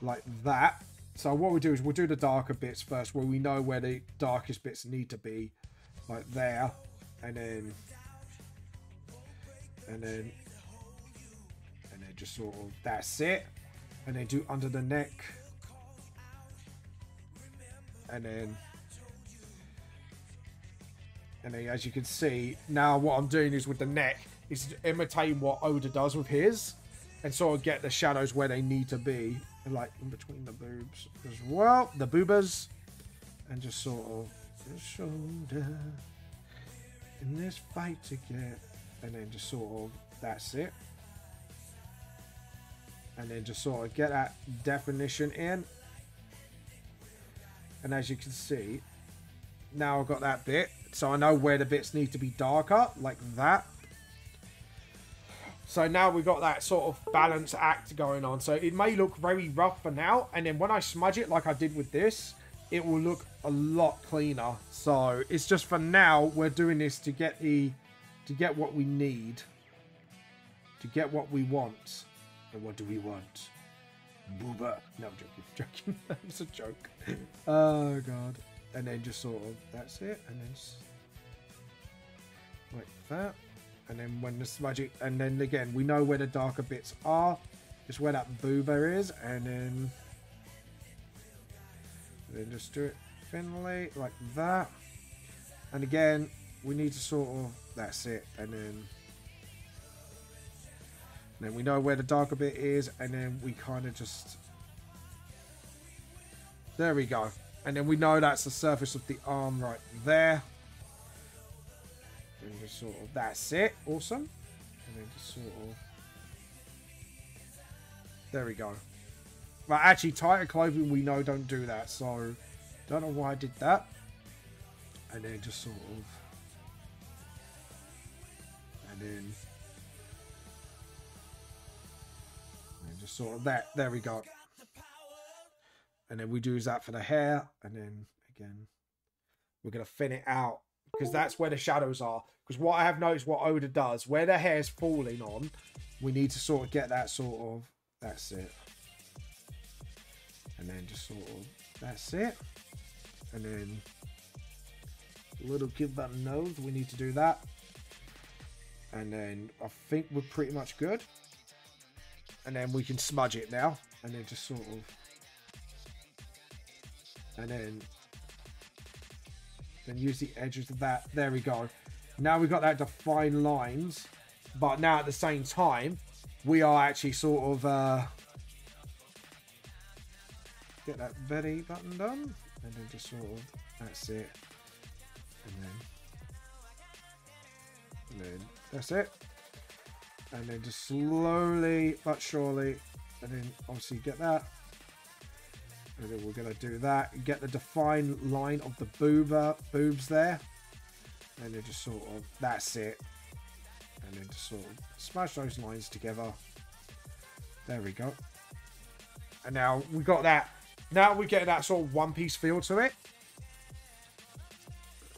Like that. So what we do is we'll do the darker bits first, where we know where the darkest bits need to be. Like there. And then just sort of, that's it. And then do under the neck. And then as you can see, now what I'm doing is with the neck is imitating what Oda does with his, and sort of get the shadows where they need to be, and like in between the boobs as well, the boobas, and just sort of the shoulder in this fight to get, and then just sort of, that's it. And then just sort of get that definition in. And as you can see, now I've got that bit. So I know where the bits need to be darker, like that. So now we've got that sort of balance act going on. So it may look very rough for now. And then when I smudge it like I did with this, it will look a lot cleaner. So it's just for now, we're doing this to get what we need. To get what we want. And what do we want? Booba. No, I'm joking. It's a joke. Oh, God. And then just sort of, that's it. And then like that. And then when the smudging, and then again, we know where the darker bits are. Just where that booba is. And then just do it thinly, like that. And again, we need to sort of, that's it. And then we know where the darker bit is, and then we kind of just, there we go. And then we know that's the surface of the arm right there. And just sort of, that's it. Awesome. And then just sort of, there we go. But actually, tighter clothing we know don't do that, so don't know why I did that. And then just sort of, and then just sort of that. There we go. And then we do that for the hair. And then again, we're going to thin it out, because that's where the shadows are. Because what I have noticed what Oda does, where the hair's falling on, we need to sort of get that sort of, that's it. And then just sort of, that's it. And then a little give that nose, we need to do that. And then I think we're pretty much good. And then we can smudge it now. And then just sort of, and then use the edges of that. There we go. Now we've got that defined lines, but now at the same time, we are actually sort of get that belly button done, and then just sort of, that's it. And then that's it. And then just slowly but surely, and then obviously get that. And then we're going to do that. Get the defined line of the boobs there. And then just sort of, that's it. And then just sort of smash those lines together. There we go. And now we got that. Now we're getting that sort of one-piece feel to it.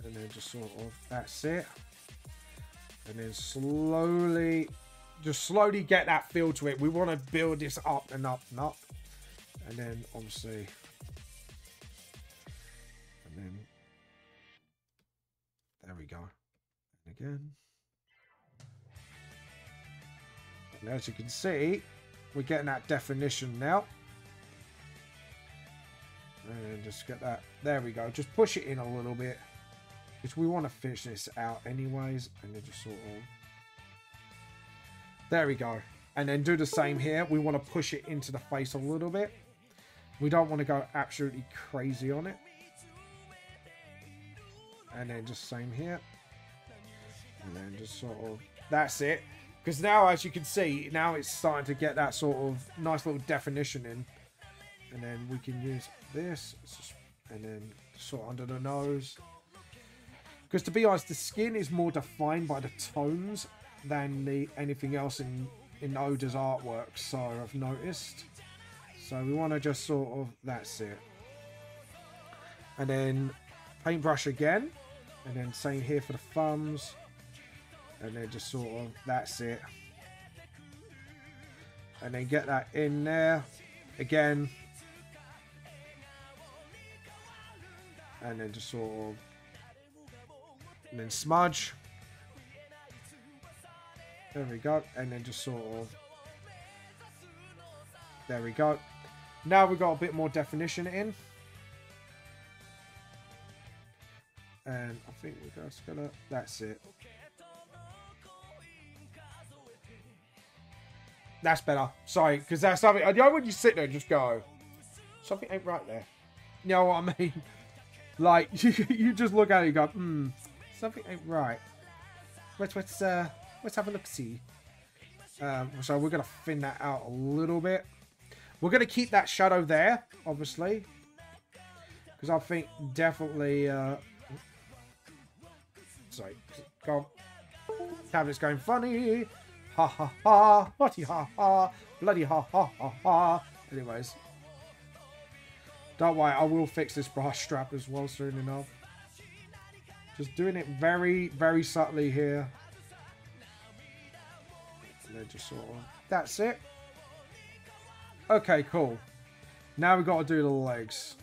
And then just sort of, that's it. And then slowly, just slowly get that feel to it. We want to build this up and up and up. And then obviously, and then there we go. And again, and as you can see, we're getting that definition now. And then just get that. There we go. Just push it in a little bit, because we want to finish this out anyways. And then just sort of, there we go. And then do the same here. We want to push it into the face a little bit. We don't want to go absolutely crazy on it. And then just same here. And then just sort of, that's it. Because now, as you can see, now it's starting to get that sort of nice little definition in. And then we can use this. And then sort of under the nose. Because to be honest, the skin is more defined by the tones than anything else in Oda's artwork. So I've noticed. So we want to just sort of, that's it. And then paintbrush again. And then same here for the thumbs. And then just sort of, that's it. And then get that in there. Again. And then just sort of, and then smudge. There we go. And then just sort of, there we go. Now we've got a bit more definition in. And I think we're just gonna, that's it. That's better. Sorry, because that's something, you know when you sit there and just go, something ain't right there. You know what I mean? Like, you just look at it and go, something ain't right. Let's have a look-see. So we're going to thin that out a little bit. We're going to keep that shadow there, obviously. Because I think definitely... sorry, go on. Tablet's going funny. Ha ha ha. Hotty ha ha. Bloody ha ha ha ha. Anyways. Don't worry, I will fix this brush strap as well soon enough. Just doing it very, very subtly here. And then just sort of... That's it. Okay, cool. Now we've got to do the legs.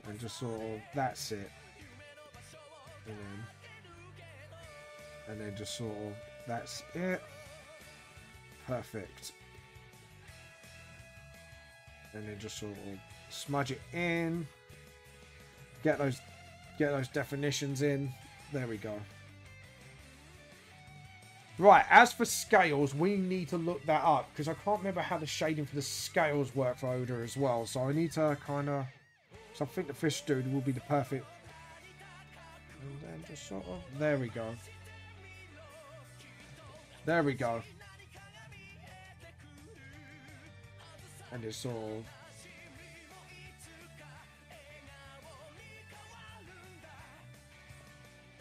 And just sort of... That's it. And then just sort of... That's it. Perfect. And then just sort of smudge it in. Get those definitions in. There we go. Right, as for scales, we need to look that up. Because I can't remember how the shading for the scales work for Oda as well. So I need to kind of... So I think the fish dude will be the perfect... And then just sort of... There we go. There we go. And it's sort of...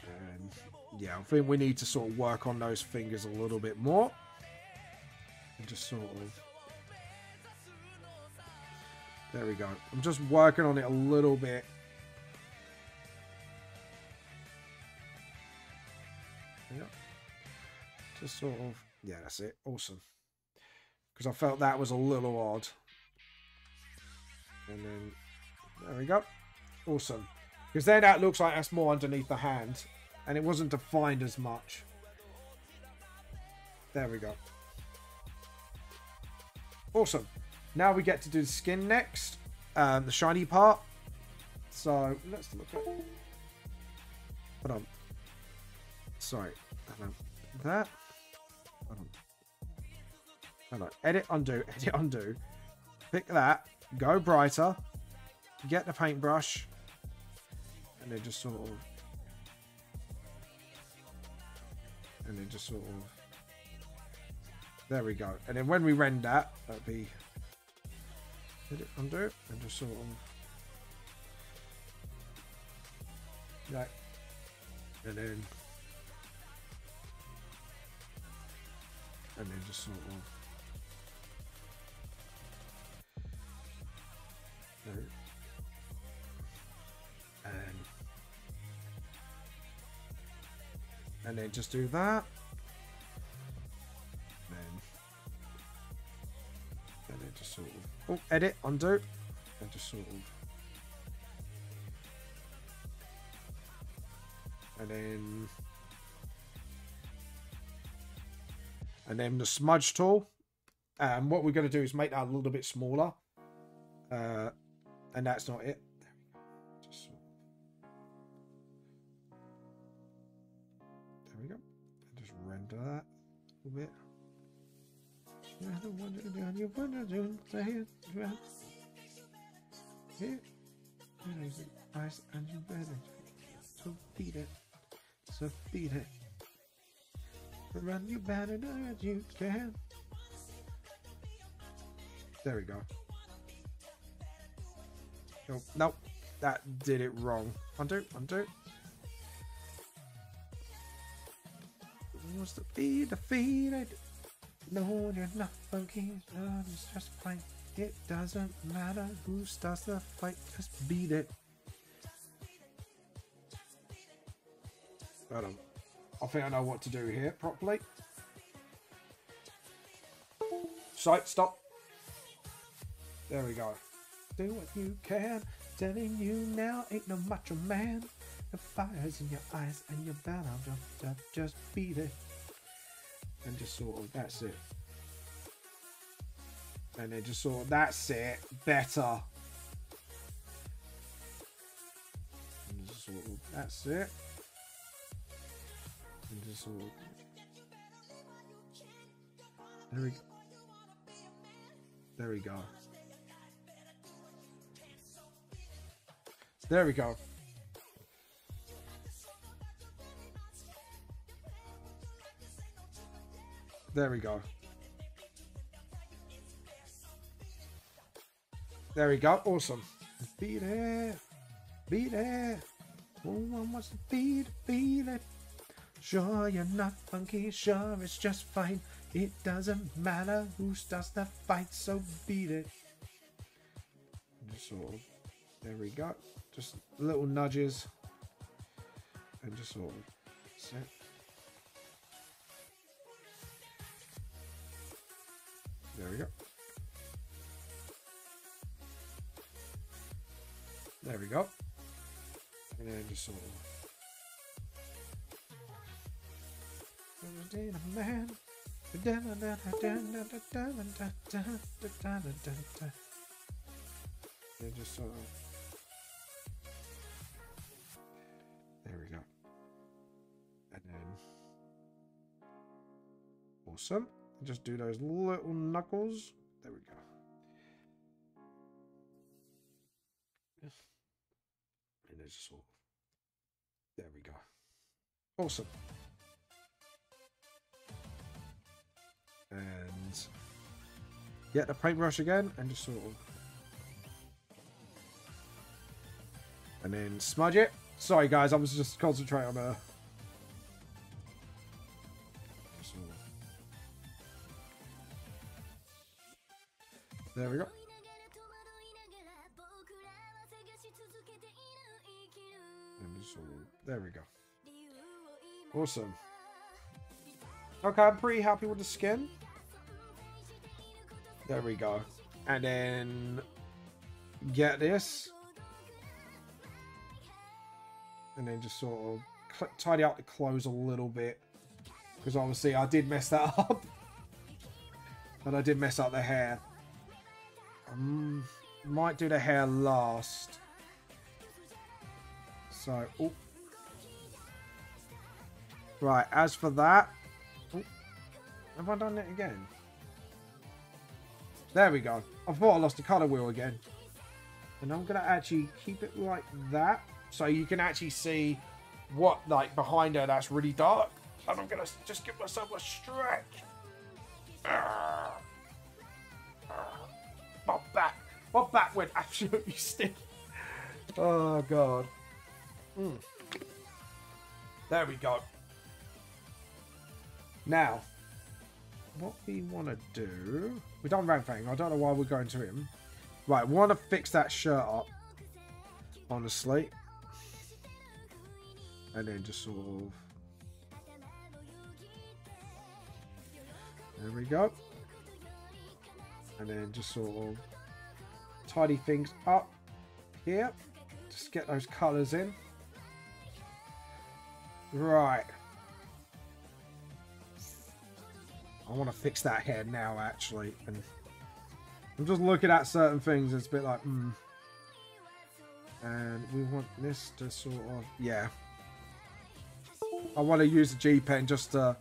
And yeah, I think we need to sort of work on those fingers a little bit more. And just sort of... There we go. I'm just working on it a little bit. Yeah. Just sort of... Yeah, that's it. Awesome. Because I felt that was a little odd. And then, there we go. Awesome. Because then that looks like that's more underneath the hand. And it wasn't defined as much. There we go. Awesome. Now we get to do the skin next. The shiny part. So, let's look at it. Hold on. Sorry. Hold on. That. Hold on. Hold on. Edit, undo. Edit, undo. Pick that. Go brighter. Get the paintbrush. And then just sort of... And then just sort of... There we go. And then when we render that, that'll be... Edit, undo. And just sort of... Yeah. And then... And then just sort of... And then just do that. And then just sort of... Oh, edit, undo. And just sort of... And then the smudge tool. What we're going to do is make that a little bit smaller. And that's not it. There we go. And just render that a bit. You want to do, say it, here. Nice, and you better. So beat it. So beat it. Run you better than you can. There we go. Oh, nope. That did it wrong. Undo, undo. What's the feed? Defeated. No, you're not funky. No, it's just plain. It doesn't matter who starts the fight. Just beat it. Hold on. I think I know what to do here properly. Sight, stop. There we go. Do what you can. Telling you now, ain't no macho man. The fire's in your eyes and your better just beat it. And just sort of, that's it. And then just sort of, that's it. Better. And just sort of, that's it. And just sort of, there we go. There we go. There we go. There we go. There we go. Awesome. Beat it. Beat it. No one wants to beat it. Sure, you're not funky. Sure, it's just fine. It doesn't matter who starts the fight, so beat it. Just sort of. There we go. Just little nudges. And just sort of set. There we go. There we go. And then just sort of. Man. And just sort of. There we go. And then. Awesome. Just do those little knuckles. There we go. And there's just sort of. There we go. Awesome. And get the paintbrush again and just sort of. And then smudge it. Sorry guys, I was just concentrating on a. There we go. And just sort of, there we go. Awesome. Okay, I'm pretty happy with the skin. There we go. And then get this. And then just sort of tidy up the clothes a little bit. Because obviously I did mess that up. And I did mess up the hair. Might do the hair last. So, oh. Right, as for that. Oh, have I done it again? There we go. I thought I lost the colour wheel again. And I'm going to actually keep it like that. So you can actually see what, like, behind her that's really dark. And I'm going to just give myself a stretch. My back went absolutely stiff. Oh, God. There we go. Now, what we want to do... We've done Rang Fang. I don't know why we're going to him. Right, we want to fix that shirt up. Honestly. And then just sort of... There we go. And then just sort of... tidy things up here. Just get those colours in. Right. I want to fix that hair now, actually. And I'm just looking at certain things. It's a bit like, And we want this to sort of, yeah. I want to use the G pen just to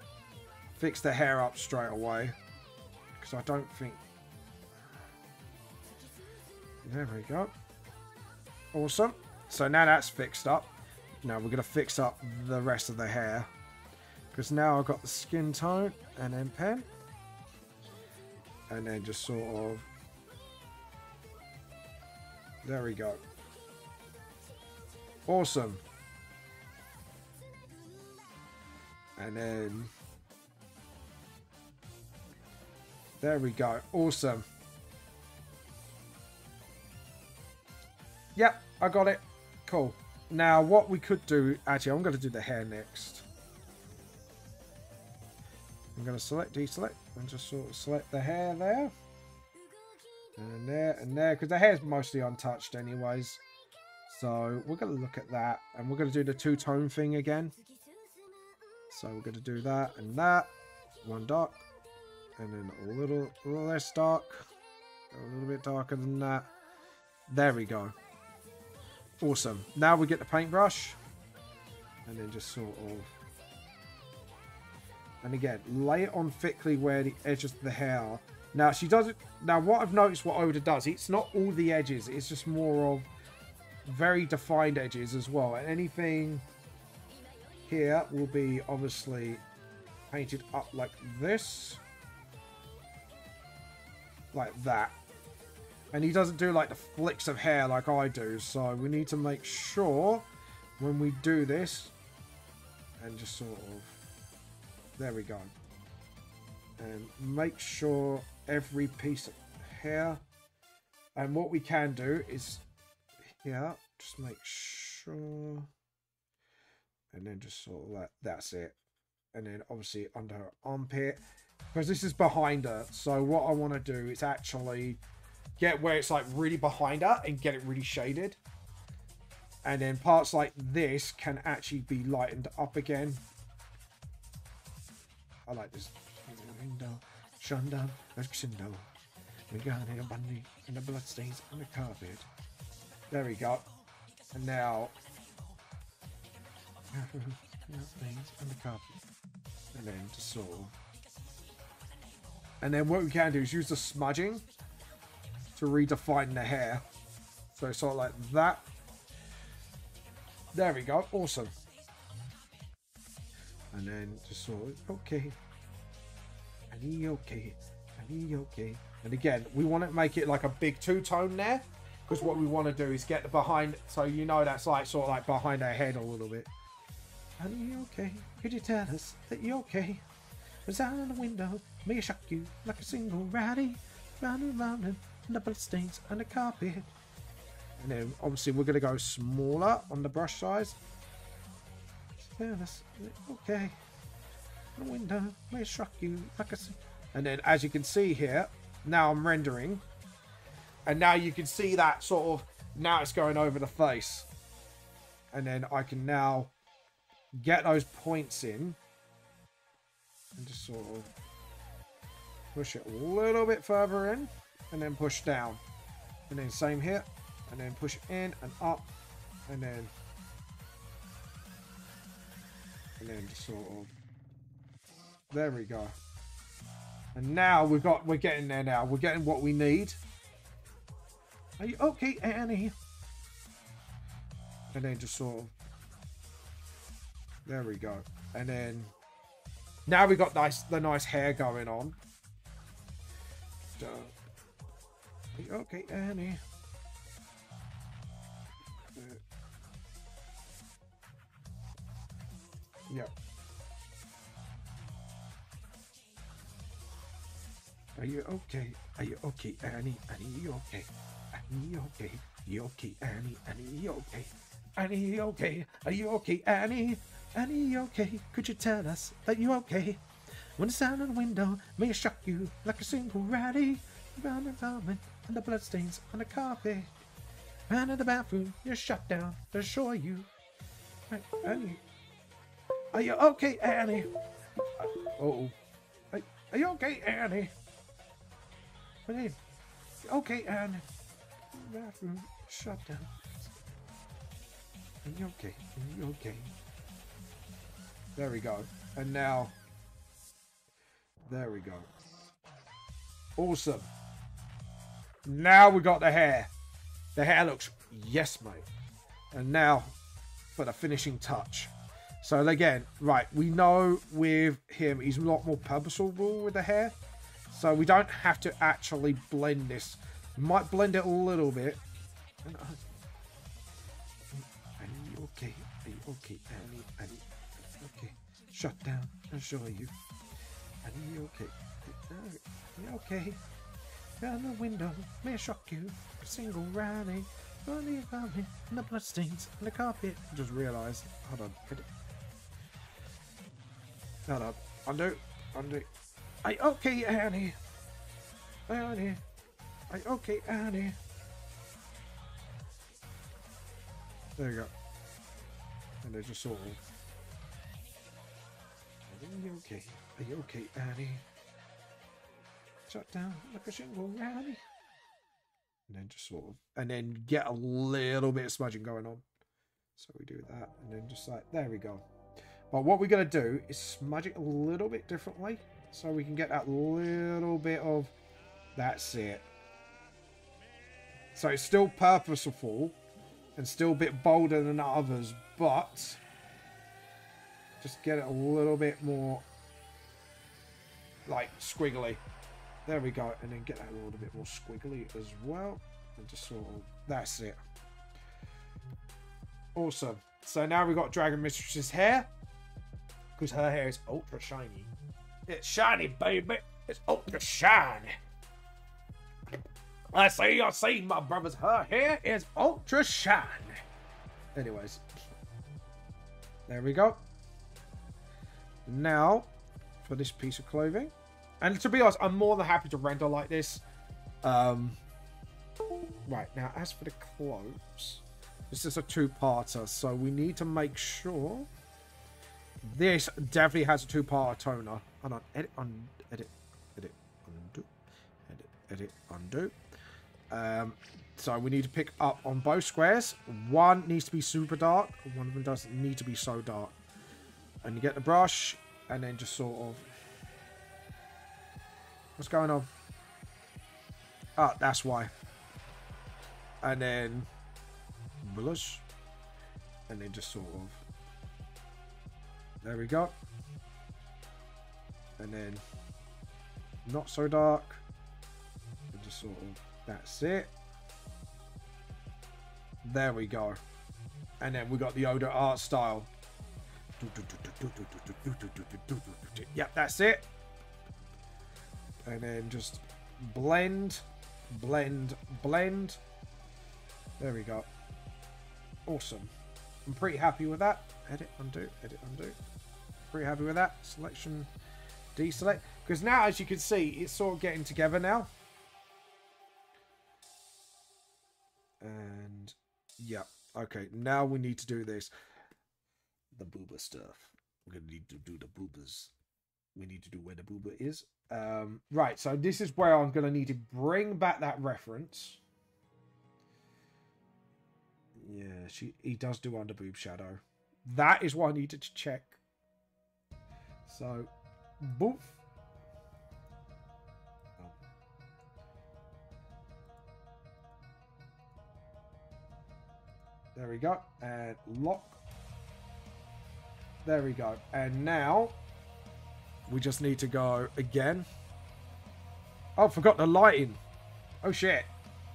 fix the hair up straight away. Because I don't think... There we go. Awesome. So now that's fixed up. Now we're going to fix up the rest of the hair. Because now I've got the skin tone and then pen. And then just sort of... There we go. Awesome. And then... There we go. Awesome. Yep, I got it. Cool. Now, what we could do... Actually, I'm going to do the hair next. I'm going to select, deselect, and just sort of select the hair there. And there, and there. Because the hair's mostly untouched anyways. So, we're going to look at that. And we're going to do the two-tone thing again. So, we're going to do that and that. One dark. And then a little less dark. A little bit darker than that. There we go. Awesome. Now we get the paintbrush. And then just sort of... And again, lay it on thickly where the edges of the hair are. Now, she does it... Now, what I've noticed what Oda does, it's not all the edges. It's just more of very defined edges as well. And anything here will be obviously painted up like this. Like that. And he doesn't do like the flicks of hair like I do. So we need to make sure when we do this. And just sort of... There we go. And make sure every piece of hair. And what we can do is... Here. Just make sure. And then just sort of like... That's it. And then obviously under her armpit. Because this is behind her. So what I want to do is actually... Get where it's like really behind her and get it really shaded. And then parts like this can actually be lightened up again. I like this. We got a bunny and the bloodstains on the carpet. There we go. And now stains on the carpet. And then just sort of. And then what we can do is use the smudging to redefine the hair. So sort of like that. There we go. Awesome. And then just sort of, okay. And okay. And okay. And again, we want to make it like a big two-tone there. Because what we want to do is get the behind, so you know that's like sort of like behind our head a little bit. And okay. Could you tell us that you're okay? Was out on the window, may I shock you like a single ratty, round and round and the bloodstains on the carpet. And then obviously we're going to go smaller on the brush size. Okay. The window may struck you like a... And then as you can see here, now I'm rendering. And now you can see that sort of... Now it's going over the face. And then I can now get those points in. And just sort of push it a little bit further in. And then push down. And then same here. And then push in and up. And then just sort of... There we go. And now we're getting there now. We're getting what we need. Are you okay, Annie? And then just sort of... There we go. And then... Now we got the nice hair going on. Are you okay, Annie? Yep. Are you okay? Are you okay, Annie? Annie, you okay? Annie, you okay? You okay, Annie? Annie, you okay? Annie, you okay? Are you okay, Annie? Annie, you okay? Could you tell us that you're okay? When the sound of the window may shock you like a single ratty, round and round and the bloodstains on the carpet. Round in the bathroom, you're shut down. To assure you, Annie. Are you okay, Annie? Uh-oh. Are you okay, Annie? Okay, Annie. Bathroom shut down. Are you okay? Are you okay? There we go. And now There we go. Awesome. Now we got the hair. The hair looks... Yes, mate. And now for the finishing touch. So again, right, we know with him, he's a lot more purposeful with the hair. So we don't have to actually blend this. We might blend it a little bit. Are you okay? Are you okay, Annie? Annie? Okay. Shut down. I'll show you. Are you okay? Are you okay? Down the window, may I shock you? A single running. Running around me, and the bloodstains on the carpet. Just realised. Hold on. Hold on. Undo. Are you okay, Annie? Annie? Are you okay, Annie? There you go. And they just sort of... Are you okay? Are you okay, Annie? Shut down like a shingle, Annie. And then just sort of... And then get a little bit of smudging going on. So we do that. And then just like... There we go. But what we're going to do is smudge it a little bit differently. So we can get that little bit of... That's it. So it's still purposeful. And still a bit bolder than others. But... Just get it a little bit more... Like, squiggly. There we go. And then get that a little bit more squiggly as well. And just sort of... That's it. Awesome. So now we've got Dragon Mistress's hair. Because her hair is ultra shiny. It's shiny, baby. It's ultra shiny. I see, my brothers. Her hair is ultra shiny. Anyways. There we go. Now, for this piece of clothing. And to be honest, I'm more than happy to render like this. Right, now, as for the clothes. This is a two-parter, so we need to make sure... This definitely has a two-parter toner. Hold on. Edit, undo. So we need to pick up on both squares. One needs to be super dark. One of them doesn't need to be so dark. And you get the brush, and then just sort of... What's going on? Ah, that's why. And then... Blush. And then just sort of... There we go. And then not so dark. And just sort of, that's it. There we go. And then we got the Oda art style. Yep, that's it. And then just blend, blend, blend. There we go. Awesome. I'm pretty happy with that. Edit, undo, edit, undo. Pretty happy with that. Selection, deselect. Because now, as you can see, it's sort of getting together now. And, yeah. Okay, now we need to do this. The booba stuff. We're going to need to do the boobas. We need to do where the booba is. Right, so this is where I'm going to need to bring back that reference. Yeah, he does do under boob shadow. That is what I needed to check. So, boof. Oh. There we go. And lock. There we go. And now, we just need to go again. Oh, I forgot the lighting. Oh, shit.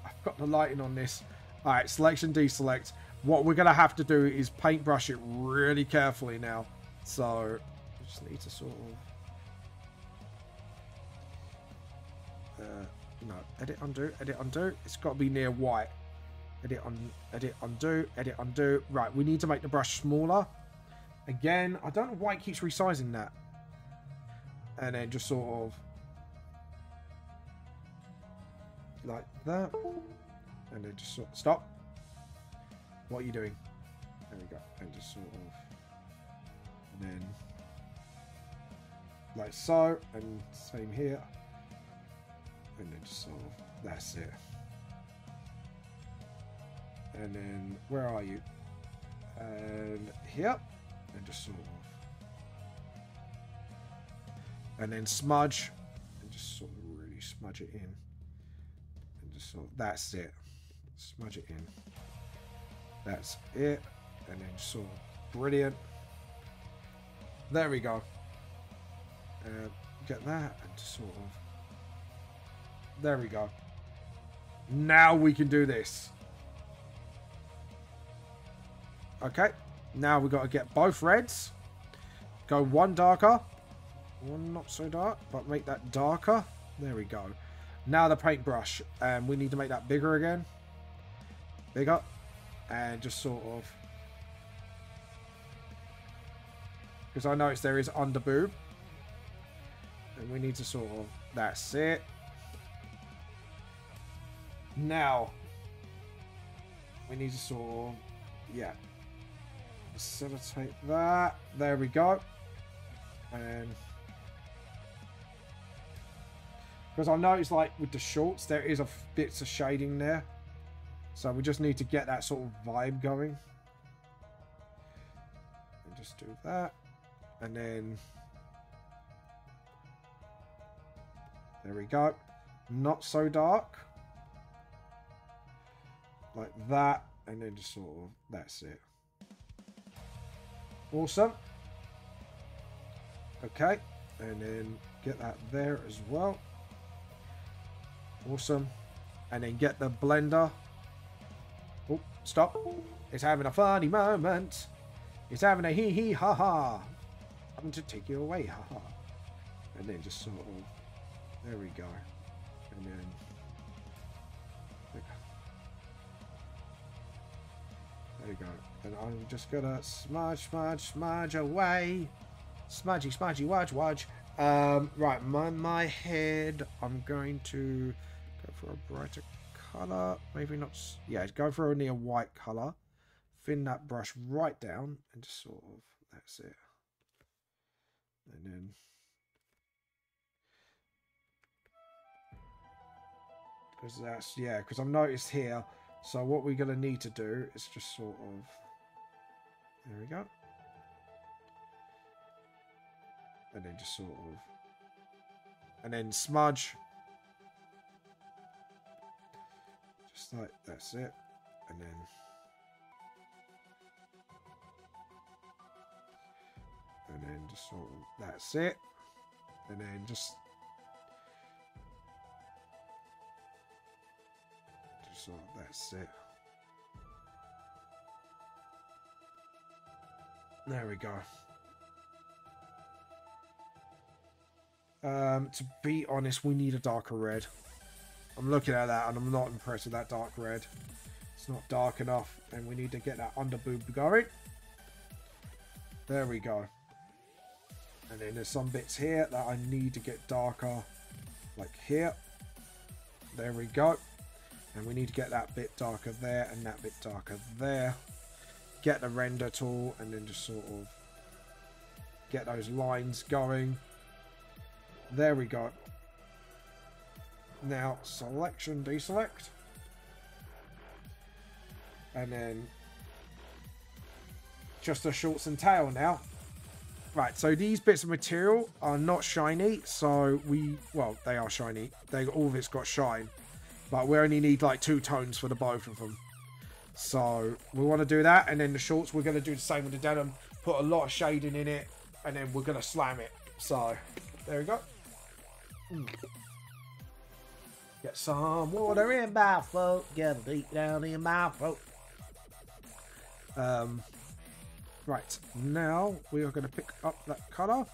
I forgot the lighting on this. Alright, selection, deselect. What we're going to have to do is paintbrush it really carefully now. So, we just need to sort of... no, edit, undo, edit, undo. It's got to be near white. Edit, undo, edit, undo. Right, we need to make the brush smaller. Again, I don't know why it keeps resizing that. And then just sort of... like that. And then just sort of... Stop. What are you doing? There we go. And just sort of... And then... like so. And same here. And then just sort of... That's it. And then... Where are you? And here. And just sort of... And then smudge. And just sort of really smudge it in. And just sort of, that's it. Smudge it in. That's it. And then sort of, brilliant. There we go. Get that and just sort of, there we go. Now we can do this. Okay. Now we've got to get both reds. Go one darker. One not so dark, but make that darker. There we go. Now the paintbrush. And we need to make that bigger again. Bigger. And just sort of, because I noticed there is under boob. And we need to sort of, that's it. Now, we need to sort of, yeah, facilitate that. There we go. And because I noticed, like, with the shorts, there is a bits of shading there. So we just need to get that sort of vibe going. And just do that. And then, there we go. Not so dark. Like that. And then just sort of, that's it. Awesome. Okay. And then get that there as well. Awesome. And then get the blender. Oh, stop. It's having a funny moment. It's having a hee hee ha ha. I'm to take you away, ha ha. And then just sort of, there we go. And then, there you go. And I'm just gonna smudge, smudge, smudge away. Smudgy, smudgy, wudge, wudge. Right, my head, I'm going to go for a brighter colour. Maybe not, yeah, go for a near white colour. Thin that brush right down and just sort of, that's it. And then, because that's, yeah, because I've noticed here. So what we're going to need to do is just sort of, there we go. And then just sort of, and then smudge. Just like, that's it. And then, just sort of, that's it. And then just sort of, that's it. There we go. To be honest, we need a darker red. I'm looking at that and I'm not impressed with that dark red. It's not dark enough and we need to get that under boob going. There we go. And then there's some bits here that I need to get darker, like here. There we go. And we need to get that bit darker there and that bit darker there. Get the render tool and then just sort of get those lines going. There we go. Now, selection, deselect. And then just the shorts and tail now. Right, so these bits of material are not shiny, so well, they are shiny. All of it's got shine. But we only need like 2 tones for the both of them. So we want to do that. And then the shorts, we're going to do the same with the denim. Put a lot of shading in it. And then we're going to slam it. So there we go. Get some water in my throat. Get it deep down in my throat. Right, now we are going to pick up that colour.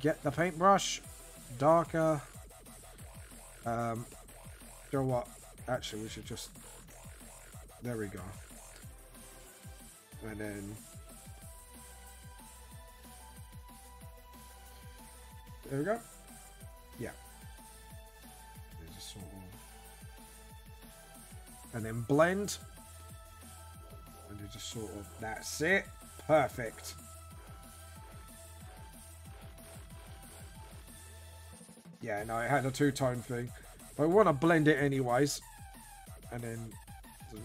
Get the paintbrush. Darker. You know what? Actually, we should just... There we go. And then... There we go. Yeah. There's a sort of... And then blend. And then just sort of... That's it. Perfect. Yeah, no, it had a 2-tone thing. But we want to blend it anyways. And then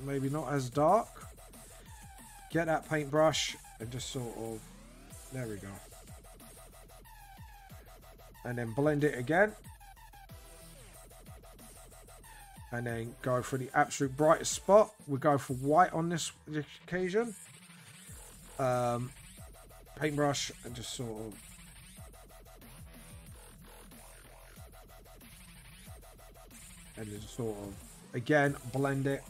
maybe not as dark. Get that paintbrush and just sort of... There we go. and then blend it again. And then go for the absolute brightest spot. We'll go for white on this occasion. Paintbrush and just sort of... And just sort of, again, blend it.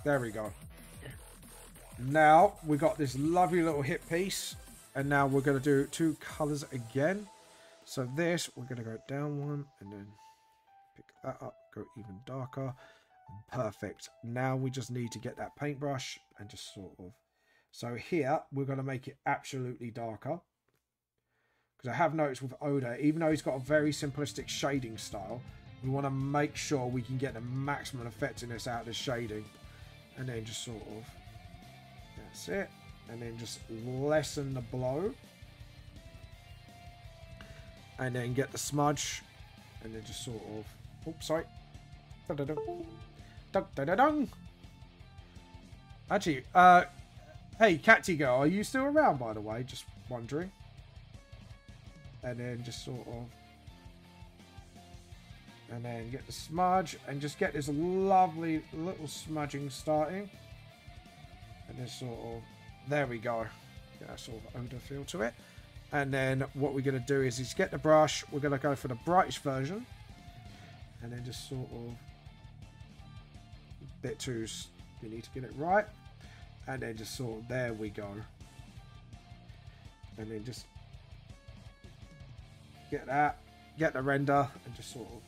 There we go. Now, we got this lovely little hip piece. And now we're going to do 2 colours again. So this, we're going to go down one and then pick that up, go even darker. Perfect. Now we just need to get that paintbrush and just sort of... So here, we're going to make it absolutely darker. Because I have noticed with Oda, even though he's got a very simplistic shading style, we want to make sure we can get the maximum effectiveness out of the shading. And then just sort of... That's it. And then just lessen the blow. And then get the smudge. And then just sort of... Oops, sorry. Actually, hey, Catty Girl, are you still around, by the way? Just wondering. And then just sort of... And then get the smudge. And just get this lovely little smudging starting. And then sort of... There we go. Get that sort of Oda feel to it. And then what we're going to do is get the brush. We're going to go for the brightest version. And then just sort of... Bit too... You need to get it right. And then just sort of... There we go. And then just... Get that. Get the render. And just sort of...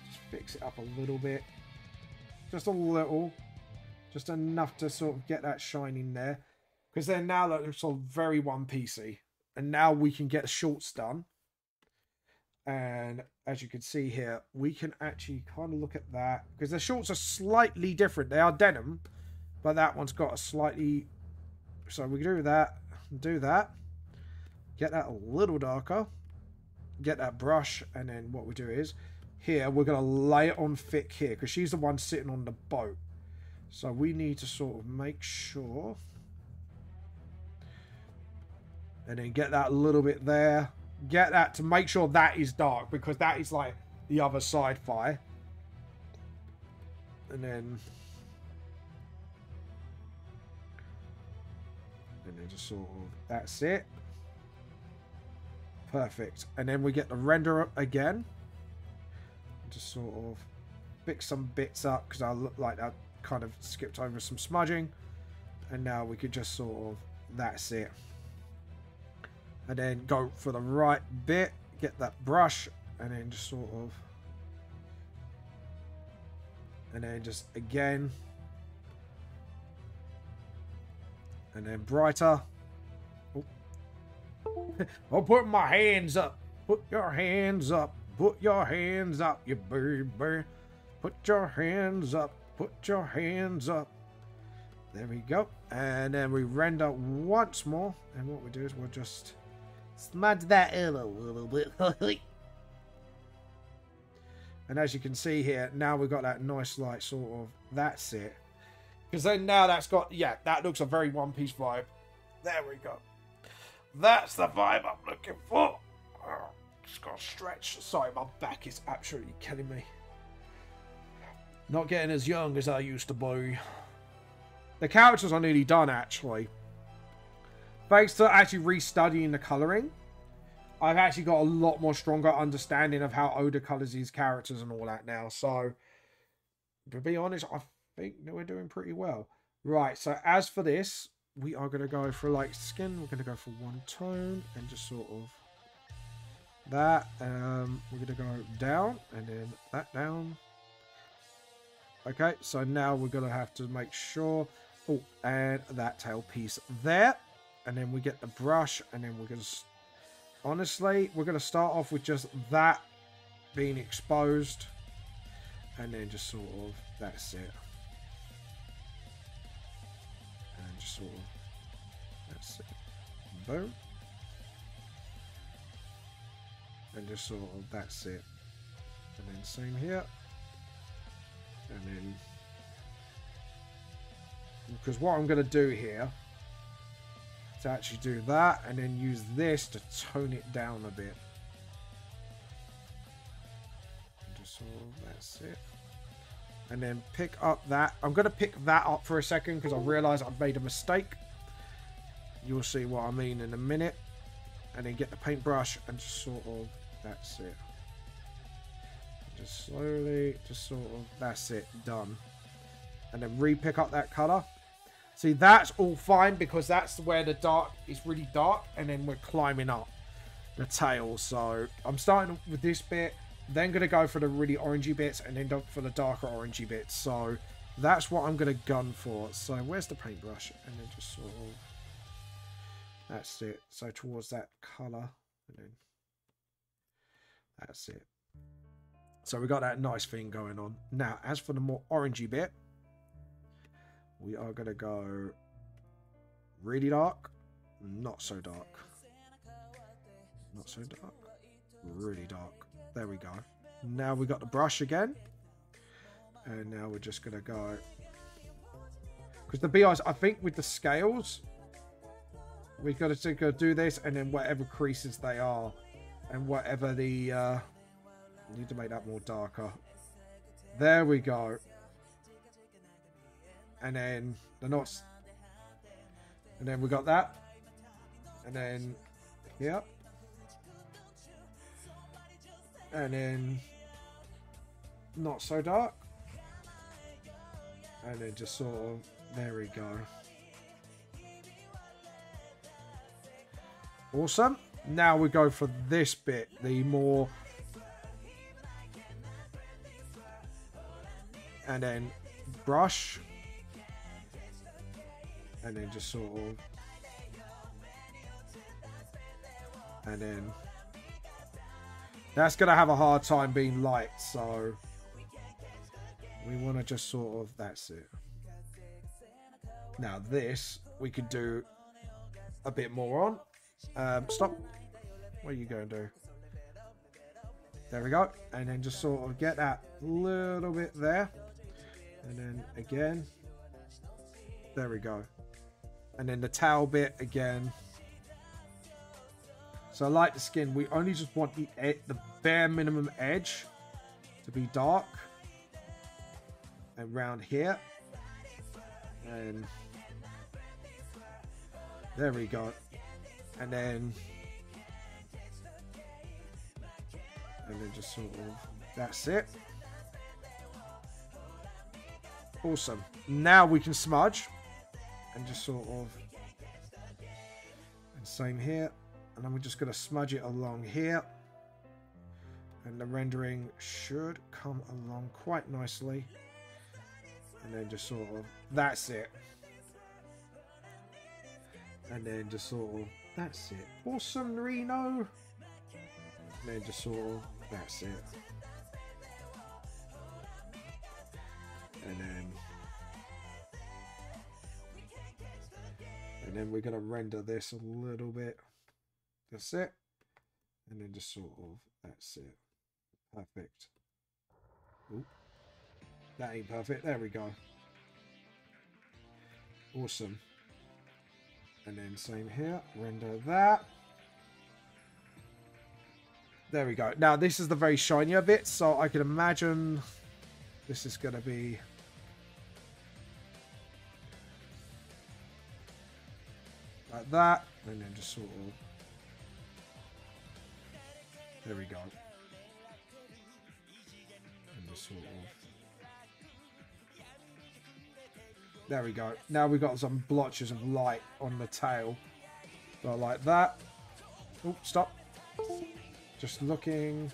Just fix it up a little bit. Just a little. Just enough to sort of get that shining there. Because then now that looks all very one-piecey. And now we can get the shorts done. And as you can see here, we can actually kind of look at that. Because the shorts are slightly different. They are denim. But that one's got a slightly... So we can do that. Do that. Get that a little darker. Get that brush. And then what we do is... Here, we're going to lay it on thick here. Because she's the one sitting on the boat. So we need to sort of make sure... And then get that a little bit there. Get that to make sure that is dark. Because that is like the other sci-fi. And then just sort of... That's it. Perfect. And then we get the render up again. Just sort of pick some bits up. Because I look like I kind of skipped over some smudging. And now we could just sort of... That's it. And then go for the right bit. Get that brush. And then just sort of... And then just again. And then brighter. Oh. I'll put my hands up. Put your hands up. Put your hands up, you baby. Put your hands up. Put your hands up. There we go. And then we render once more. And what we do is we'll just... Smudge that in a little bit. And as you can see here, now we've got that nice light sort of... That's it. Because then now that's got... Yeah, that looks a very One Piece vibe. There we go. That's the vibe I'm looking for. Oh, just got to stretch. Sorry, my back is absolutely killing me. Not getting as young as I used to be. The characters are nearly done, actually. Thanks to actually restudying the colouring, I've actually got a lot more stronger understanding of how Oda colours these characters and all that now. So, to be honest, I think that we're doing pretty well. Right, so as for this, we are going to go for like skin. We're going to go for one tone and just sort of that. We're going to go down and then that down. Okay, so now we're going to have to make sure... Oh, and that tail piece there. And then we get the brush, and then we're going to... Honestly, we're going to start off with just that being exposed. And then just sort of... That's it. And just sort of... That's it. Boom. And just sort of... That's it. And then same here. And then... Because what I'm going to do here... to actually do that, and then use this to tone it down a bit. And just sort of, that's it. And then pick up that. I'm going to pick that up for a second because I realised I've made a mistake. You'll see what I mean in a minute. And then get the paintbrush and just sort of, that's it. Just slowly, just sort of, that's it, done. And then re-pick up that colour. See, that's all fine because that's where the dark is really dark, and then we're climbing up the tail. So I'm starting with this bit, then going to go for the really orangey bits, and then go for the darker orangey bits. So that's what I'm going to gun for. So where's the paintbrush? And then just sort of, that's it. So towards that colour, and then that's it. So we got that nice thing going on. Now, as for the more orangey bit, we are going to go really dark, not so dark. Not so dark, really dark. There we go. Now we got the brush again. And now we're just going to go. Because to be honest, I think with the scales, we've got to do this, and then whatever creases they are, and whatever the... need to make that more darker. There we go. And then the knots. And then we got that. And then here. And then not so dark. And then just sort of, there we go. Awesome. Now we go for this bit, the more, and then brush, and then just sort of, and then that's gonna have a hard time being light, so we want to just sort of, that's it. Now this we could do a bit more on. Stop. What are you going to do? There we go. And then just sort of get that little bit there. And then again. There we go. And then the tail bit again. So like the skin, we only just want the bare minimum edge to be dark. And round here. And there we go. And then just sort of, that's it. Awesome. Now we can smudge and just sort of, and same here. And then we're just going to smudge it along here. And the rendering should come along quite nicely. And then just sort of, that's it. And then just sort of, that's it. Awesome, Reno. And then just sort of, that's it. And then we're going to render this a little bit. That's it. And then just sort of, that's it. Perfect. Ooh. That ain't perfect. There we go. Awesome. And then same here. Render that. There we go. Now this is the very shinier bit, so I can imagine this is going to be like that, and then just sort of, there we go, and just sort of, there we go. Now we've got some blotches of light on the tail, so like that. Oh, stop. Just looking.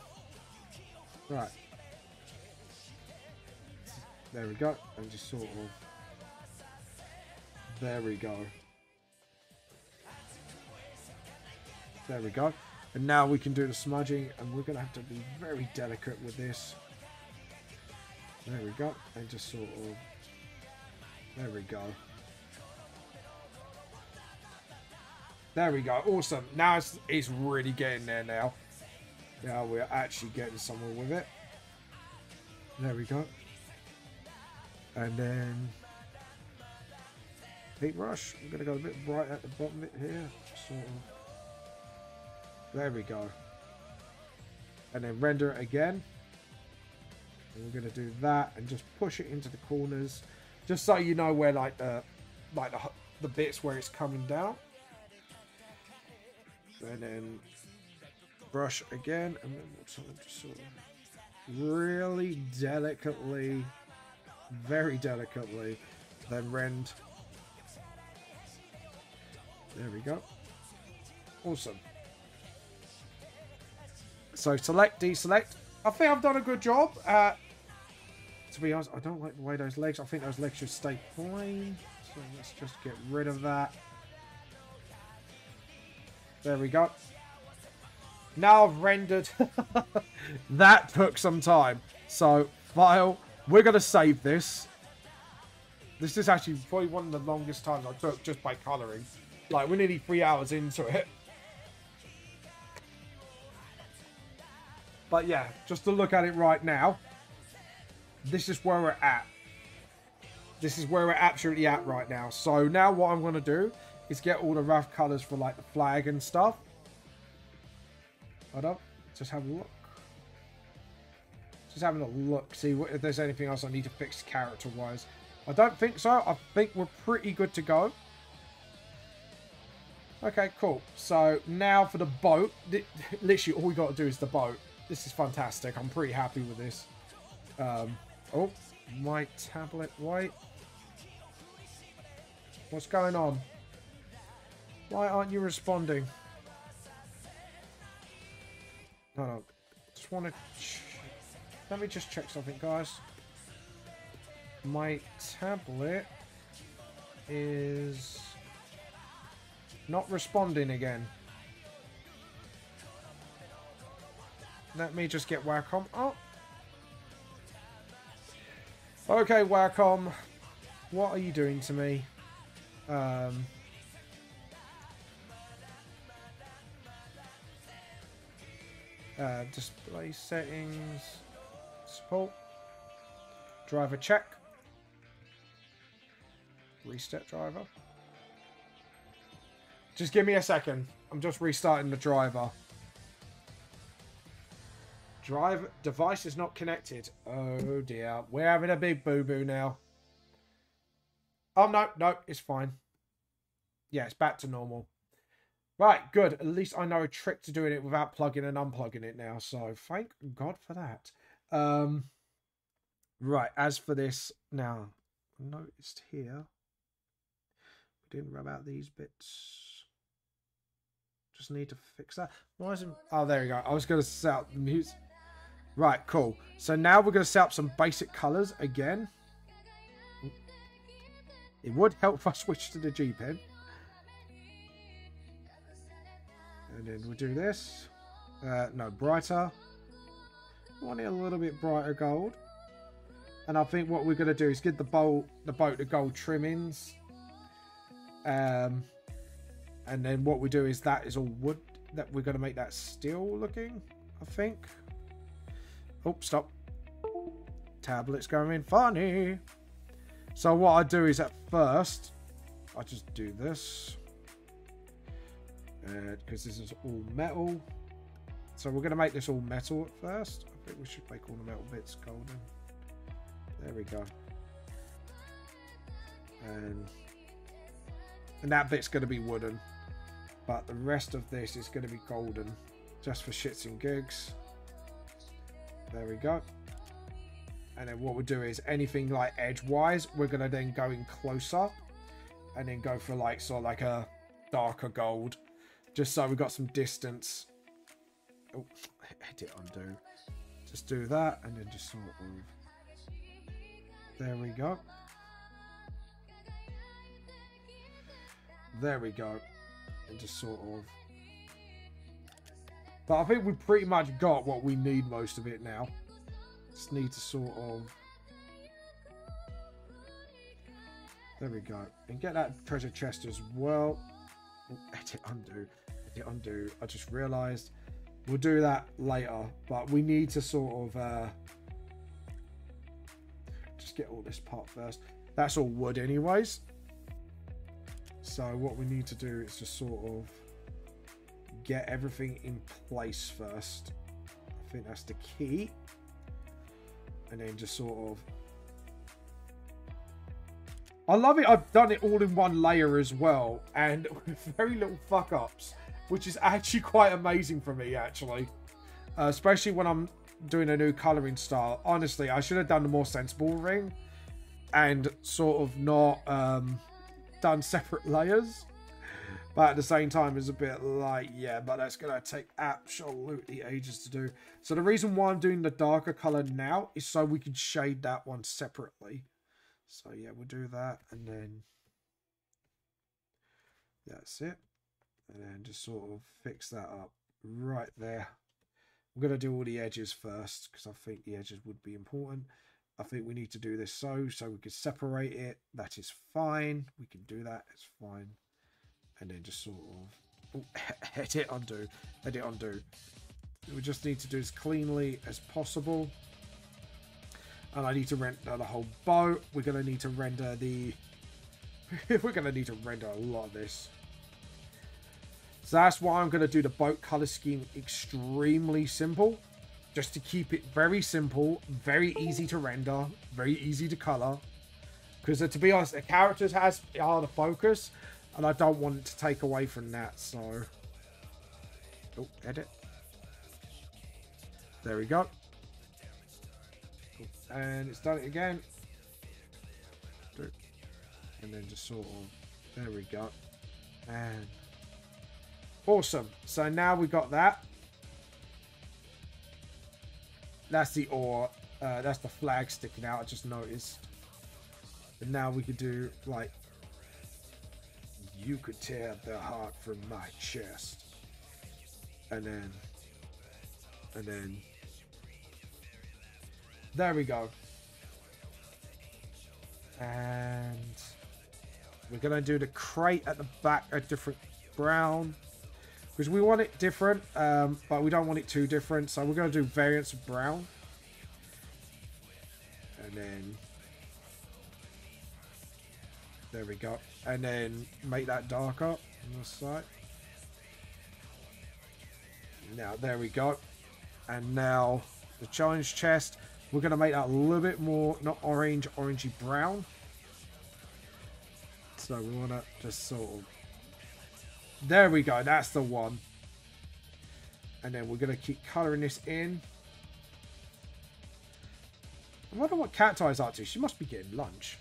Right. There we go. And just sort of. There we go. There we go. And now we can do the smudging. And we're going to have to be very delicate with this. There we go. And just sort of. There we go. There we go. Awesome. Now it's really getting there now. Now we're actually getting somewhere with it. There we go. And then paintbrush. I'm going to go a bit bright at the bottom of it here. Sort of. There we go. And then render it again. And we're going to do that and just push it into the corners. Just so you know where like the bits where it's coming down. And then brush again. And then just sort of really delicately, very delicately, then rend. There we go. Awesome. So select, deselect. I think I've done a good job. To be honest, I don't like the way those legs. I think those legs should stay plain. So let's just get rid of that. There we go. Now I've rendered. That took some time. So file. We're going to save this. This is actually probably one of the longest times I took just by colouring. Like, we're nearly 3 hours into it. But yeah, just to look at it right now, this is where we're at. This is where we're absolutely at right now. So now what I'm going to do is get all the rough colours for like the flag and stuff. Hold up. Just have a look. Just having a look. See if there's anything else I need to fix character-wise. I don't think so. I think we're pretty good to go. Okay, cool. So now for the boat. Literally all we got to do is the boat. This is fantastic. I'm pretty happy with this. Oh, my tablet. Wait. What's going on? Why aren't you responding? Hold on. Just want to... Let me just check something, guys. My tablet is not responding again. Let me just get Wacom up. Okay, Wacom. What are you doing to me? Display settings. Support. Driver check. Reset driver. Just give me a second. I'm just restarting the driver. Drive device is not connected. Oh dear. We're having a big boo-boo now. Oh no, no, it's fine. Yeah, it's back to normal. Right, good. At least I know a trick to doing it without plugging and unplugging it now. So thank God for that. Right, as for this now, I noticed here we didn't rub out these bits. Just need to fix that. Why isn't... Oh, there we go. I was going to set up the music. Right, cool. So now we're going to set up some basic colours again. It would help if I switch to the G pen. And then we'll do this. No, brighter. I want it a little bit brighter gold. And I think what we're going to do is give the boat the gold trimmings. And then what we do is that is all wood. That we're going to make that steel looking, I think. Oh, stop. Tablet's going funny. So what I do is at first, I just do this. Because this is all metal. So we're going to make this all metal at first. I think we should make all the metal bits golden. There we go. And that bit's going to be wooden. But the rest of this is going to be golden. Just for shits and gigs. There we go. And then what we'll do is anything like edgewise, we're going to then go in closer. And then go for like sort of like a darker gold. Just so we've got some distance. Oh, edit undo. Just do that and then just sort of... There we go. There we go. And just sort of... But I think we've pretty much got what we need most of it now. Just need to sort of... There we go. And get that treasure chest as well. Oh, edit undo. Edit undo. I just realised. We'll do that later. But we need to sort of... just get all this part first. That's all wood anyways. So what we need to do is just sort of get everything in place first. I think that's the key. And then just sort of... I love it. I've done it all in one layer as well. And with very little fuck-ups. Which is actually quite amazing for me, actually. Especially when I'm doing a new colouring style. Honestly, I should have done the more sensible ring. And sort of not done separate layers. But at the same time, it's a bit like, yeah, but that's going to take absolutely ages to do. So the reason why I'm doing the darker colour now is so we can shade that one separately. So yeah, we'll do that. And then that's it. And then just sort of fix that up right there. We're going to do all the edges first because I think the edges would be important. I think we need to do this so we can separate it. That is fine. We can do that. It's fine. And then just sort of edit, undo, edit, undo. We just need to do as cleanly as possible. And I need to render the whole boat. We're going to need to render the... we're going to need to render a lot of this. So that's why I'm going to do the boat color scheme extremely simple. Just to keep it very simple, very easy to render, very easy to color. Because to be honest, the characters are the focus. And I don't want it to take away from that, so... Oh, edit. There we go. And it's done it again. And then just sort of... There we go. And... Awesome. So now we got that. That's the oar. That's the flag sticking out, I just noticed. And now we could do, like... You could tear the heart from my chest. And then... There we go. And... We're going to do the crate at the back a different brown. Because we want it different, but we don't want it too different. So we're going to do variants of brown. And then... There we go. And then make that darker on the side. Now, there we go. And now the challenge chest. We're going to make that a little bit more, not orange, orangey brown. So we want to just sort of... There we go. That's the one. And then we're going to keep colouring this in. I wonder what Cat Eye's up to. She must be getting lunch.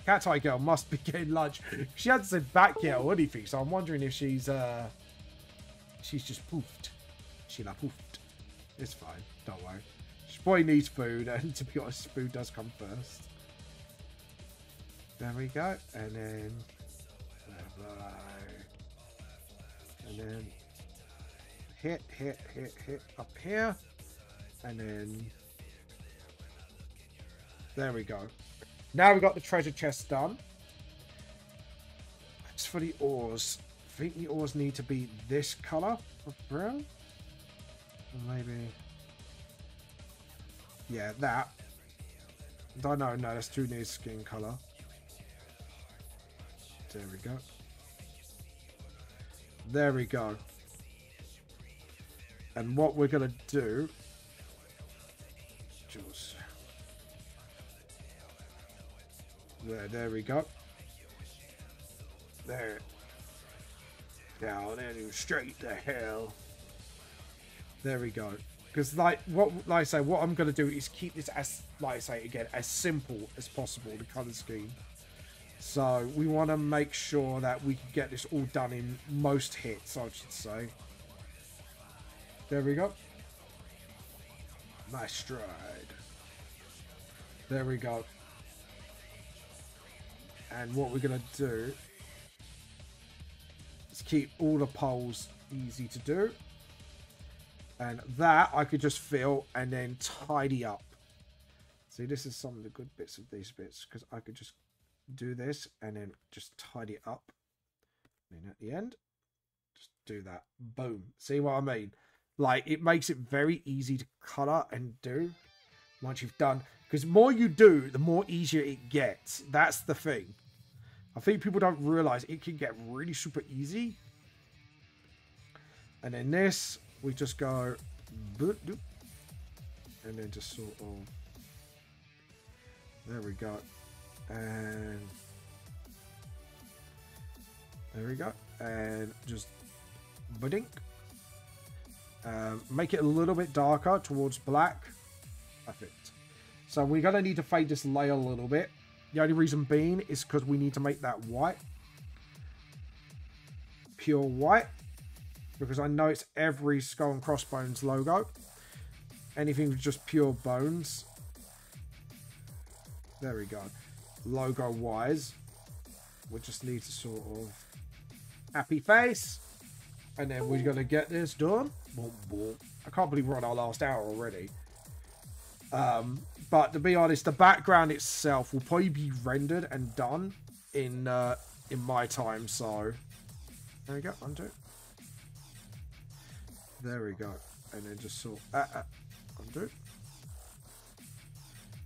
Cat Eye Girl must be getting lunch. She hasn't said back yet or anything, so I'm wondering if she's just poofed. Sheila poofed. It's fine. Don't worry. She probably needs food, and to be honest, food does come first. There we go. And then... And then... Hit up here. And then... There we go. Now we've got the treasure chest done. As for the oars, I think the oars need to be this colour of brown. Or maybe... Yeah, that. No, that's too near skin colour. There we go. There we go. And what we're going to do... Just... There we go. There. Down and straight to hell. There we go. Because like I say, what I'm gonna do is keep this as, like I say again, as simple as possible, the colour scheme. So we want to make sure that we can get this all done in most hits, I should say. There we go. Nice stride. There we go. And what we're going to do is keep all the poles easy to do. And that I could just fill and then tidy up. See, this is some of the good bits of these bits, because I could just do this and then just tidy it up. And at the end, just do that. Boom. See what I mean? Like, it makes it very easy to colour and do once you've done. Because the more you do, the more easier it gets. That's the thing. I think people don't realize it can get really super easy. And then this, we just go, and then just sort of, there we go. And there we go. And just budding. Make it a little bit darker towards black. Perfect. So we're going to need to fade this layer a little bit. The only reason being is because we need to make that white. Pure white. Because I know it's every Skull and Crossbones logo. Anything with just pure bones. There we go. Logo wise. We just need to sort of happy face. And then we're going to get this done. I can't believe we're on our last hour already. But to be honest, the background itself will probably be rendered and done in my time. So there we go. Undo. There we go. And then just sort undo.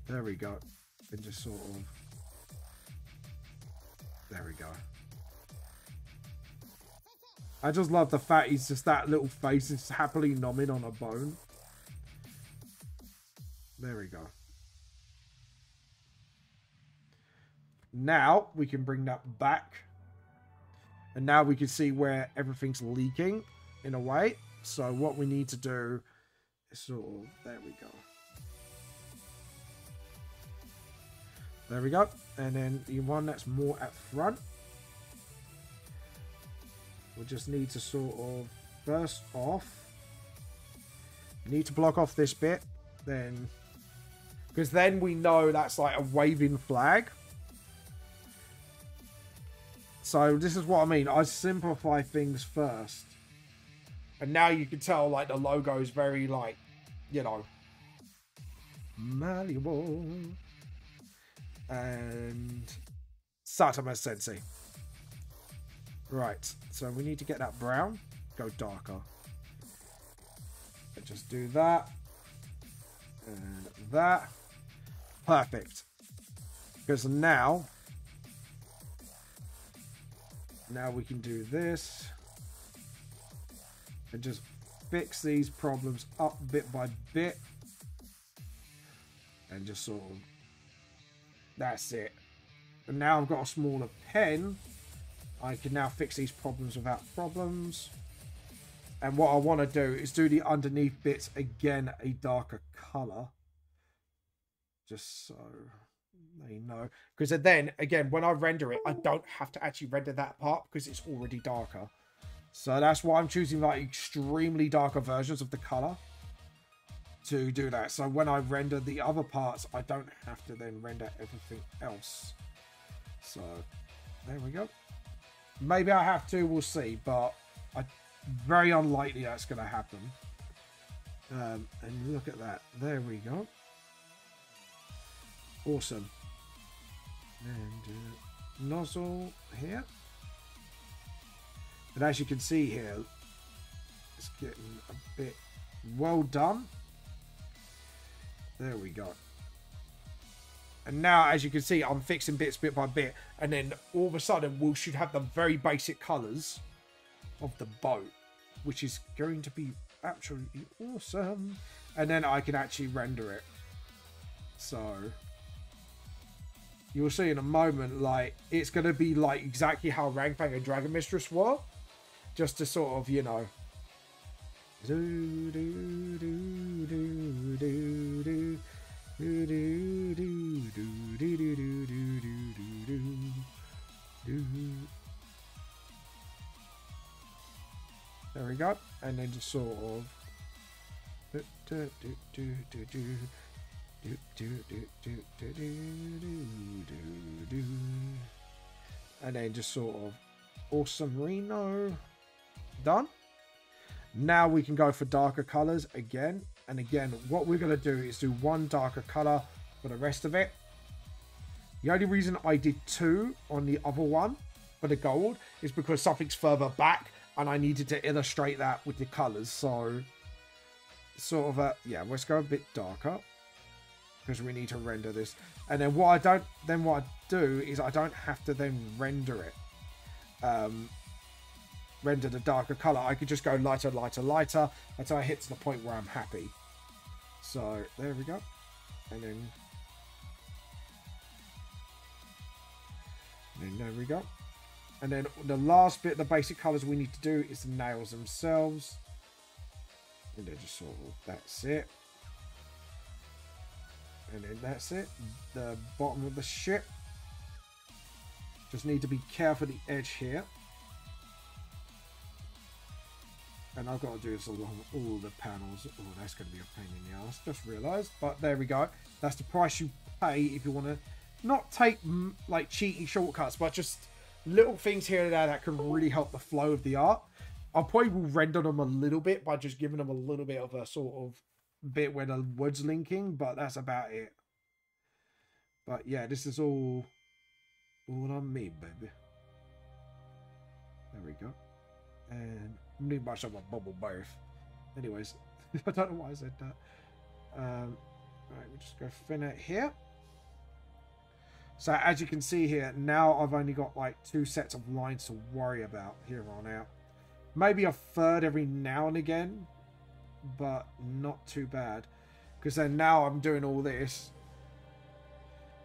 There we go. And just sort of. There we go. I just love the fact he's just that little face is happily nomming on a bone. There we go. Now we can bring that back. And now we can see where everything's leaking in a way. So what we need to do is sort of, there we go. There we go. And then the one that's more at front. We just need to sort of, first off, need to block off this bit. Then, because then we know that's like a waving flag. So this is what I mean. I simplify things first. And now you can tell like the logo is very like, you know, malleable. And Satama Sensei. Right, so we need to get that brown. Go darker. And just do that. And that. Perfect. Because now we can do this. And just fix these problems up bit by bit. And just sort of, that's it. And now I've got a smaller pen. I can now fix these problems without problems. And what I want to do is do the underneath bits again a darker color. Just so they know. Because then, again, when I render it, I don't have to actually render that part because it's already darker. So that's why I'm choosing like extremely darker versions of the color to do that. So when I render the other parts, I don't have to then render everything else. So there we go. Maybe I have to, we'll see, but very unlikely that's going to happen. And look at that. There we go. Awesome. And nozzle here. And as you can see here, it's getting a bit well done. There we go. And now, as you can see, I'm fixing bits bit by bit. And then all of a sudden, we should have the very basic colours of the boat, which is going to be absolutely awesome. And then I can actually render it. So you'll see in a moment, like, it's going to be like exactly how Rangfang and Dragon Mistress were. Just to sort of, you know. There we go. And then just sort of. And then just sort of awesome Reno. Done. Now we can go for darker colors again. And again, what we're going to do is do one darker color for the rest of it. The only reason I did two on the other one for the gold is because something's further back and I needed to illustrate that with the colors. So sort of yeah, let's go a bit darker. because we need to render this. And then what I do is I don't have to then render it. Render the darker color. I could just go lighter, lighter, lighter until I hit to the point where I'm happy. So there we go. And then there we go. And then the last bit, the basic colors we need to do is the nails themselves. And then just sort of, that's it. And then that's it. The bottom of the ship. Just need to be careful of the edge here. And I've got to do this along all the panels. Oh, that's going to be a pain in the ass. Just realised. But there we go. That's the price you pay if you want to not take like cheaty shortcuts, but just little things here and there that can really help the flow of the art. I probably will render them a little bit by just giving them a little bit of a sort of bit where the wood's linking, but that's about it. But yeah, this is all on me, baby. There we go. And need myself a bubble bath. Anyways, I don't know why I said that. Right, we'll just go thin it here. So as you can see here, now I've only got like 2 sets of lines to worry about here on out. Maybe a third every now and again, but not too bad. Because then now I'm doing all this.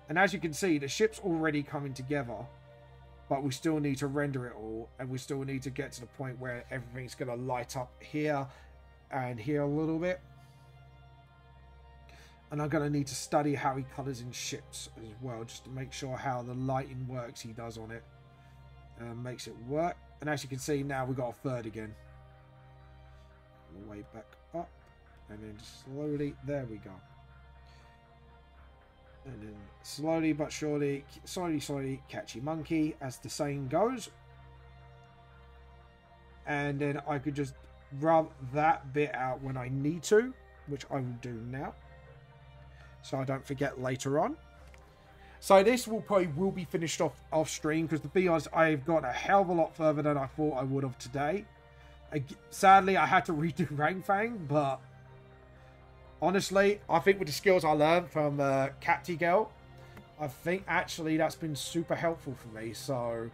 And as you can see, the ship's already coming together. But we still need to render it all. And we still need to get to the point where everything's going to light up here and here a little bit. And I'm going to need to study how he colours in ships as well. Just to make sure how the lighting works he does on it. Makes it work. And as you can see, now we've got a third again. All the way back up. And then slowly, there we go. And then slowly but surely, slowly, catchy monkey, as the saying goes. And then I could just rub that bit out when I need to, which I will do now, so I don't forget later on. So this will be finished off stream, because to be honest, I've got a hell of a lot further than I thought I would have today. Sadly, I had to redo Rangfang, but honestly, I think with the skills I learned from Capty Girl, I think actually that's been super helpful for me. So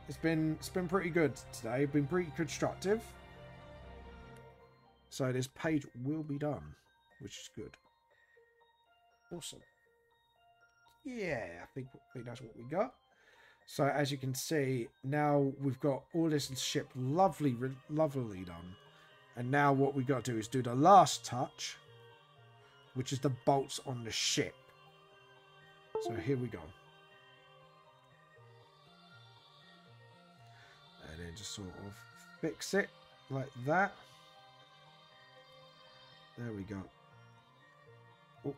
it's been pretty good today. Been pretty constructive. So this page will be done, which is good. Awesome. Yeah, I think that's what we got. So as you can see, now we've got all this ship lovely done. And now what we got to do is do the last touch, which is the bolts on the ship. So here we go. And then just sort of fix it like that. There we go. Oh,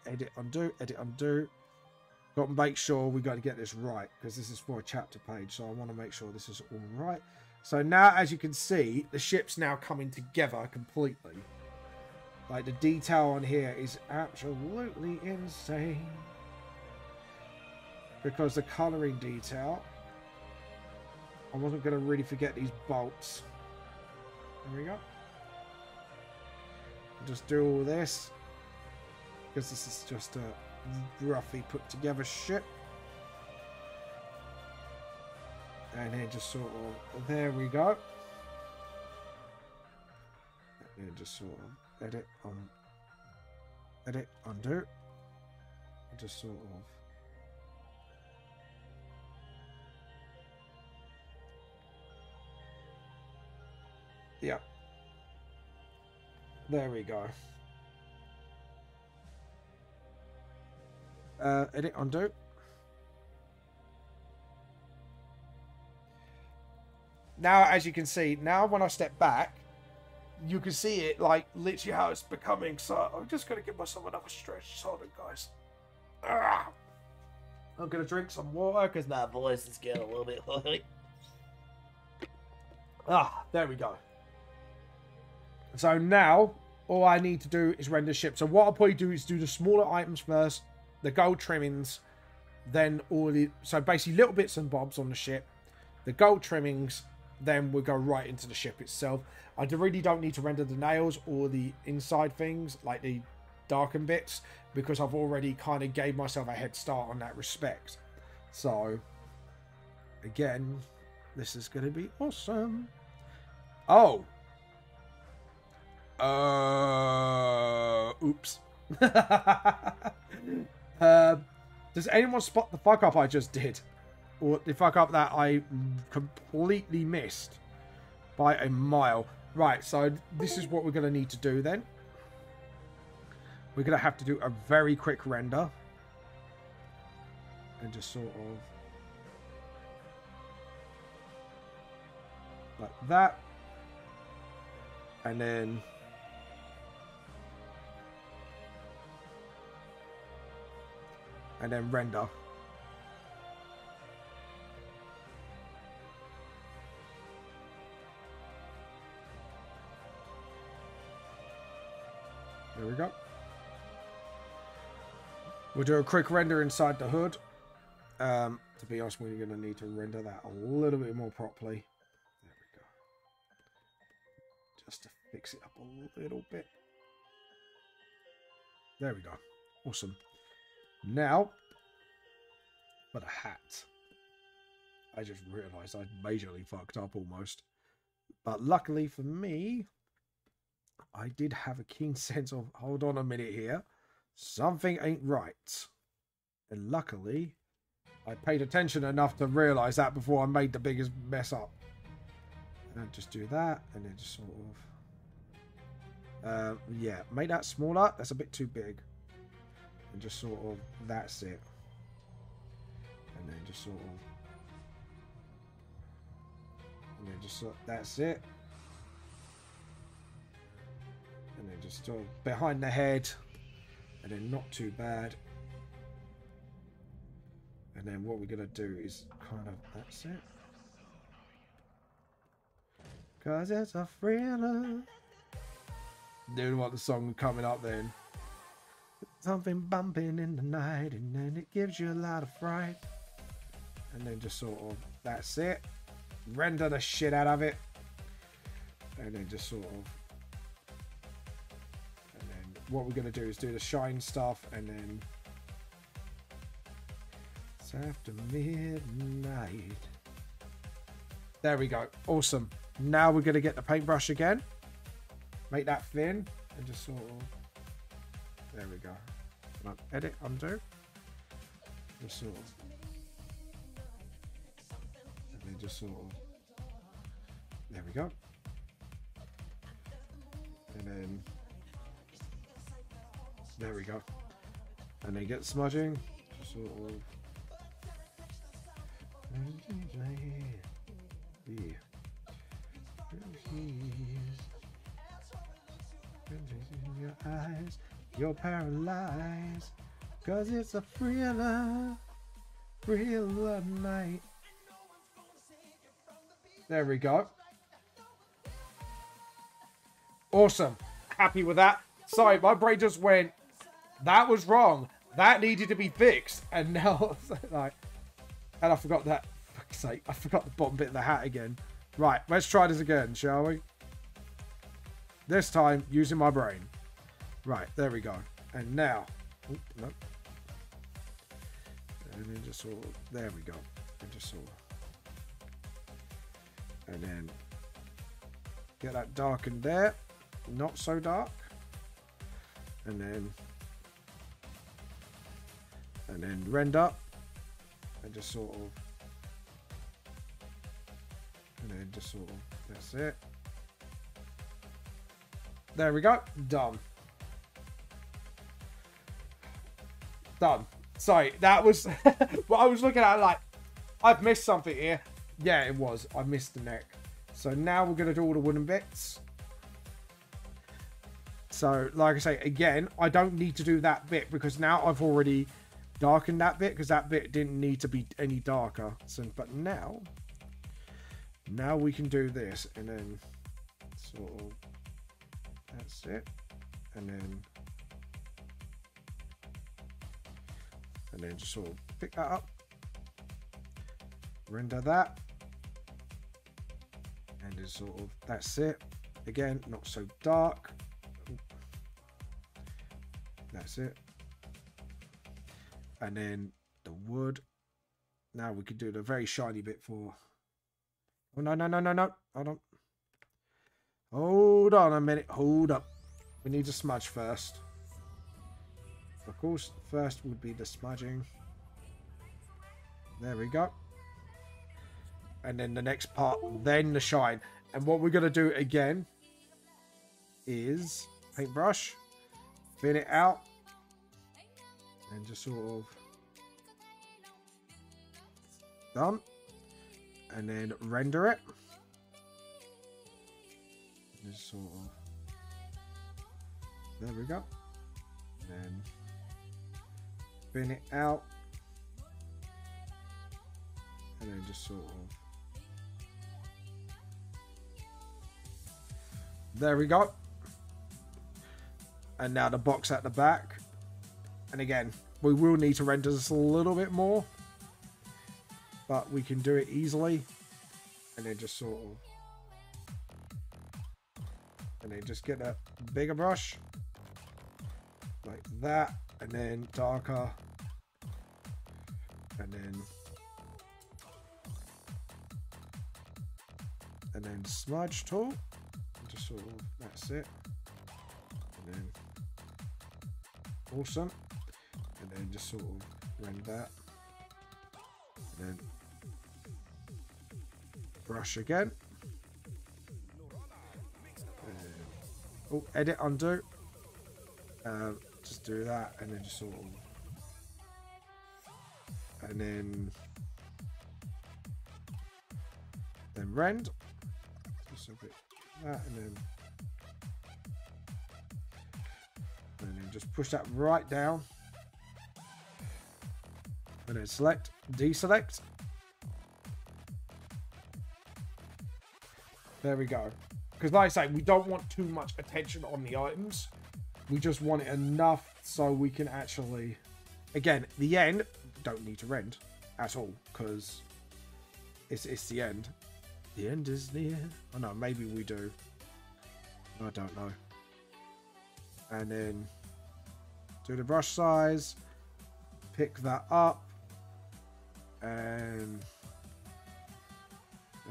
edit, undo, edit, undo. Got to make sure we got to get this right, because this is for a chapter page, so I want to make sure this is all right. So now, as you can see, the ship's now coming together completely. Like, the detail on here is absolutely insane. Because the colouring detail, I wasn't going to really forget these bolts. There we go. Just do all this, because this is just a roughly put together ship. And then just sort of, there we go. And then just sort of edit, undo. And just sort of, yeah. There we go. Edit, undo. Now, as you can see, now when I step back, you can see it, like, literally how it's becoming. So I'm just going to give myself another stretch. Hold on, guys. I'm going to drink some water because my voice is getting a little bit hoarse. There we go. So now, all I need to do is render ship. So what I'll probably do is do the smaller items first, the gold trimmings, then all the... So basically little bits and bobs on the ship, the gold trimmings, then we'll go right into the ship itself. I really don't need to render the nails or the inside things, like the darken bits, because I've already kind of gave myself a head start on that respect. So again, this is going to be awesome. Oh, oops. Does anyone spot the fuck up I just did, or the fuck up that I completely missed by a mile? Right, so this is what we're going to need to do then. We're going to have to do a very quick render. And just sort of... like that. And then... and then render. There we go. We'll do a quick render inside the hood. To be honest, we're going to need to render that a little bit more properly. There we go. Just to fix it up a little bit. There we go. Awesome. Now, for the hat. I just realised I majorly fucked up almost. But luckily for me, I did have a keen sense of, hold on a minute here, something ain't right. And luckily, I paid attention enough to realise that before I made the biggest mess up. And just do that, and then just sort of... yeah, make that smaller. That's a bit too big. And just sort of, that's it. And then just sort of... and then just sort of, that's it. And then just sort of behind the head. And then not too bad. And then what we're going to do is kind of, that's it. Cause it's a thriller. Dude, what the song coming up then. Something bumping in the night, and then it gives you a lot of fright. And then just sort of, that's it. Render the shit out of it. And then just sort of, and then what we're going to do is do the shine stuff, and then it's after midnight. There we go. Awesome. Now we're going to get the paintbrush again. Make that thin, and just sort of, there we go. Edit, undo. Just sort of, and then just sort of, there we go. And then, there we go. And then get smudging, just sort of, yeah. Your eyes, you're paralyzed, cause it's a thriller night. There we go. Awesome. Happy with that. Sorry, my brain just went, that was wrong. That needed to be fixed. And now, like, and I forgot that. For fuck's sake, I forgot the bottom bit of the hat again. Right, let's try this again, shall we? This time, using my brain. Right, there we go. And now, nope. And then just sort of, there we go. And just sort of, and then get that darkened there. Not so dark. And then render. And just sort of, and then just sort of, that's it. There we go. Done. Done. Sorry, that was what I was looking at, like, I've missed something here. Yeah, it was. I missed the neck. So now we're going to do all the wooden bits. So, like I say, again, I don't need to do that bit because now I've already darkened that bit because that bit didn't need to be any darker. So, but now we can do this, and then sort of, that's it. And then just sort of pick that up, render that, and then sort of, that's it. Again, not so dark. That's it. And then the wood. Now we can do the very shiny bit for... Oh, no, no, no, no, no. Hold on. Hold on a minute. Hold up. We need to smudge first. Of course, first would be the smudging. There we go. And then the next part, then the shine. And what we're going to do again is paintbrush, thin it out, and just sort of done. And then render it. Just sort of. There we go. Then thin it out. And then just sort of. There we go. And now the box at the back. And again, we will need to render this a little bit more. But we can do it easily. And then just sort of. And then just get a bigger brush. Like that. And then darker. And then smudge tool. Just sort of, that's it. And then awesome. And then just sort of render that. And then brush again. Oh, edit, undo. Just do that, and then just sort of, and then rend. Just a bit that, and then just push that right down, and then select, deselect. There we go. Because like I say, we don't want too much attention on the items. We just want it enough so we can actually... Again, the end, don't need to rend at all. Because it's the end. The end is the end. Oh no, maybe we do. I don't know. And then do the brush size. Pick that up. And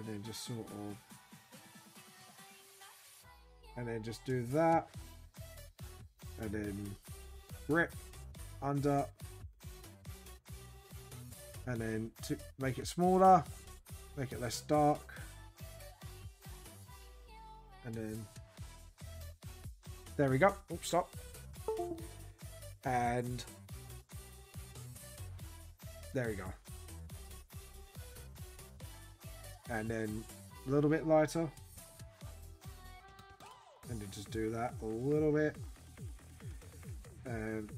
then just sort of... And then just do that. And then grip under. And then to make it smaller. Make it less dark. And then there we go. Oops, stop. And there we go. And then a little bit lighter. And then just do that a little bit. And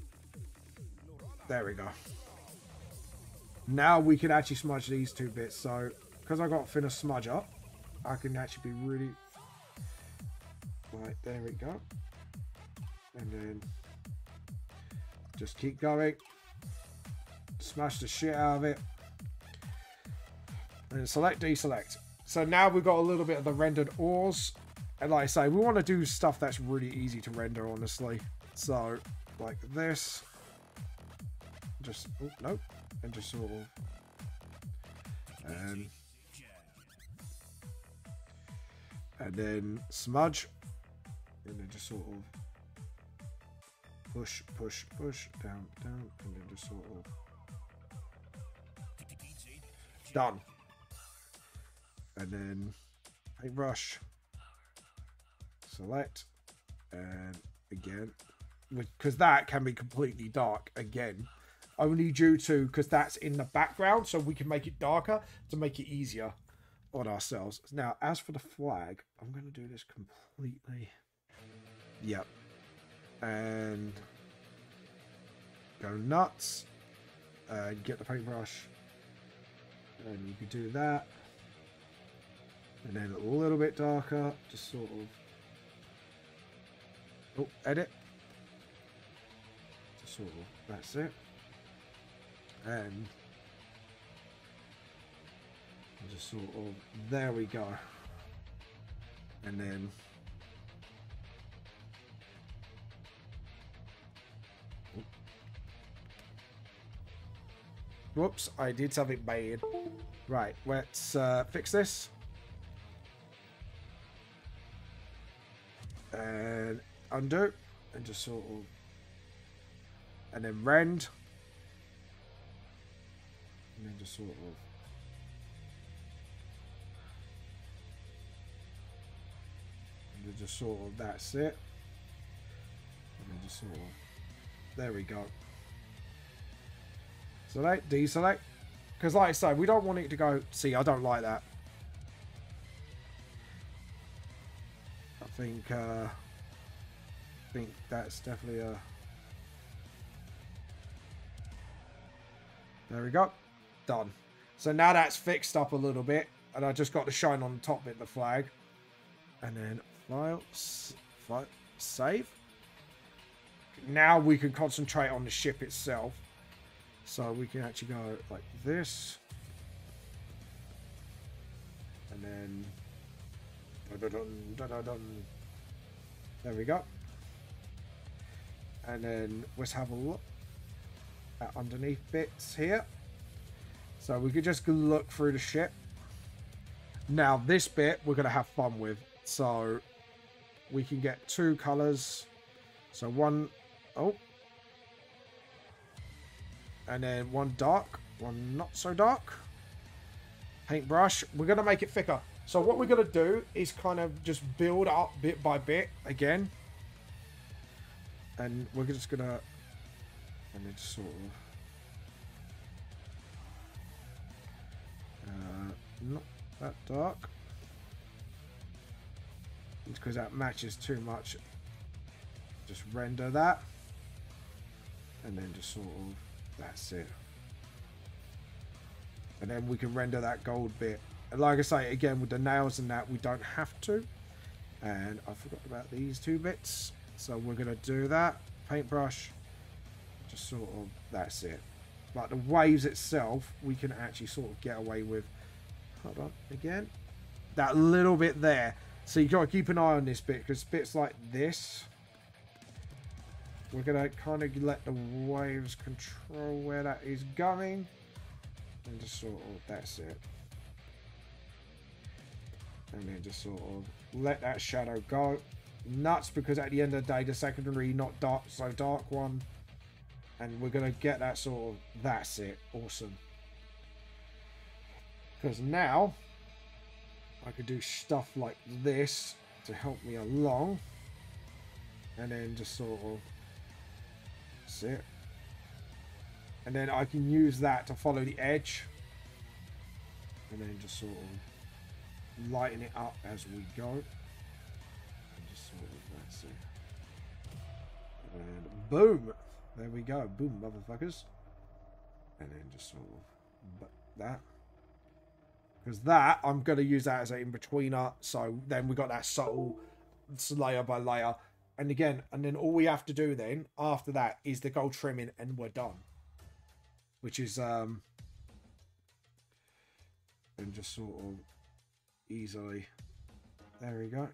there we go. Now we can actually smudge these two bits. So, because I got thinner smudger, I can actually be really... Right, there we go. And then just keep going. Smash the shit out of it. And select, deselect. So now we've got a little bit of the rendered ores. And like I say, we want to do stuff that's really easy to render, honestly. So, like this. Just, oh, nope. And just sort of. And then smudge. And then just sort of push, push, push, down, down. And then just sort of. Done. And then paintbrush. Select, and again, because that can be completely dark again, only due to because that's in the background, so we can make it darker to make it easier on ourselves. Now, as for the flag, I'm going to do this completely. Yep, and go nuts. Get the paintbrush, and you can do that, and then a little bit darker, just sort of. Oh, edit. Just sort of, that's it. And just sort of, there we go. And then Whoops, I did something bad. Right, let's fix this. And undo. And just sort of... And then rend. And then just sort of... And then just sort of... That's it. And then just sort of... There we go. Select, deselect. Because like I say, we don't want it to go... See, I don't like that. I think that's definitely a... There we go. Done. So now that's fixed up a little bit. And I just got the shine on the top bit of the flag. And then file, save. Now we can concentrate on the ship itself. So we can actually go like this. And then... There we go. And then let's have a look at underneath bits here. So we could just look through the ship. Now this bit we're going to have fun with. So we can get two colors. So one... Oh. And then one dark, one not so dark. Paintbrush. We're going to make it thicker. So what we're going to do is kind of just build up bit by bit again. And we're just going to... And then just sort of... not that dark. Because that matches too much. Just render that. And then just sort of... That's it. And then we can render that gold bit. And like I say, again, with the nails and that, we don't have to. And I forgot about these two bits. So we're going to do that. Paintbrush. Just sort of, that's it. Like the waves itself, we can actually sort of get away with. Hold on, again. That little bit there. So you got to keep an eye on this bit, because bits like this, we're going to kind of let the waves control where that is going. And just sort of, that's it. And then just sort of let that shadow go. Nuts, because at the end of the day, the secondary, not dark, so dark one. And we're going to get that sort of, that's it. Awesome. Because now, I could do stuff like this to help me along. And then just sort of, that's it. And then I can use that to follow the edge. And then just sort of lighten it up as we go. And just sort of, that's it. And boom! There we go. Boom, motherfuckers. And then just sort of that. Because that, I'm going to use that as an in-betweener. So then we got that subtle layer by layer. And again, and then all we have to do then, after that, is the gold trimming and we're done. Which is, and just sort of easily, there we go.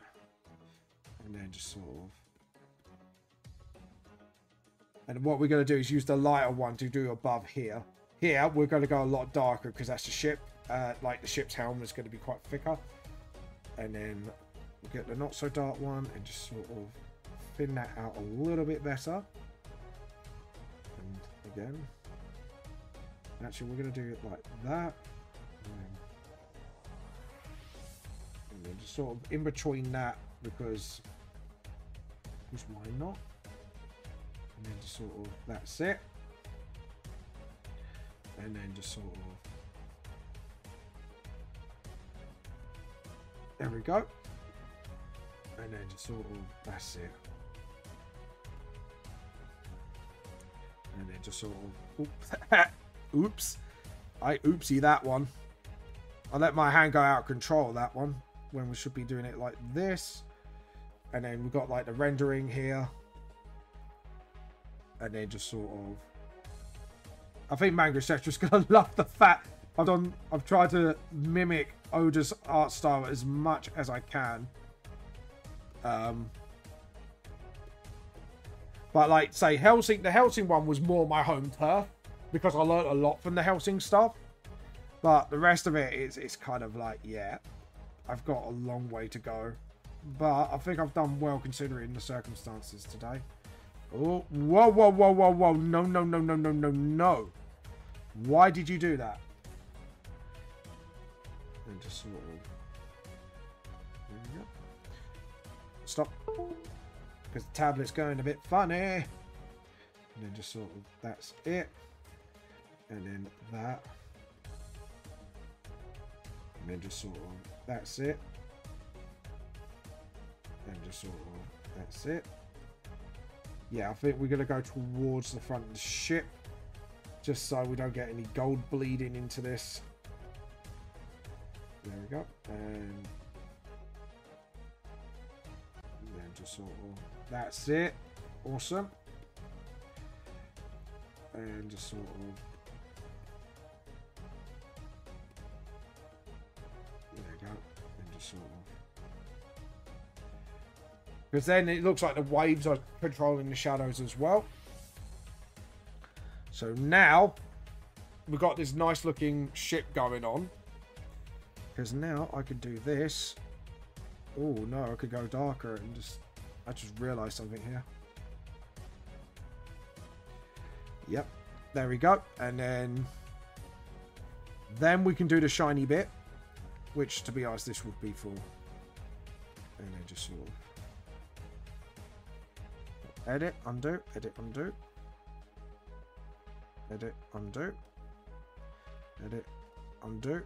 And then just sort of, and what we're going to do is use the lighter one to do above here. Here, we're going to go a lot darker because that's the ship. Like the ship's helmet is going to be quite thicker. And then we'll get the not so dark one and just sort of thin that out a little bit better. And again, actually we're going to do it like that. And then just sort of in between that, because why not? And then just sort of, that's it. And then just sort of, there we go. And then just sort of, that's it. And then just sort of, oops. Oops. I oopsie that one. I let my hand go out of control, that one. When we should be doing it like this. And then we've got like the rendering here. And then just sort of, I think Manga Sector's gonna love the fact I've tried to mimic Oda's art style as much as I can. But like say Hellsing, the Hellsing one was more my home turf. because I learned a lot from the Helsing stuff. But the rest of it is it's kind of like, yeah, I've got a long way to go. But I think I've done well considering the circumstances today. Oh, whoa, whoa, whoa, whoa, whoa. No, no, no, no, no, no, no. Why did you do that? And just sort of... There we go. Stop. Because the tablet's going a bit funny. And then just sort of... That's it. And then that. And then just sort of... That's it. And just sort of... That's it. Yeah, I think we're going to go towards the front of the ship. Just so we don't get any gold bleeding into this. There we go. And then just sort of... That's it. Awesome. And just sort of... There we go. And just sort of... Because then it looks like the waves are controlling the shadows as well. So now we've got this nice looking ship going on. Because now I could do this. Oh no, I could go darker and just... I just realised something here. Yep, there we go. And then we can do the shiny bit. Which, to be honest, this would be for... And then just sort of... Edit, undo, edit, undo. Edit, undo. Edit, undo.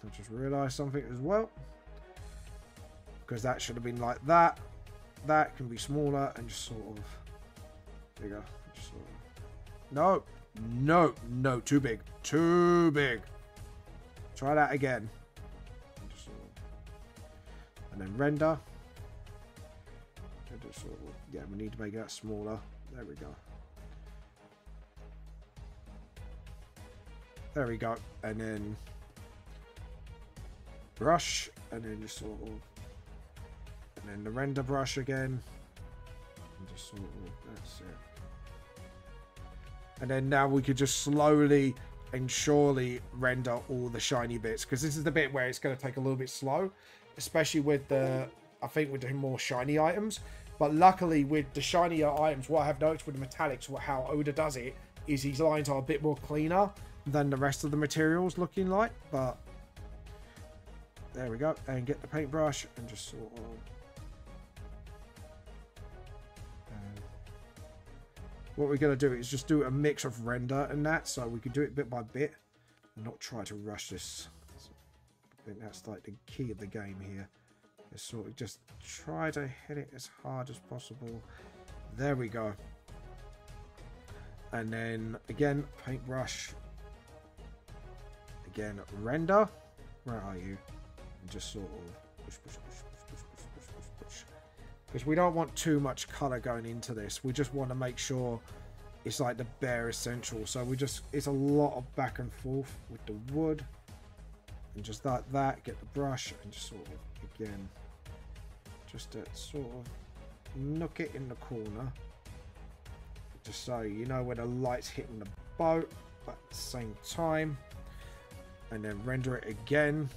I just realised something as well. Because that should have been like that. That can be smaller and just sort of... There you go. Just sort of... No. No. No. Too big. Too big. Try that again. And, just sort of... and then render. And just sort of... Yeah, we need to make that smaller. There we go. There we go. And then... brush. And then just sort of... And then the render brush again. And just sort of... That's it. And then now we could just slowly and surely render all the shiny bits. Because this is the bit where it's going to take a little bit slow. Especially with the... I think we're doing more shiny items. But luckily with the shinier items, what I have noticed with the metallics, how Oda does it, is his lines are a bit more cleaner than the rest of the materials looking like. But there we go. And get the paintbrush and just sort of... what we're going to do is just do a mix of render and that, so we can do it bit by bit and not try to rush this. I think that's like the key of the game here. Is sort of just try to hit it as hard as possible. There we go. And then again, paintbrush. Again, render. Where are you? And just sort of push, push, push, push, push, push, push, push, push. Because we don't want too much color going into this. We just want to make sure it's like the bare essential. So we just, it's a lot of back and forth with the wood. And just like that, get the brush and just sort of, again, just to sort of nook it in the corner. Just so you know where the light's hitting the boat, but at the same time. And then render it again.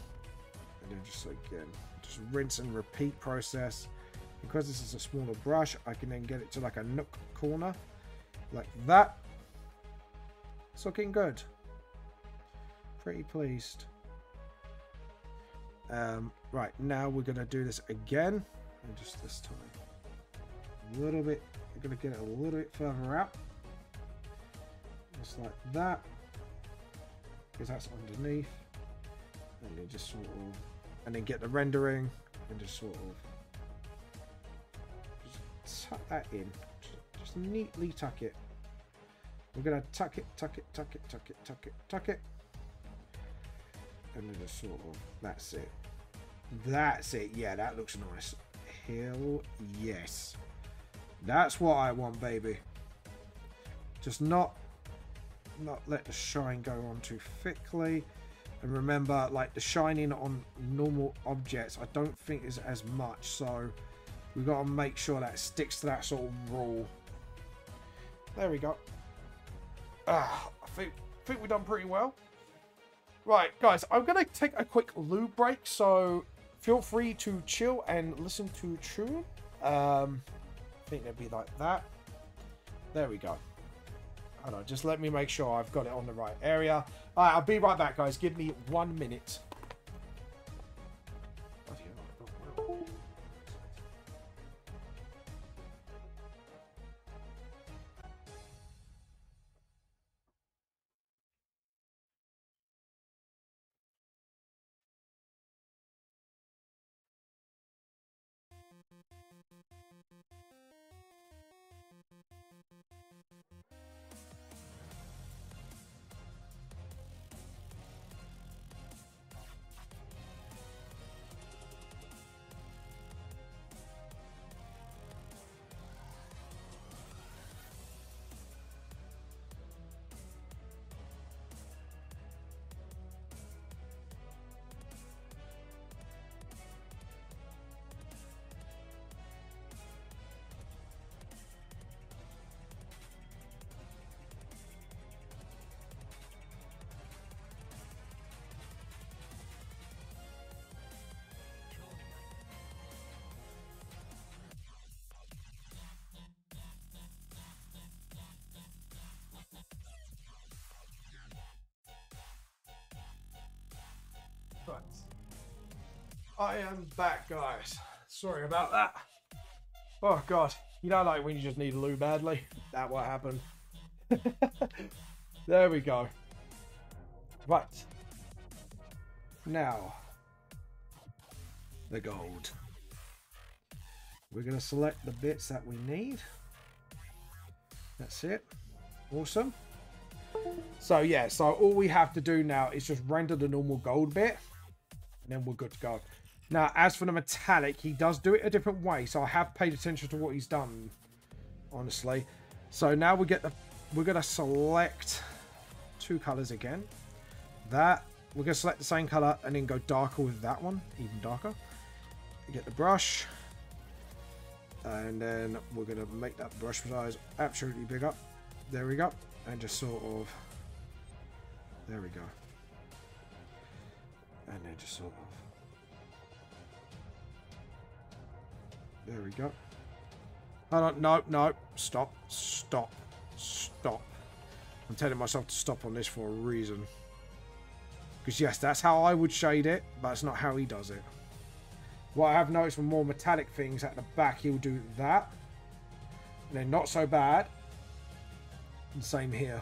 And then just again, just rinse and repeat process. Because this is a smaller brush, I can then get it to like a nook corner. Like that. It's looking good. Pretty pleased. Right, now we're going to do this again. And just this time. A little bit. We're going to get it a little bit further out. Just like that. Because that's underneath. And then just sort of... And then get the rendering. And just sort of... tuck that in. Just neatly tuck it. We're going to tuck it, tuck it, tuck it, tuck it, tuck it, tuck it. And then just sort of... That's it. That's it. Yeah, that looks nice. Hell yes. That's what I want, baby. Just not let the shine go on too thickly. And remember, like the shining on normal objects, I don't think is as much. So we've got to make sure that sticks to that sort of rule. There we go. I think we've done pretty well. Right, guys, I'm going to take a quick lube break, so feel free to chill and listen to tune. I think it'd be like that. There we go. Hold on, just let me make sure I've got it on the right area. All right, I'll be right back, guys. Give me 1 minute. Right. I am back, guys. Sorry about that. Oh god, you know, like when you just need a loo badly. That what happened. There we go. Right. Now, the gold. We're gonna select the bits that we need. That's it. Awesome. So yeah, so all we have to do now is just render the normal gold bit, and then we're good to go. Now, as for the metallic, he does do it a different way, so I have paid attention to what he's done, honestly. So now we're gonna select two colors again. That we're gonna select the same color and then go darker with that one, even darker. Get the brush, and then we're gonna make that brush size absolutely bigger. There we go, and just sort of, there we go, and then just sort of, there we go. Hold on, no, no, stop, stop, stop. I'm telling myself to stop on this for a reason. Because yes, that's how I would shade it, but it's not how he does it. What I have noticed with more metallic things at the back, he'll do that. And then not so bad. And same here.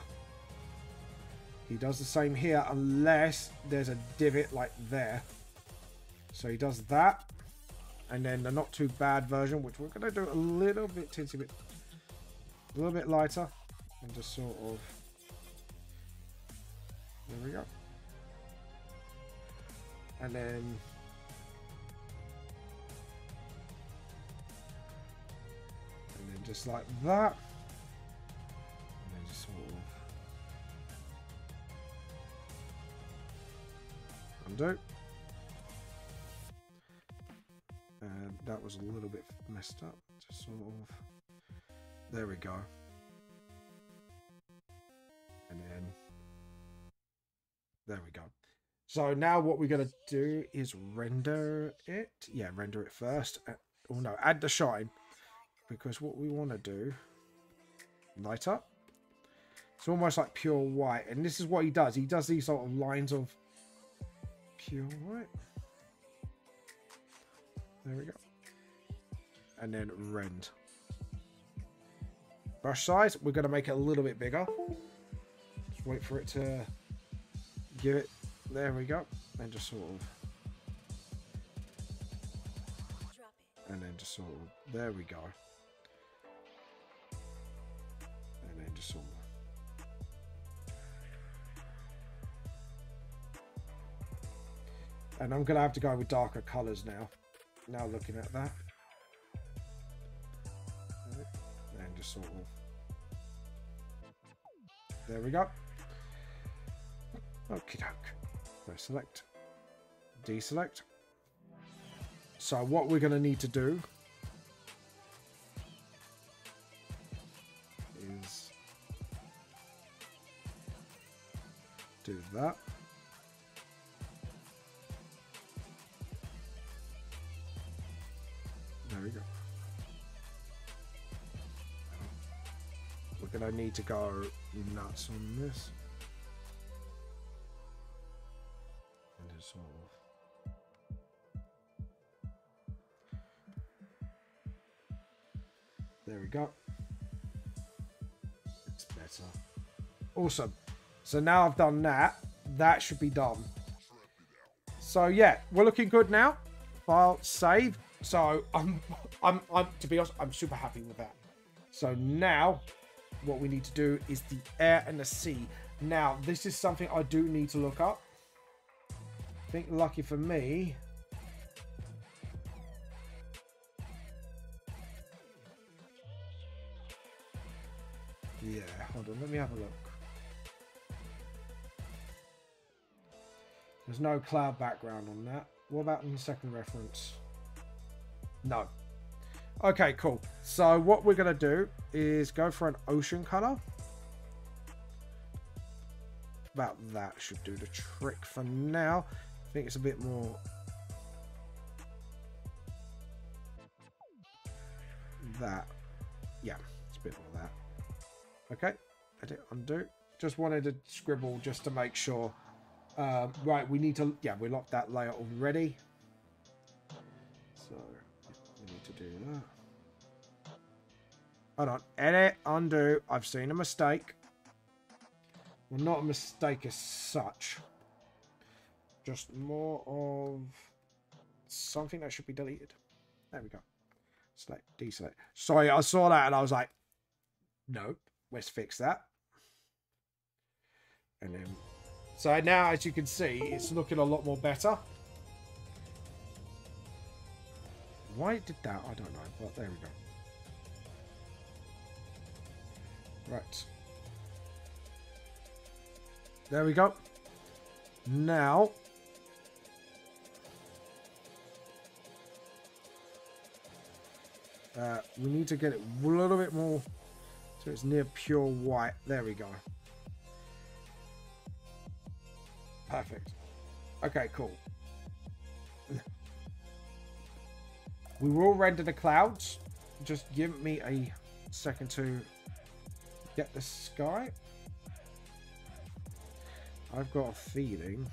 He does the same here unless there's a divot like there. So he does that. And then the not too bad version, which we're going to do a little bit tinsy bit, a little bit lighter, and just sort of, there we go. And then just like that, and then just sort of undo. And that was a little bit messed up. Just sort of, there we go. And then there we go. So now what we're going to do is render it. Yeah, render it first. Oh no, add the shine. Because what we want to do, light up. It's almost like pure white. And this is what he does. He does these sort of lines of pure white. There we go. And then rend. Brush size, we're going to make it a little bit bigger. Just wait for it to give it. There we go. And just sort of. And then just sort of. There we go. And then just sort of. And I'm going to have to go with darker colours now. Now looking at that. And just sort of. There we go. Okie doke. So select. Deselect. So what we're going to need to do is do that. There we go. We're going to need to go nuts on this. And just sort of... There we go. It's better. Awesome. So now I've done that. That should be done. So yeah, we're looking good now. File, save. So I'm to be honest, I'm super happy with that. So now what we need to do is the air and the sea. Now this is something I do need to look up. I think lucky for me, yeah, hold on, let me have a look. There's no cloud background on that. What about in the second reference? No. Okay, cool. So what we're going to do is go for an ocean color. About that should do the trick for now. I think it's a bit more... that. Yeah, it's a bit more that. Okay, edit, undo. Just wanted to scribble just to make sure. Right, we need to... yeah, we locked that layer already. So... we need to do that. Hold on. Edit, undo. I've seen a mistake. Well, not a mistake as such. Just more of something that should be deleted. There we go. Select, deselect. Sorry, I saw that and I was like, nope. Let's fix that. And then... so now, as you can see, it's looking a lot more better. Why it did that, I don't know, but there we go. Right. There we go. Now, we need to get it a little bit more so it's near pure white. There we go. Perfect. Okay, cool. We will render the clouds. Just give me a second to get the sky. I've got a feeling.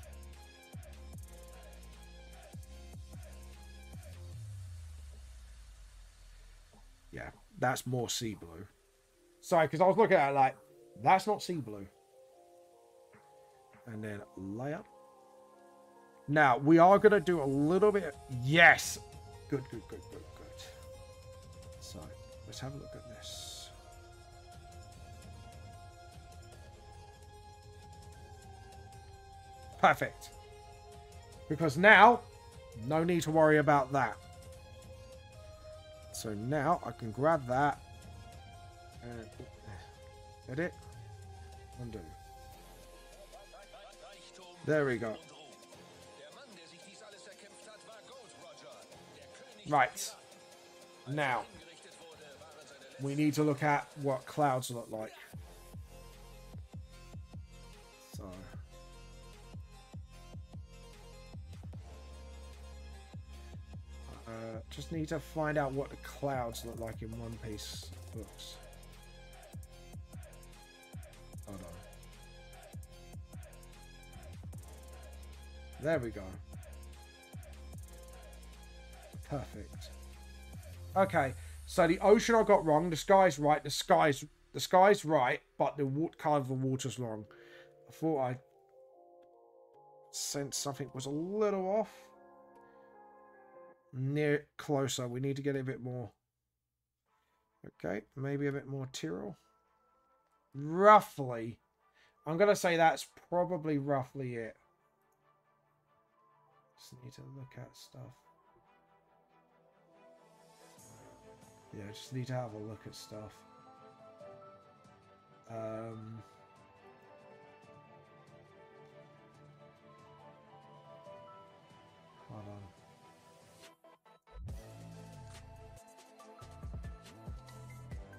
Yeah, that's more sea blue. Sorry, because I was looking at it like, that's not sea blue. And then layer. Now, we are going to do a little bit... yes! Good, good, good, good, good. So, let's have a look at this. Perfect. Because now, no need to worry about that. So now, I can grab that. And edit. Undo. There we go. Right. Now, we need to look at what clouds look like. So. Just need to find out what the clouds look like in One Piece books. Hold on. There we go. Perfect. Okay, so the ocean I got wrong. The sky's right. The sky's right, but the color of the water's wrong. I thought I sensed something was a little off. Near closer. We need to get it a bit more. Okay, maybe a bit more Tyrrell. Roughly. I'm gonna say that's probably roughly it. Just need to look at stuff. Yeah, just need to have a look at stuff. Hold on.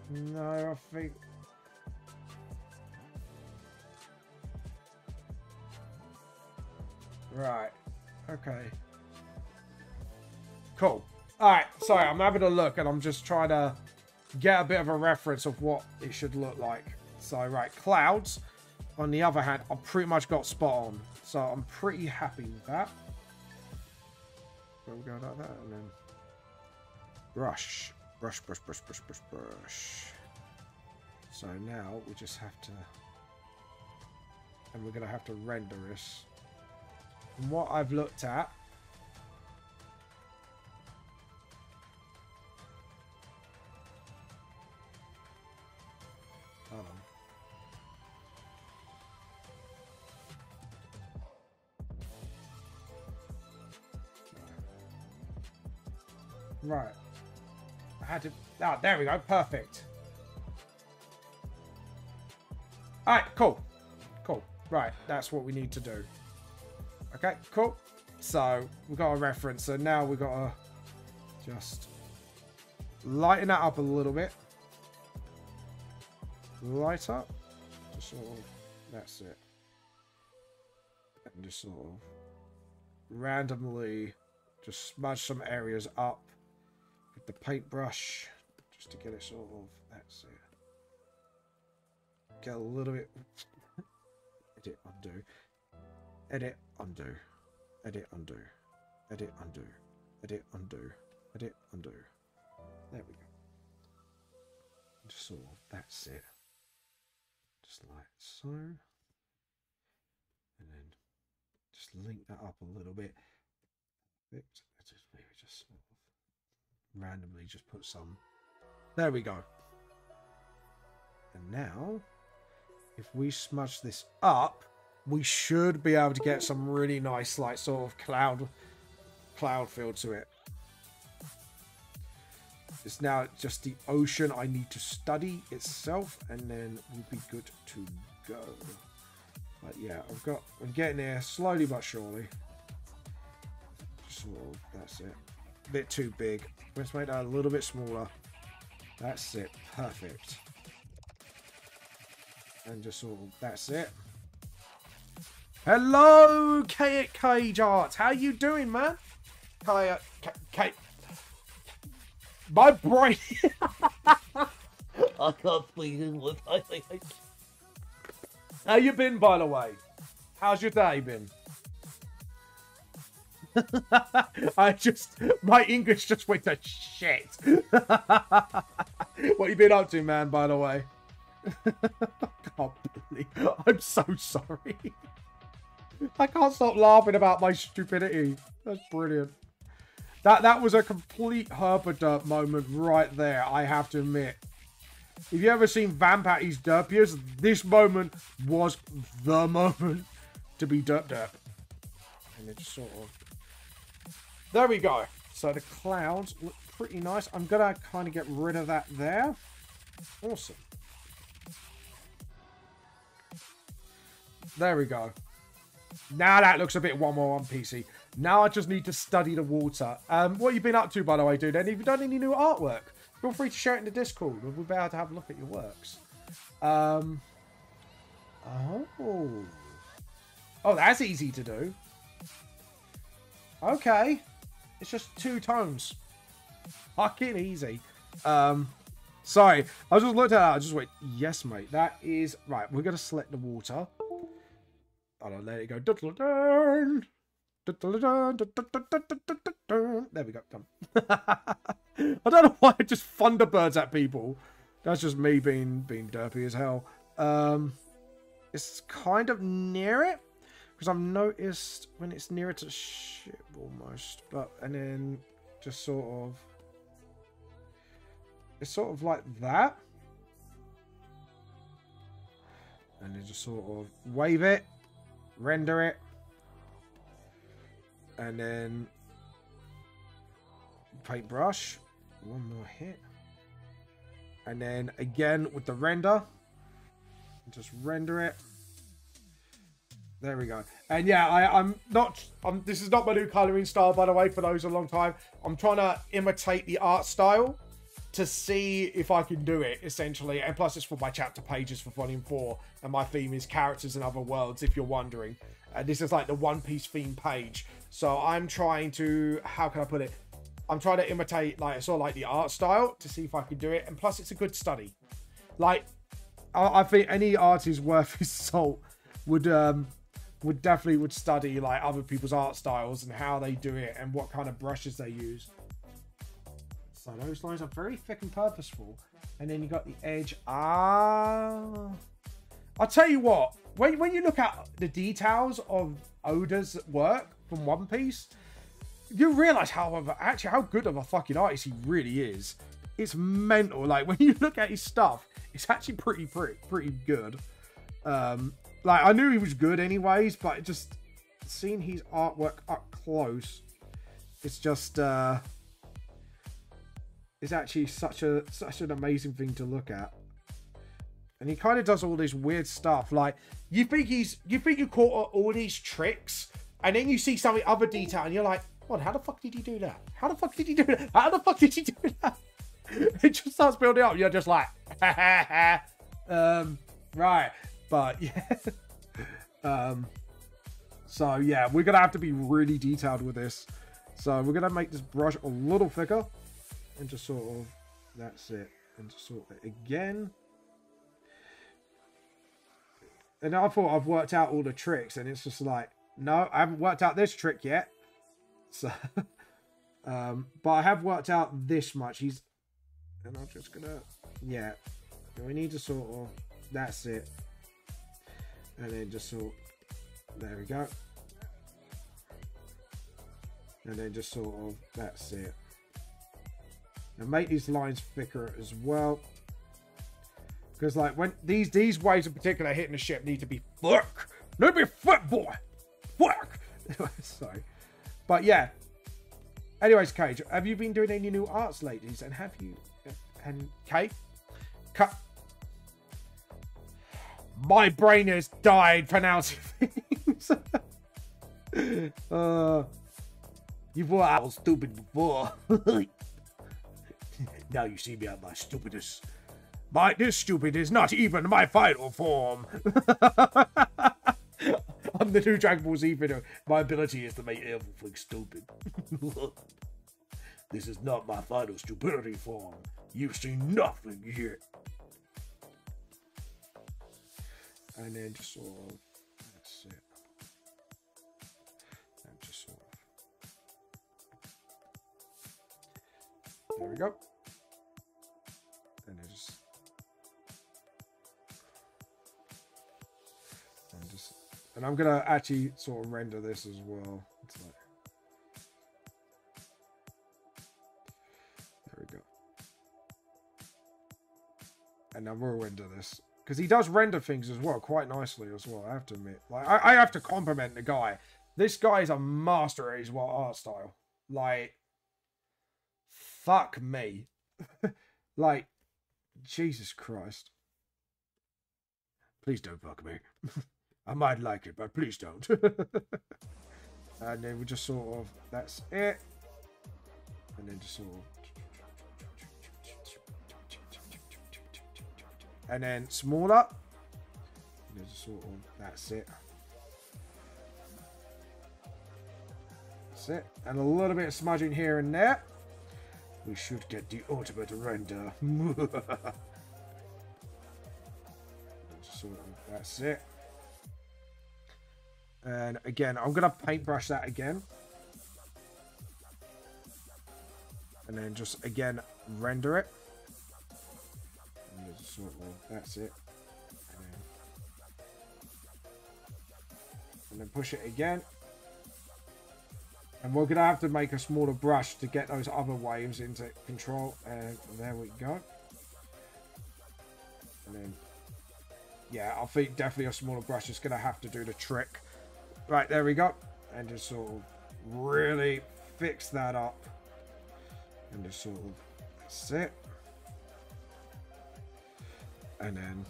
No, I think... Right. Okay. Cool. Alright, sorry, I'm having a look and I'm just trying to get a bit of a reference of what it should look like. So, right, clouds, on the other hand, I've pretty much got spot on. So, I'm pretty happy with that. We'll go like that and then brush. Brush, brush, brush, brush, brush, brush. So now we just have to, and we're going to have to render this. From what I've looked at, hold on. Right. I had to, oh, there we go. Perfect. All right, cool. Cool. Right, that's what we need to do. Okay, cool. So we've got a reference. So now we've got to just lighten that up a little bit. Light up. Just sort of, that's it. And just sort of randomly just smudge some areas up with the paintbrush just to get it sort of, that's it. Get a little bit, edit, undo, edit, undo, edit, undo, edit, undo, edit, undo, edit, undo. There we go. Just sort of, that's it. Just like so. And then just link that up a little bit. Maybe just sort of randomly just put some. There we go. And now, if we smudge this up, we should be able to get some really nice, like, sort of cloud feel to it. It's now just the ocean I need to study itself, and then we'll be good to go. But yeah, I'm getting there slowly but surely. Just sort of, that's it. A bit too big. Let's make that a little bit smaller. That's it. Perfect. And just sort of, that's it. Hello, Cage Art. How you doing, man? Kate. My brain.
I can't speak English.
How you been, by the way? How's your day been? My English just went to shit. What you been up to, man, by the way? I'm so sorry. I can't stop laughing about my stupidity. That's brilliant. That was a complete herpaderp moment right there, I have to admit. If you ever seen Vamp at his derpiest, this moment was the moment to be derp. And it's sort of... There we go. So the clouds look pretty nice. I'm going to kind of get rid of that there. Awesome. There we go. Now that looks a bit more on PC. Now I just need to study the water. What have you been up to, by the way, dude? And have you done any new artwork? Feel free to share it in the Discord. We'll be able to have a look at your works. Oh, that's easy to do. Okay. It's just 2 tones. Fucking easy. Sorry. I just looked at that. I just went, yes, mate. That is... Right, we're going to select the water. I'll let it go. There we go. Done. I don't know why I just Thunderbirds at people. That's just me being derpy as hell. It's kind of near it. Because I've noticed when it's nearer to ship almost. But, and then just sort of... It's sort of like that. And then just sort of wave it. Render it. And then paintbrush. One more hit. And then again with the render. Just render it. There we go. And yeah, this is not my new colouring style, by the way, for those a long time. I'm trying to imitate the art style to see if I can do it, essentially. And plus, it's for my chapter pages for Volume 4. And my theme is characters in other worlds, if you're wondering. This is like the One Piece theme page. So I'm trying to, how can I put it? I'm trying to imitate, like, sort of like the art style to see if I can do it. And plus, it's a good study. Like, I think any artist worth his salt would definitely study, like, other people's art styles and how they do it and what kind of brushes they use. So those lines are very thick and purposeful. And then you got the edge. I'll tell you what, when you look at the details of Oda's work from One Piece, you realize how good of a fucking artist he really is. It's mental. Like, when you look at his stuff, it's actually pretty good. Like, I knew he was good anyways, but just seeing his artwork up close, it's just it's actually such an amazing thing to look at. And he kind of does all this weird stuff. Like, you think you caught all these tricks, and then you see some other detail, and you're like, what? How the fuck did he do that? How the fuck did he do that? How the fuck did he do that? It just starts building up. You're just like, right. But yeah. So yeah, we're gonna have to be really detailed with this. So we're gonna make this brush a little thicker, and just sort of, that's it, and just sort of again. And I thought I've worked out all the tricks, and it's just like, no, I haven't worked out this trick yet. So, but I have worked out this much. And I'm just gonna, yeah, we need to sort of, that's it. And then just sort, there we go. And then just sort of, that's it. And make these lines thicker as well. Because, like, when these waves in particular hitting the ship need to be thick. Need to be thick, boy. Thick. Sorry. But yeah. Anyways, Cage, have you been doing any new arts ladies? And have you? And Kate? My brain has died pronouncing things. You've thought I was stupid before. Now you see me at my stupidest. This stupid is not even my final form. I'm the new Dragon Ball Z video. My ability is to make everything stupid. This is not my final stupidity form. You've seen nothing yet. And then just sort of, that's it. And just sort of, there we go. And then just, and I'm gonna actually sort of render this as well. It's like, there we go. And then we'll render this. Because he does render things as well, quite nicely as well, I have to admit. Like, I have to compliment the guy. This guy is a master at his art style. Like, fuck me. Like, Jesus Christ. Please don't fuck me. I might like it, but please don't. And then we just sort of, that's it. And then just sort of, and then smaller. And then just sort of, that's it. That's it. And a little bit of smudging here and there. We should get the ultimate render. Sort of, that's it. And again, I'm going to paintbrush that again. And then just, again, render it. And just sort of, that's it. And then push it again. And we're going to have to make a smaller brush to get those other waves into control. And there we go. And then, yeah, I think definitely a smaller brush is going to have to do the trick. Right, there we go. And just sort of really fix that up. And just sort of, that's it. And then,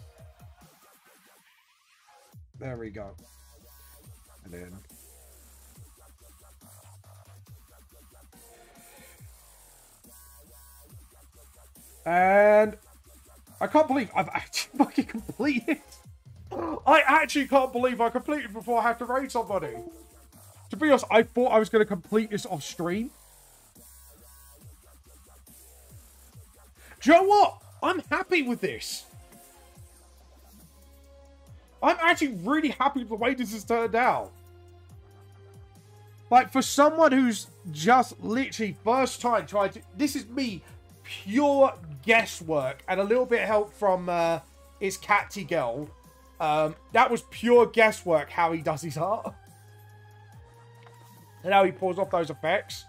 there we go. And then, And I can't believe I've actually fucking completed. I actually can't believe I completed before I had to raid somebody. To be honest, I thought I was going to complete this off stream. Do you know what? I'm happy with this. I'm actually really happy with the way this has turned out. Like, for someone who's just literally first time tried to... This is me, pure guesswork, and a little bit of help from his Catty girl. That was pure guesswork how he does his art. And how he pulls off those effects.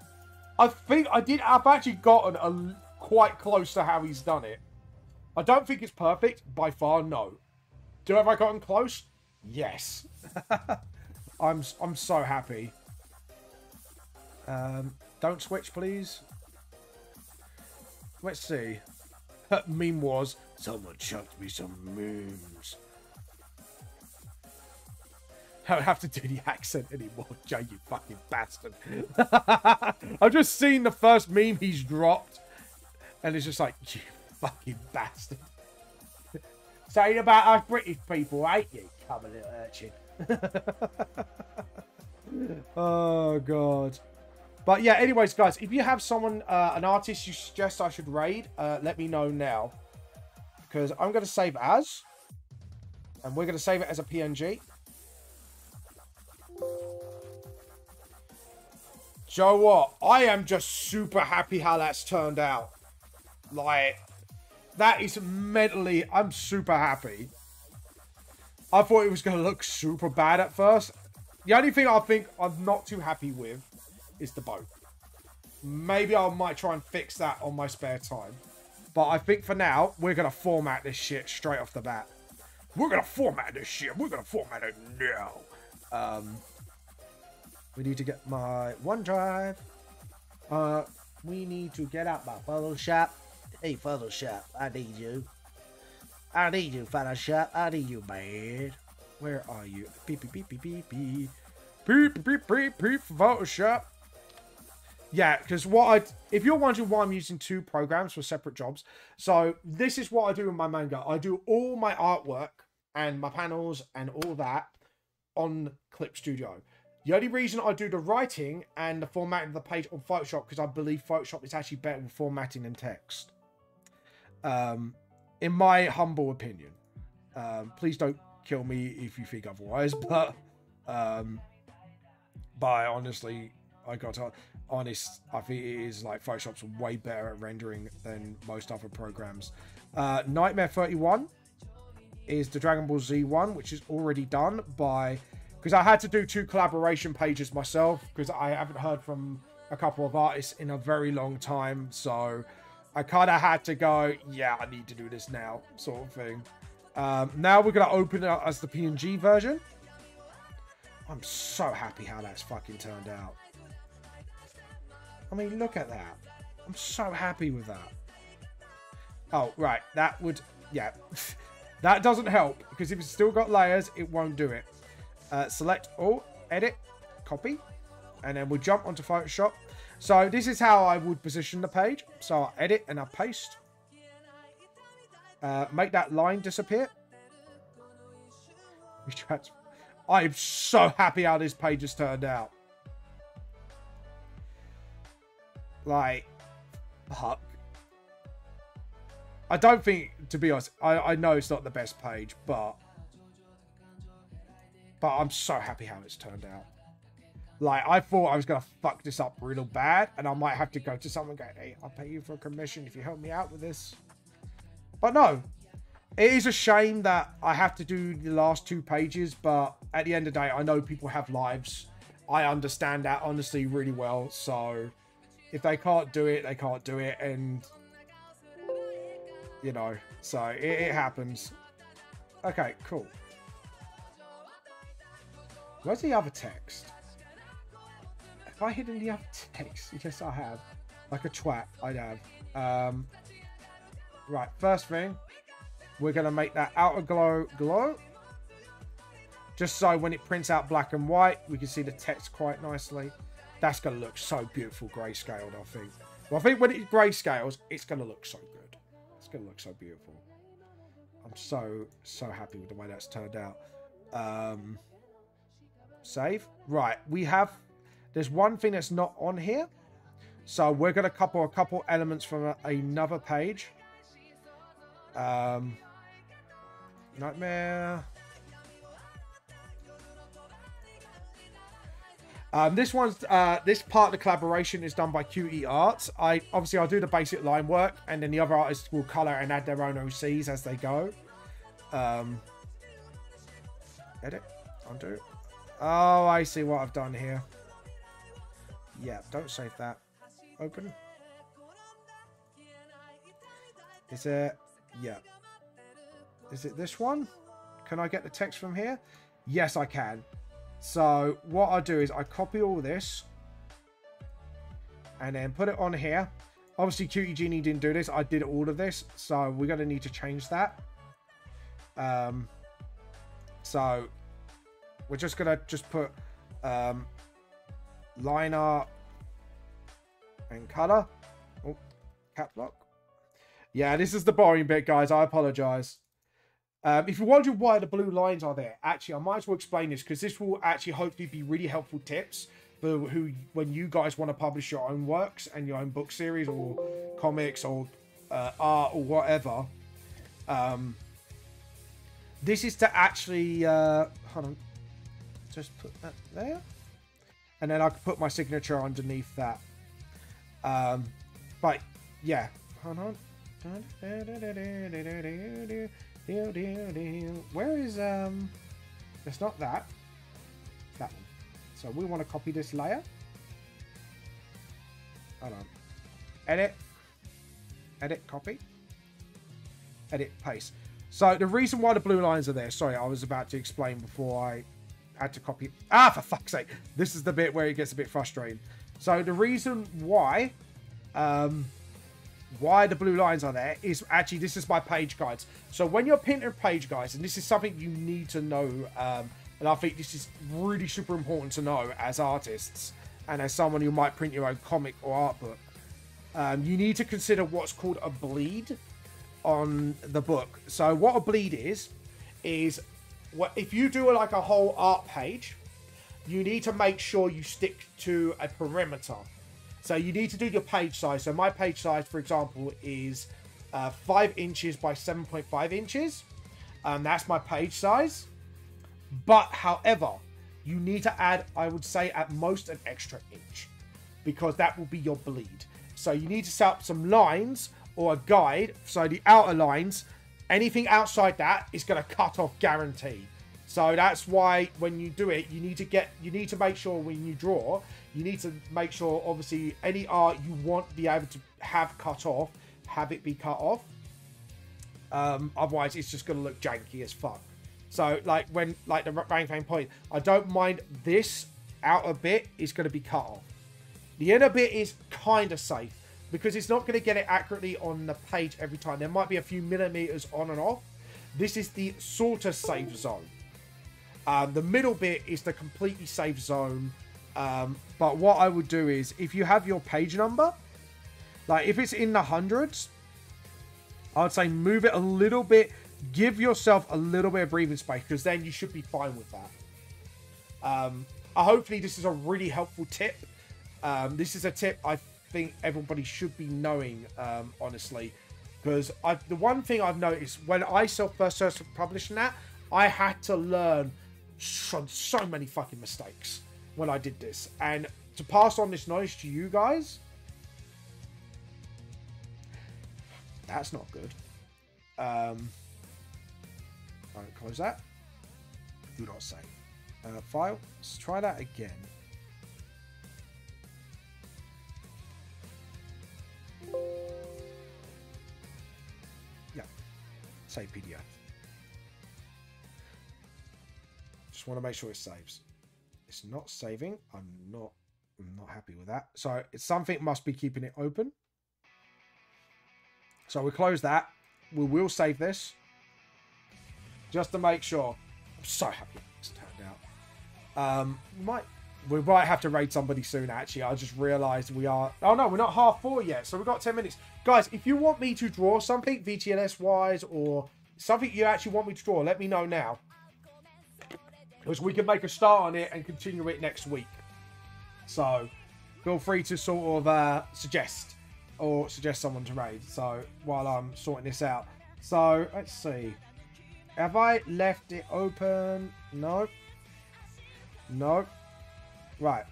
I think I've actually gotten quite close to how he's done it. I don't think it's perfect, by far, no. Have I gotten close? Yes. I'm so happy. Don't switch, please. Let's see. Meme was, someone chucked me some memes. I don't have to do the accent anymore, Joe, you fucking bastard. I've just seen the first meme he's dropped, and it's just like, you fucking bastard. Saying about us British people, ain't you, come a little urchin. Oh, God. But yeah, anyways, guys, if you have someone, an artist you suggest I should raid, let me know now. Because I'm going to save as. And we're going to save it as a PNG. Do you know what? I am just super happy how that's turned out. Like, that is mentally... I'm super happy. I thought it was going to look super bad at first. The only thing I think I'm not too happy with is the boat. Maybe I might try and fix that on my spare time. But I think for now, we're going to format this shit straight off the bat. We're going to format this shit. We're going to format it now. We need to get my OneDrive. We need to get out my Photoshop. Hey, Photoshop, I need you. I need you, Photoshop. I need you, man. Where are you? Beep, beep, beep, beep, beep, beep. Beep, beep, beep, beep, beep, Photoshop. Yeah, because if you're wondering why I'm using two programs for separate jobs, so this is what I do in my manga. I do all my artwork and my panels and all that on Clip Studio. The only reason I do the writing and the formatting of the page on Photoshop, because I believe Photoshop is actually better with formatting than text. In my humble opinion. Please don't kill me if you think otherwise, but honestly, I got to honest, I think it is like Photoshop's way better at rendering than most other programs. Nightmare 31 is the Dragon Ball Z one, which is already done by... Because I had to do 2 collaboration pages myself, because I haven't heard from a couple of artists in a very long time. So I kind of had to go, yeah, I need to do this now, sort of thing. Now we're going to open it up as the PNG version. I'm so happy how that's fucking turned out. I mean, look at that. I'm so happy with that. Oh, right. That would... Yeah. That doesn't help, because if it's still got layers, it won't do it. Select all, edit, copy, and then we'll jump onto Photoshop. So this is how I would position the page. So I'll edit and I'll paste. Make that line disappear. I'm so happy how this page has turned out. Like, fuck. I don't think, to be honest, I know it's not the best page, but I'm so happy how it's turned out. Like, I thought I was going to fuck this up real bad, and I might have to go to someone and go, hey, I'll pay you for a commission if you help me out with this. But no. It is a shame that I have to do the last 2 pages, but at the end of the day, I know people have lives. I understand that, honestly, really well. So, if they can't do it, they can't do it, and... You know, so it happens. Okay, cool. Where's the other text? Have I hidden the other text? Yes, I have. Like a twat, I'd have. Right, first thing, we're going to make that outer glow. Just so when it prints out black and white, we can see the text quite nicely. That's going to look so beautiful grayscaled, I think. Well, I think when it grayscales, it's going to look so good. It's going to look so beautiful. I'm so happy with the way that's turned out. Save. Right, we have... There's one thing that's not on here. So we're going to couple a couple elements from another page. Nightmare. This part of the collaboration is done by QE Arts. I'll do the basic line work, and then the other artists will color and add their own OCs as they go. Edit, undo. Oh, I see what I've done here. Yeah, don't save that. Open. Is it? Yeah. Is it this one? Can I get the text from here? Yes, I can. So what I do is I copy all this and then put it on here. Obviously, Cutie Genie didn't do this. I did all of this, so we're going to need to change that. So we're just going to put line art and color. Oh, cap lock. Yeah, this is the boring bit, guys. I apologize. If you're wondering why the blue lines are there, actually, I might as well explain this, because this will actually hopefully be really helpful tips for when you guys want to publish your own works and your own book series or comics or art or whatever. This is to actually hold on, just put that there, and then I can put my signature underneath that. But yeah, hold on. Where is it's not that one. So we want to copy this layer. Hold on. Edit, copy, edit, paste. So the reason why the blue lines are there, sorry, I was about to explain before I had to copy. For fuck's sake, this is the bit where it gets a bit frustrating. So the reason why the blue lines are there is actually, this is my page guides. So when you're printing page guides, and this is something you need to know, and I think this is really super important to know as artists and as someone who might print your own comic or art book, you need to consider what's called a bleed on the book. So what a bleed is what if you do like a whole art page, you need to make sure you stick to a perimeter. So you need to do your page size. So my page size, for example, is 5 inches by 7.5 inches. That's my page size. But however, you need to add, I would say at most an extra inch, because that will be your bleed. So you need to set up some lines or a guide. So the outer lines, anything outside that is going to cut off guaranteed. So that's why when you do it, you need to make sure when you draw, you need to make sure, obviously, any art you want to be able to have cut off, have it be cut off. Otherwise, it's just going to look janky as fuck. So, like the Rang Fang point, I don't mind this outer bit is going to be cut off. The inner bit is kind of safe, because it's not going to get it accurately on the page every time. There might be a few millimeters on and off. This is the sort of safe zone. The middle bit is the completely safe zone. But what I would do is, if you have your page number, like if it's in the hundreds, I would say move it a little bit. Give yourself a little bit of breathing space, because then you should be fine with that. Hopefully this is a really helpful tip. This is a tip I think everybody should be knowing, honestly. Because the one thing I've noticed, when I first started publishing that, I had to learn so many fucking mistakes when I did this. And to pass on this knowledge to you guys, that's not good. Alright, close that. Do not save. File. Let's try that again. Yeah. Save PDF. Just want to make sure it saves. It's not saving. I'm not happy with that. So it's something must be keeping it open. So we'll close that. We will save this, just to make sure. I'm so happy it's turned out. We might have to raid somebody soon, actually. I just realised we are... Oh, no, we're not half 4 yet, so we've got 10 minutes. Guys, if you want me to draw something, VTLS-wise, or something you actually want me to draw, let me know now. Because we can make a start on it and continue it next week. So, feel free to sort of suggest someone to raid. So, while I'm sorting this out. So, let's see. Have I left it open? No. No. Right.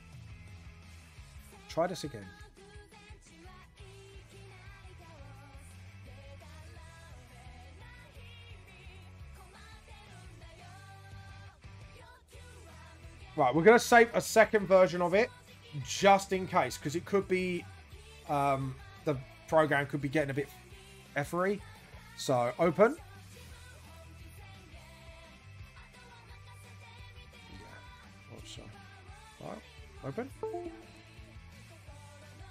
Try this again. Right, we're going to save a second version of it, just in case, because it could be, the program could be getting a bit effery. So, open. Right, open.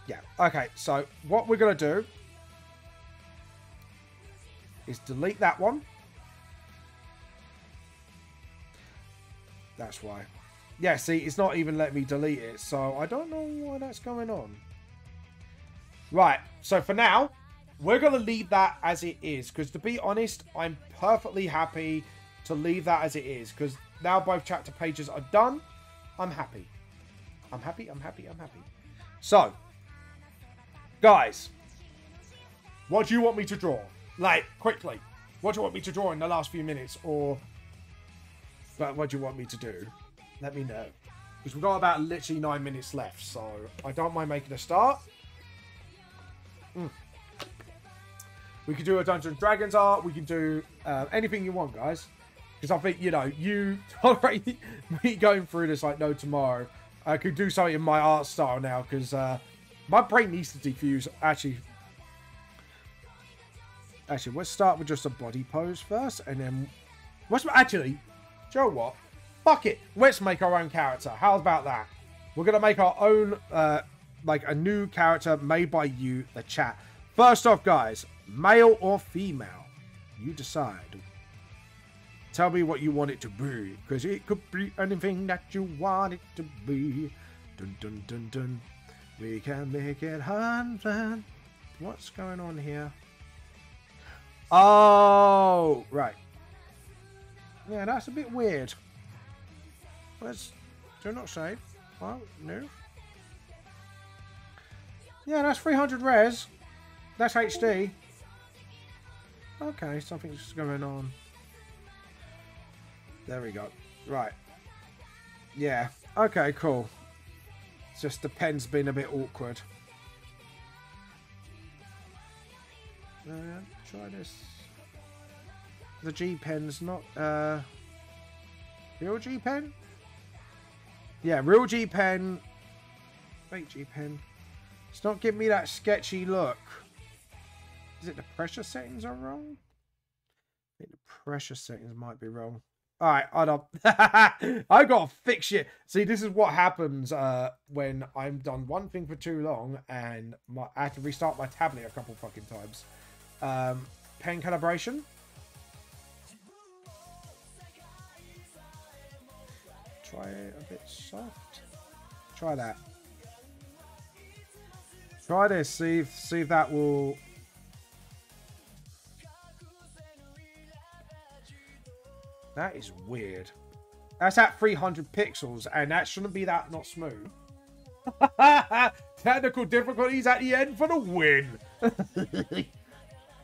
Yeah, okay, so what we're going to do is delete that one. That's why. Yeah, see, it's not even letting me delete it, so I don't know why that's going on. Right, so for now, we're going to leave that as it is, because to be honest, I'm perfectly happy to leave that as it is, because now both chapter pages are done. I'm happy. I'm happy. So, guys, what do you want me to draw? Like, quickly. What do you want me to draw in the last few minutes? Or, what do you want me to do? Let me know. Because we've got about literally 9 minutes left. So, I don't mind making a start. We can do a Dungeons & Dragons art. We can do anything you want, guys. Because I think, you know, you tolerate me going through this like no tomorrow. I could do something in my art style now, because my brain needs to defuse. Actually, let's start with just a body pose first, and then... Actually, do you know what? Fuck it. Let's make our own character. How about that? We're going to make our own, like, a new character made by you, the chat. First off, guys, male or female? You decide. Tell me what you want it to be, because it could be anything that you want it to be. Dun dun dun dun. We can make it fun. What's going on here? Oh, right. Yeah, that's a bit weird. Do not save. Oh, no. Yeah, that's 300 res. That's HD. Okay, something's going on. There we go. Right. Yeah. Okay, cool. It's just the pen's been a bit awkward. Try this. The G pen's not real G pen? Yeah, real G pen. Fake G pen. It's not giving me that sketchy look. Is it the pressure settings are wrong? I think the pressure settings might be wrong. Alright, I don't... I gotta fix shit. See, this is what happens when I'm done one thing for too long and I have to restart my tablet a couple fucking times. Pen calibration. Try it a bit soft. Try that. Try this. See if that will... That is weird. That's at 300 pixels, and that shouldn't be that not smooth. Technical difficulties at the end for the win.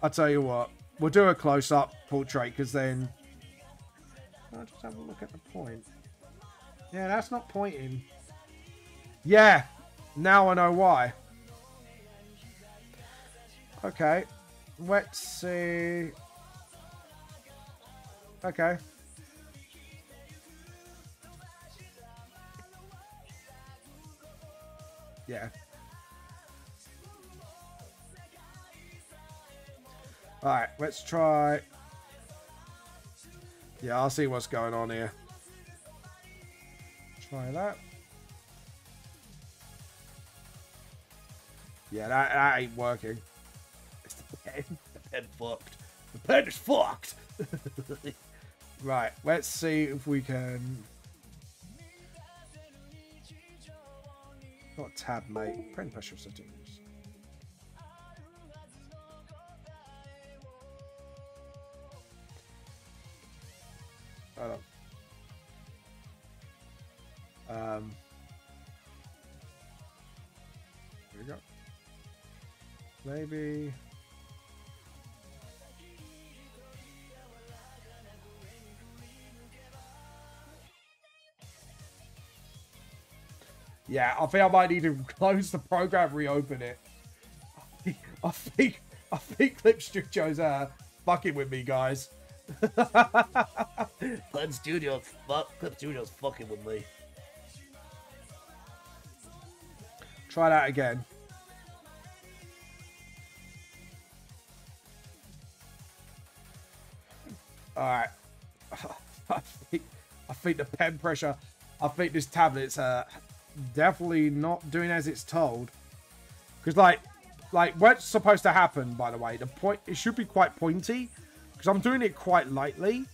I'll tell you what. We'll do a close-up portrait, because then... I'll just have a look at the point. Yeah, that's not pointing. Yeah. Now I know why. Okay. Let's see. Okay. Yeah. Alright, let's try... Yeah, I'll see what's going on here. Try that. Yeah, that ain't working. It's the pen. The pen fucked. The pen is fucked! Right, let's see if we can... Not tab, mate. Pen pressure settings. Hold on. Here we go. Maybe. Yeah, I think I might need to close the program, reopen it. I think Clip Studio's fucking with me, guys.
Clip Studio's fucking with me.
Try that again. All right. I think the pen pressure. I think this tablet's definitely not doing as it's told. Because like what's supposed to happen, by the way, the point, it should be quite pointy. Because I'm doing it quite lightly.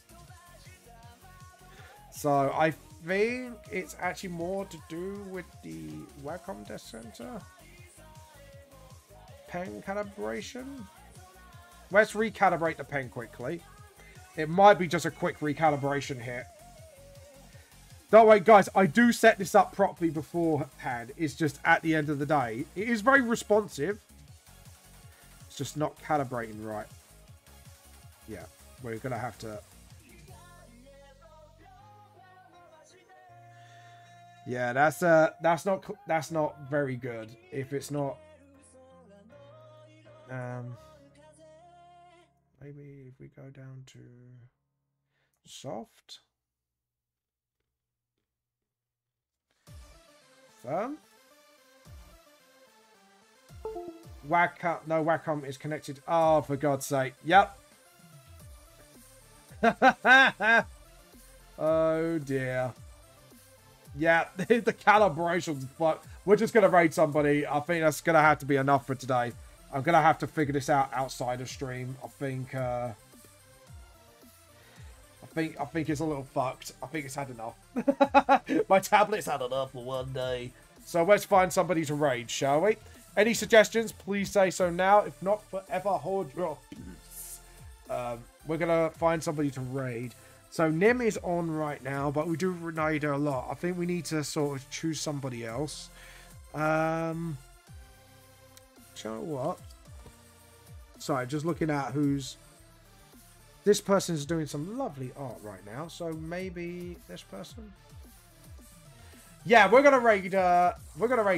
So I think it's actually more to do with the Wacom Desk Center. Pen calibration. Let's recalibrate the pen quickly. It might be just a quick recalibration here. Don't worry, guys. I do set this up properly beforehand. It's just at the end of the day. It is very responsive. It's just not calibrating right. Yeah, we're going to have to... Yeah, that's not very good. If it's not... Maybe if we go down to soft, firm, Wacom, no, Wacom is connected. Oh, for God's sake. Yep. Oh dear. Yeah, the calibration's fuck. We're just gonna raid somebody. I think that's gonna have to be enough for today. I'm gonna have to figure this out outside of stream. I think it's a little fucked. I think it's had enough. My tablet's had enough for one day. So let's find somebody to raid, shall we? Any suggestions? Please say so now. If not, forever hold your peace. We're gonna find somebody to raid. So Nim is on right now, but we do raid her a lot. I think we need to sort of choose somebody else. You know what? Sorry, just looking at who's... This person's doing some lovely art right now, so maybe this person? Yeah, we're gonna raid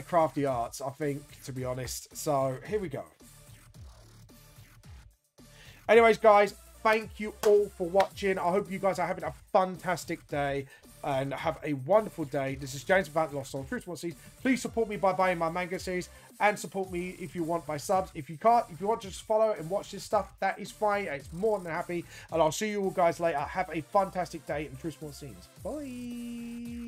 Crafty Arts, I think, to be honest. So here we go. Anyways, guys, thank you all for watching. I hope you guys are having a fantastic day and have a wonderful day. This is James about Lost Soul Truth Series. Please support me by buying my manga series and support me if you want by subs. If you can't, if you want to just follow and watch this stuff, that is fine. It's more than happy. And I'll see you all guys later. Have a fantastic day in Truth Scenes. Bye.